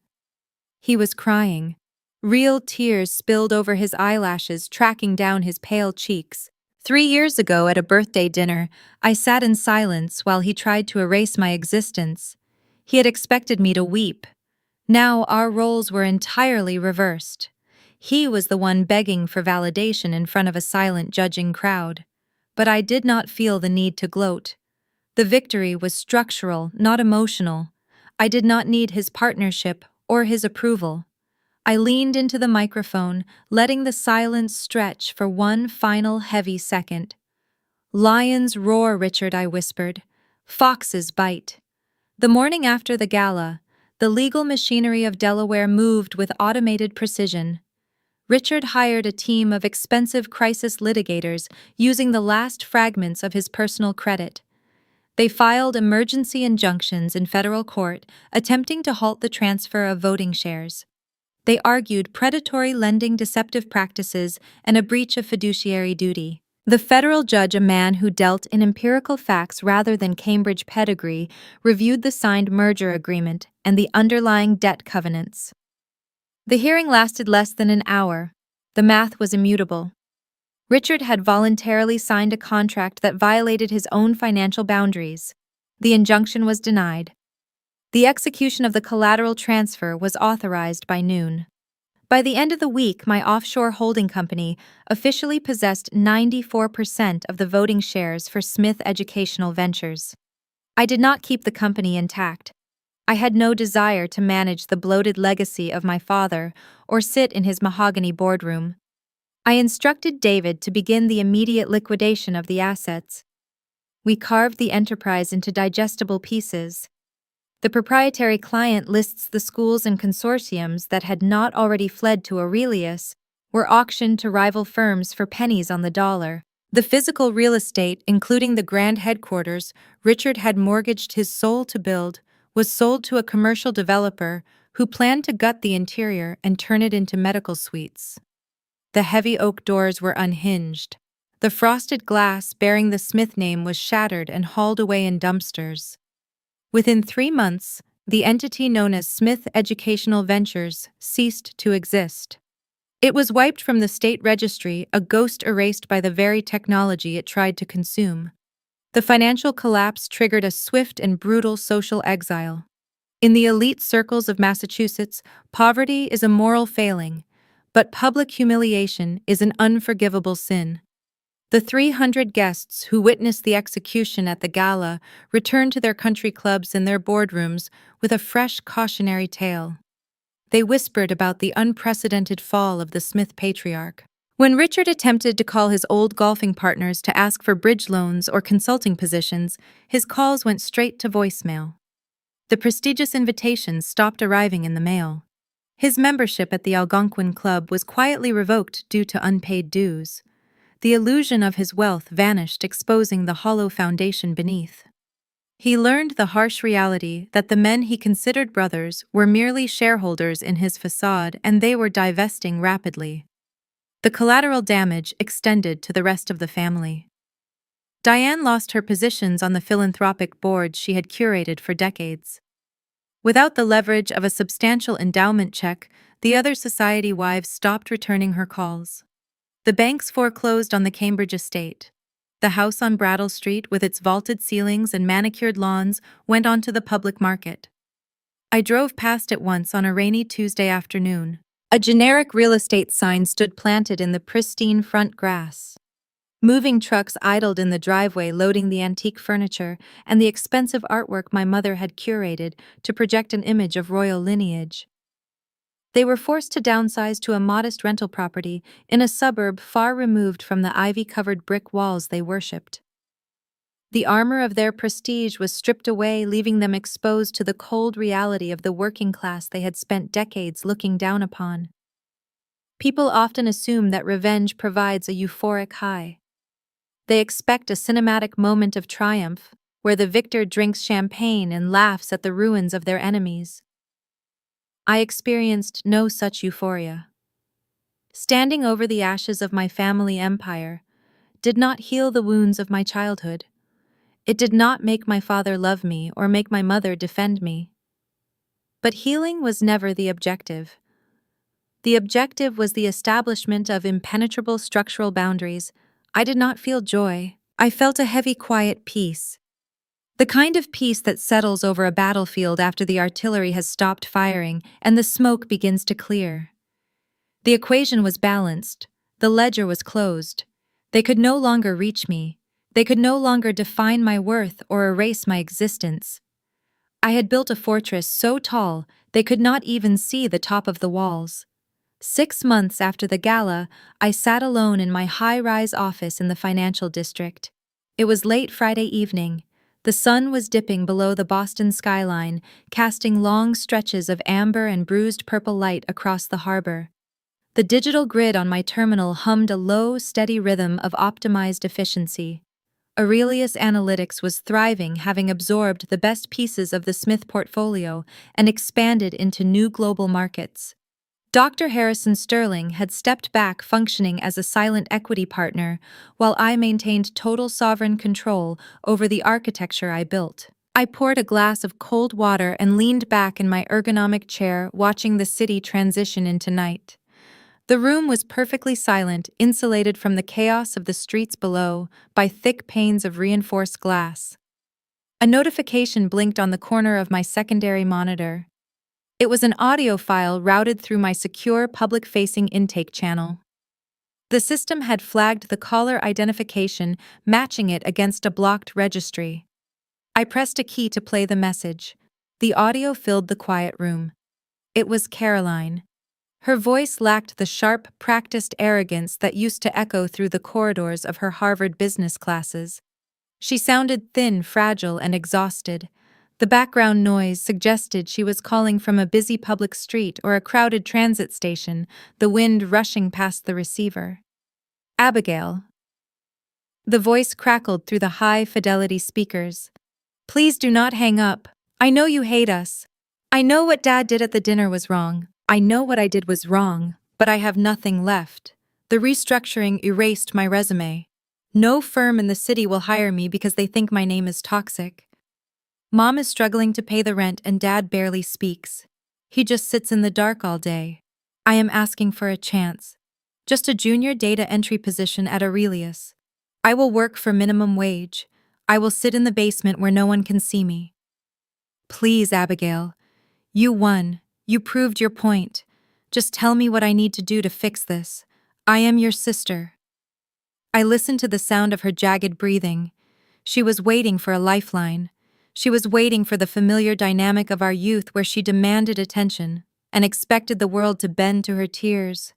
He was crying. Real tears spilled over his eyelashes, tracking down his pale cheeks. 3 years ago, at a birthday dinner, I sat in silence while he tried to erase my existence. He had expected me to weep. Now our roles were entirely reversed. He was the one begging for validation in front of a silent, judging crowd. But I did not feel the need to gloat. The victory was structural, not emotional. I did not need his partnership or his approval. I leaned into the microphone, letting the silence stretch for one final heavy second. "Lions roar, Richard," I whispered. "Foxes bite." The morning after the gala, the legal machinery of Delaware moved with automated precision. Richard hired a team of expensive crisis litigators using the last fragments of his personal credit. They filed emergency injunctions in federal court, attempting to halt the transfer of voting shares. They argued predatory lending, deceptive practices, and a breach of fiduciary duty. The federal judge, a man who dealt in empirical facts rather than Cambridge pedigree, reviewed the signed merger agreement and the underlying debt covenants. The hearing lasted less than an hour. The math was immutable. Richard had voluntarily signed a contract that violated his own financial boundaries. The injunction was denied. The execution of the collateral transfer was authorized by noon. By the end of the week, my offshore holding company officially possessed 94% of the voting shares for Smith Educational Ventures. I did not keep the company intact. I had no desire to manage the bloated legacy of my father or sit in his mahogany boardroom. I instructed David to begin the immediate liquidation of the assets. We carved the enterprise into digestible pieces. The proprietary client lists, the schools and consortiums that had not already fled to Aurelius, were auctioned to rival firms for pennies on the dollar. The physical real estate, including the grand headquarters Richard had mortgaged his soul to build, was sold to a commercial developer who planned to gut the interior and turn it into medical suites. The heavy oak doors were unhinged. The frosted glass bearing the Smith name was shattered and hauled away in dumpsters. Within 3 months, the entity known as Smith Educational Ventures ceased to exist. It was wiped from the state registry, a ghost erased by the very technology it tried to consume. The financial collapse triggered a swift and brutal social exile. In the elite circles of Massachusetts, poverty is a moral failing, but public humiliation is an unforgivable sin. The 300 guests who witnessed the execution at the gala returned to their country clubs and their boardrooms with a fresh cautionary tale. They whispered about the unprecedented fall of the Smith patriarch. When Richard attempted to call his old golfing partners to ask for bridge loans or consulting positions, his calls went straight to voicemail. The prestigious invitations stopped arriving in the mail. His membership at the Algonquin Club was quietly revoked due to unpaid dues. The illusion of his wealth vanished, exposing the hollow foundation beneath. He learned the harsh reality that the men he considered brothers were merely shareholders in his facade, and they were divesting rapidly. The collateral damage extended to the rest of the family. Diane lost her positions on the philanthropic board she had curated for decades. Without the leverage of a substantial endowment check, the other society wives stopped returning her calls. The banks foreclosed on the Cambridge estate. The house on Brattle Street, with its vaulted ceilings and manicured lawns, went onto the public market. I drove past it once on a rainy Tuesday afternoon. A generic real estate sign stood planted in the pristine front grass. Moving trucks idled in the driveway loading the antique furniture and the expensive artwork my mother had curated to project an image of royal lineage. They were forced to downsize to a modest rental property in a suburb far removed from the ivy-covered brick walls they worshipped. The armor of their prestige was stripped away, leaving them exposed to the cold reality of the working class they had spent decades looking down upon. People often assume that revenge provides a euphoric high. They expect a cinematic moment of triumph, where the victor drinks champagne and laughs at the ruins of their enemies. I experienced no such euphoria. Standing over the ashes of my family empire did not heal the wounds of my childhood. It did not make my father love me or make my mother defend me. But healing was never the objective. The objective was the establishment of impenetrable structural boundaries. I did not feel joy. I felt a heavy, quiet peace. The kind of peace that settles over a battlefield after the artillery has stopped firing and the smoke begins to clear. The equation was balanced. The ledger was closed. They could no longer reach me. They could no longer define my worth or erase my existence. I had built a fortress so tall they could not even see the top of the walls. 6 months after the gala, I sat alone in my high-rise office in the financial district. It was late Friday evening. The sun was dipping below the Boston skyline, casting long stretches of amber and bruised purple light across the harbor. The digital grid on my terminal hummed a low, steady rhythm of optimized efficiency. Aurelius Analytics was thriving, having absorbed the best pieces of the Smith portfolio and expanded into new global markets. Dr. Harrison Sterling had stepped back, functioning as a silent equity partner, while I maintained total sovereign control over the architecture I built. I poured a glass of cold water and leaned back in my ergonomic chair, watching the city transition into night. The room was perfectly silent, insulated from the chaos of the streets below by thick panes of reinforced glass. A notification blinked on the corner of my secondary monitor. It was an audio file routed through my secure public-facing intake channel. The system had flagged the caller identification, matching it against a blocked registry. I pressed a key to play the message. The audio filled the quiet room. It was Caroline. Her voice lacked the sharp, practiced arrogance that used to echo through the corridors of her Harvard business classes. She sounded thin, fragile, and exhausted. The background noise suggested she was calling from a busy public street or a crowded transit station, the wind rushing past the receiver. Abigail. The voice crackled through the high-fidelity speakers. Please do not hang up. I know you hate us. I know what Dad did at the dinner was wrong. I know what I did was wrong, but I have nothing left. The restructuring erased my resume. No firm in the city will hire me because they think my name is toxic. Mom is struggling to pay the rent and Dad barely speaks. He just sits in the dark all day. I am asking for a chance. Just a junior data entry position at Aurelius. I will work for minimum wage. I will sit in the basement where no one can see me. Please, Abigail. You won. You proved your point. Just tell me what I need to do to fix this. I am your sister. I listened to the sound of her jagged breathing. She was waiting for a lifeline. She was waiting for the familiar dynamic of our youth where she demanded attention and expected the world to bend to her tears.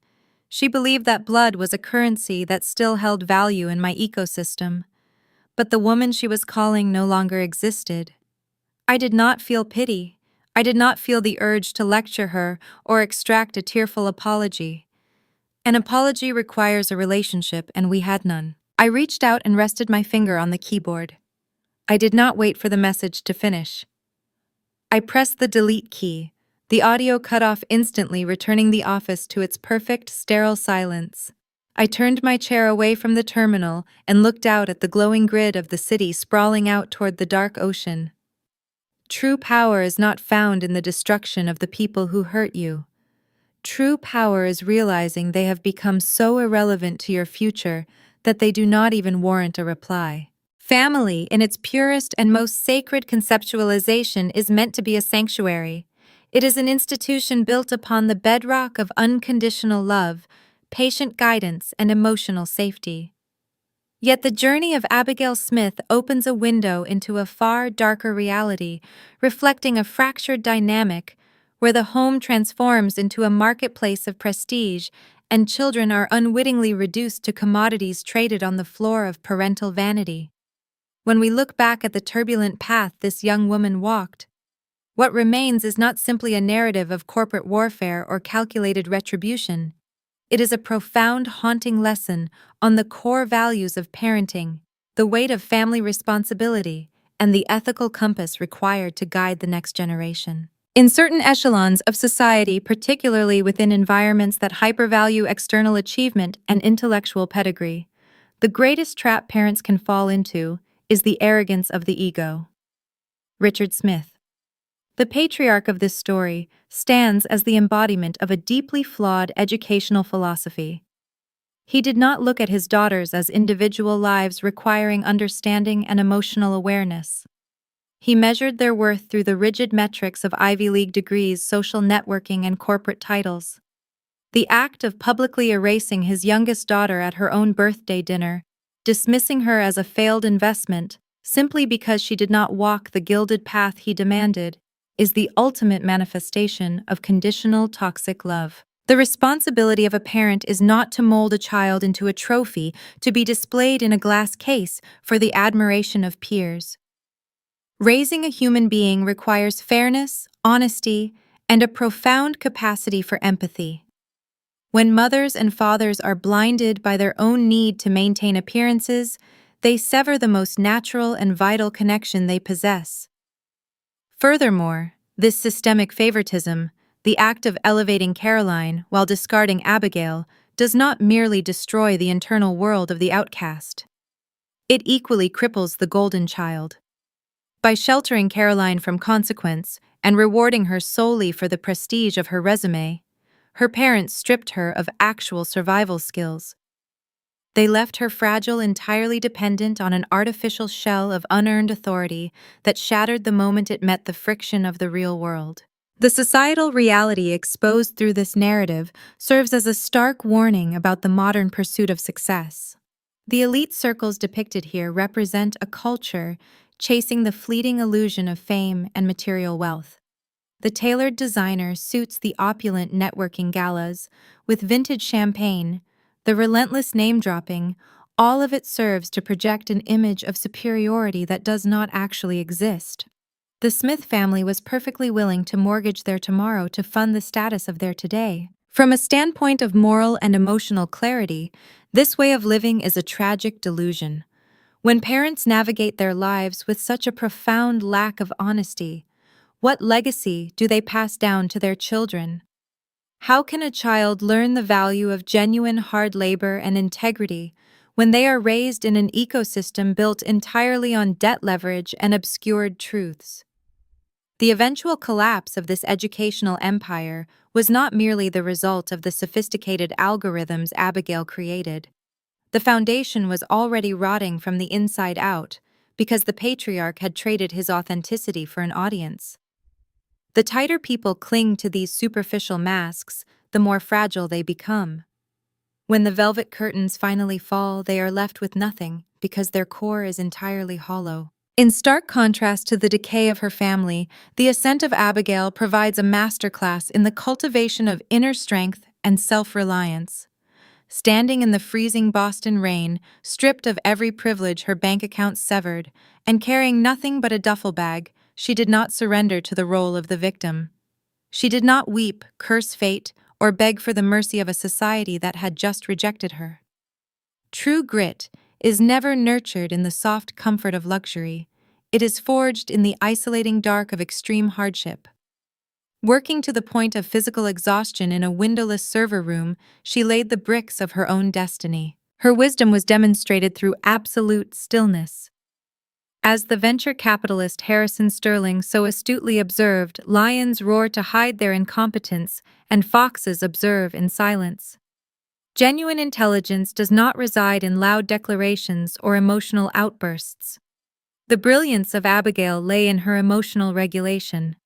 She believed that blood was a currency that still held value in my ecosystem. But the woman she was calling no longer existed. I did not feel pity. I did not feel the urge to lecture her or extract a tearful apology. An apology requires a relationship, and we had none. I reached out and rested my finger on the keyboard. I did not wait for the message to finish. I pressed the delete key. The audio cut off instantly, returning the office to its perfect, sterile silence. I turned my chair away from the terminal and looked out at the glowing grid of the city sprawling out toward the dark ocean. True power is not found in the destruction of the people who hurt you. True power is realizing they have become so irrelevant to your future that they do not even warrant a reply. Family, in its purest and most sacred conceptualization, is meant to be a sanctuary. It is an institution built upon the bedrock of unconditional love, patient guidance, and emotional safety. Yet the journey of Abigail Smith opens a window into a far darker reality, reflecting a fractured dynamic where the home transforms into a marketplace of prestige and children are unwittingly reduced to commodities traded on the floor of parental vanity. When we look back at the turbulent path this young woman walked, what remains is not simply a narrative of corporate warfare or calculated retribution. It is a profound, haunting lesson on the core values of parenting, the weight of family responsibility, and the ethical compass required to guide the next generation. In certain echelons of society, particularly within environments that hypervalue external achievement and intellectual pedigree, the greatest trap parents can fall into is the arrogance of the ego. Richard Smith. The patriarch of this story stands as the embodiment of a deeply flawed educational philosophy. He did not look at his daughters as individual lives requiring understanding and emotional awareness. He measured their worth through the rigid metrics of Ivy League degrees, social networking, and corporate titles. The act of publicly erasing his youngest daughter at her own birthday dinner, dismissing her as a failed investment simply because she did not walk the gilded path he demanded, is the ultimate manifestation of conditional toxic love. The responsibility of a parent is not to mold a child into a trophy to be displayed in a glass case for the admiration of peers. Raising a human being requires fairness, honesty, and a profound capacity for empathy. When mothers and fathers are blinded by their own need to maintain appearances, they sever the most natural and vital connection they possess. Furthermore, this systemic favoritism, the act of elevating Caroline while discarding Abigail, does not merely destroy the internal world of the outcast. It equally cripples the golden child. By sheltering Caroline from consequence and rewarding her solely for the prestige of her resume, her parents stripped her of actual survival skills. They left her fragile, entirely dependent on an artificial shell of unearned authority that shattered the moment it met the friction of the real world. The societal reality exposed through this narrative serves as a stark warning about the modern pursuit of success. The elite circles depicted here represent a culture chasing the fleeting illusion of fame and material wealth. The tailored designer suits the opulent networking galas, with vintage champagne, the relentless name-dropping, all of it serves to project an image of superiority that does not actually exist. The Smith family was perfectly willing to mortgage their tomorrow to fund the status of their today. From a standpoint of moral and emotional clarity, this way of living is a tragic delusion. When parents navigate their lives with such a profound lack of honesty, what legacy do they pass down to their children? How can a child learn the value of genuine hard labor and integrity when they are raised in an ecosystem built entirely on debt leverage and obscured truths? The eventual collapse of this educational empire was not merely the result of the sophisticated algorithms Abigail created. The foundation was already rotting from the inside out, because the patriarch had traded his authenticity for an audience. The tighter people cling to these superficial masks, the more fragile they become. When the velvet curtains finally fall, they are left with nothing because their core is entirely hollow. In stark contrast to the decay of her family, the ascent of Abigail provides a masterclass in the cultivation of inner strength and self-reliance. Standing in the freezing Boston rain, stripped of every privilege her bank account severed, and carrying nothing but a duffel bag, she did not surrender to the role of the victim. She did not weep, curse fate, or beg for the mercy of a society that had just rejected her. True grit is never nurtured in the soft comfort of luxury. It is forged in the isolating dark of extreme hardship. Working to the point of physical exhaustion in a windowless server room, she laid the bricks of her own destiny. Her wisdom was demonstrated through absolute stillness. As the venture capitalist Harrison Sterling so astutely observed, lions roar to hide their incompetence, and foxes observe in silence. Genuine intelligence does not reside in loud declarations or emotional outbursts. The brilliance of Abigail lay in her emotional regulation.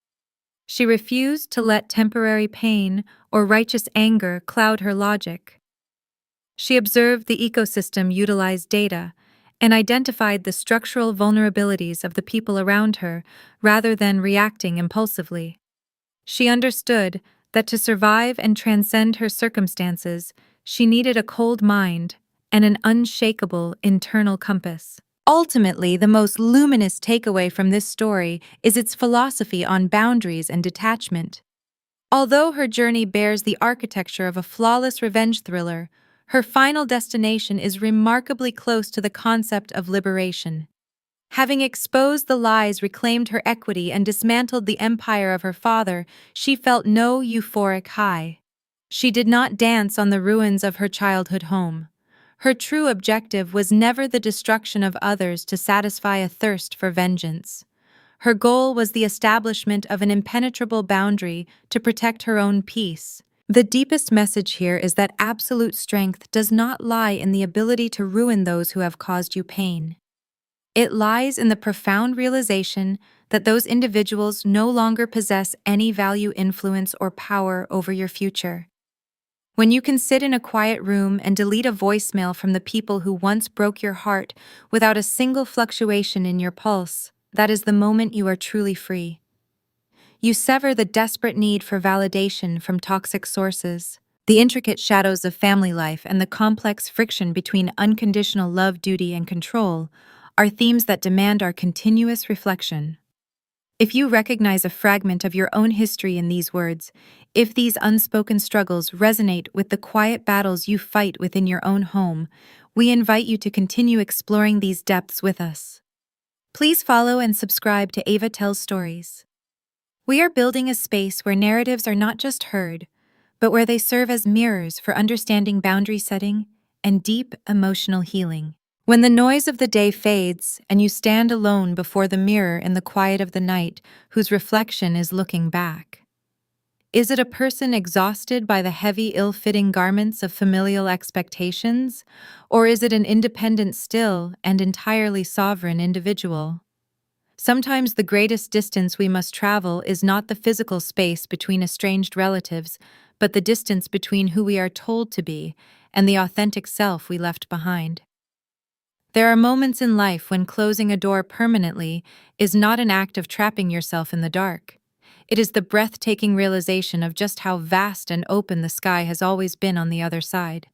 She refused to let temporary pain or righteous anger cloud her logic. She observed the ecosystem utilize data and identified the structural vulnerabilities of the people around her rather than reacting impulsively. She understood that to survive and transcend her circumstances, she needed a cold mind and an unshakable internal compass. Ultimately, the most luminous takeaway from this story is its philosophy on boundaries and detachment. Although her journey bears the architecture of a flawless revenge thriller, her final destination is remarkably close to the concept of liberation. Having exposed the lies, reclaimed her equity, and dismantled the empire of her father, she felt no euphoric high. She did not dance on the ruins of her childhood home. Her true objective was never the destruction of others to satisfy a thirst for vengeance. Her goal was the establishment of an impenetrable boundary to protect her own peace. The deepest message here is that absolute strength does not lie in the ability to ruin those who have caused you pain. It lies in the profound realization that those individuals no longer possess any value, influence, or power over your future. When you can sit in a quiet room and delete a voicemail from the people who once broke your heart without a single fluctuation in your pulse, that is the moment you are truly free. You sever the desperate need for validation from toxic sources. The intricate shadows of family life and the complex friction between unconditional love, duty, and control are themes that demand our continuous reflection. If you recognize a fragment of your own history in these words, if these unspoken struggles resonate with the quiet battles you fight within your own home, we invite you to continue exploring these depths with us. Please follow and subscribe to Ava Tells Stories. We are building a space where narratives are not just heard, but where they serve as mirrors for understanding boundary setting and deep emotional healing. When the noise of the day fades and you stand alone before the mirror in the quiet of the night whose reflection is looking back, is it a person exhausted by the heavy, ill-fitting garments of familial expectations, or is it an independent, still, and entirely sovereign individual? Sometimes the greatest distance we must travel is not the physical space between estranged relatives, but the distance between who we are told to be and the authentic self we left behind. There are moments in life when closing a door permanently is not an act of trapping yourself in the dark. It is the breathtaking realization of just how vast and open the sky has always been on the other side.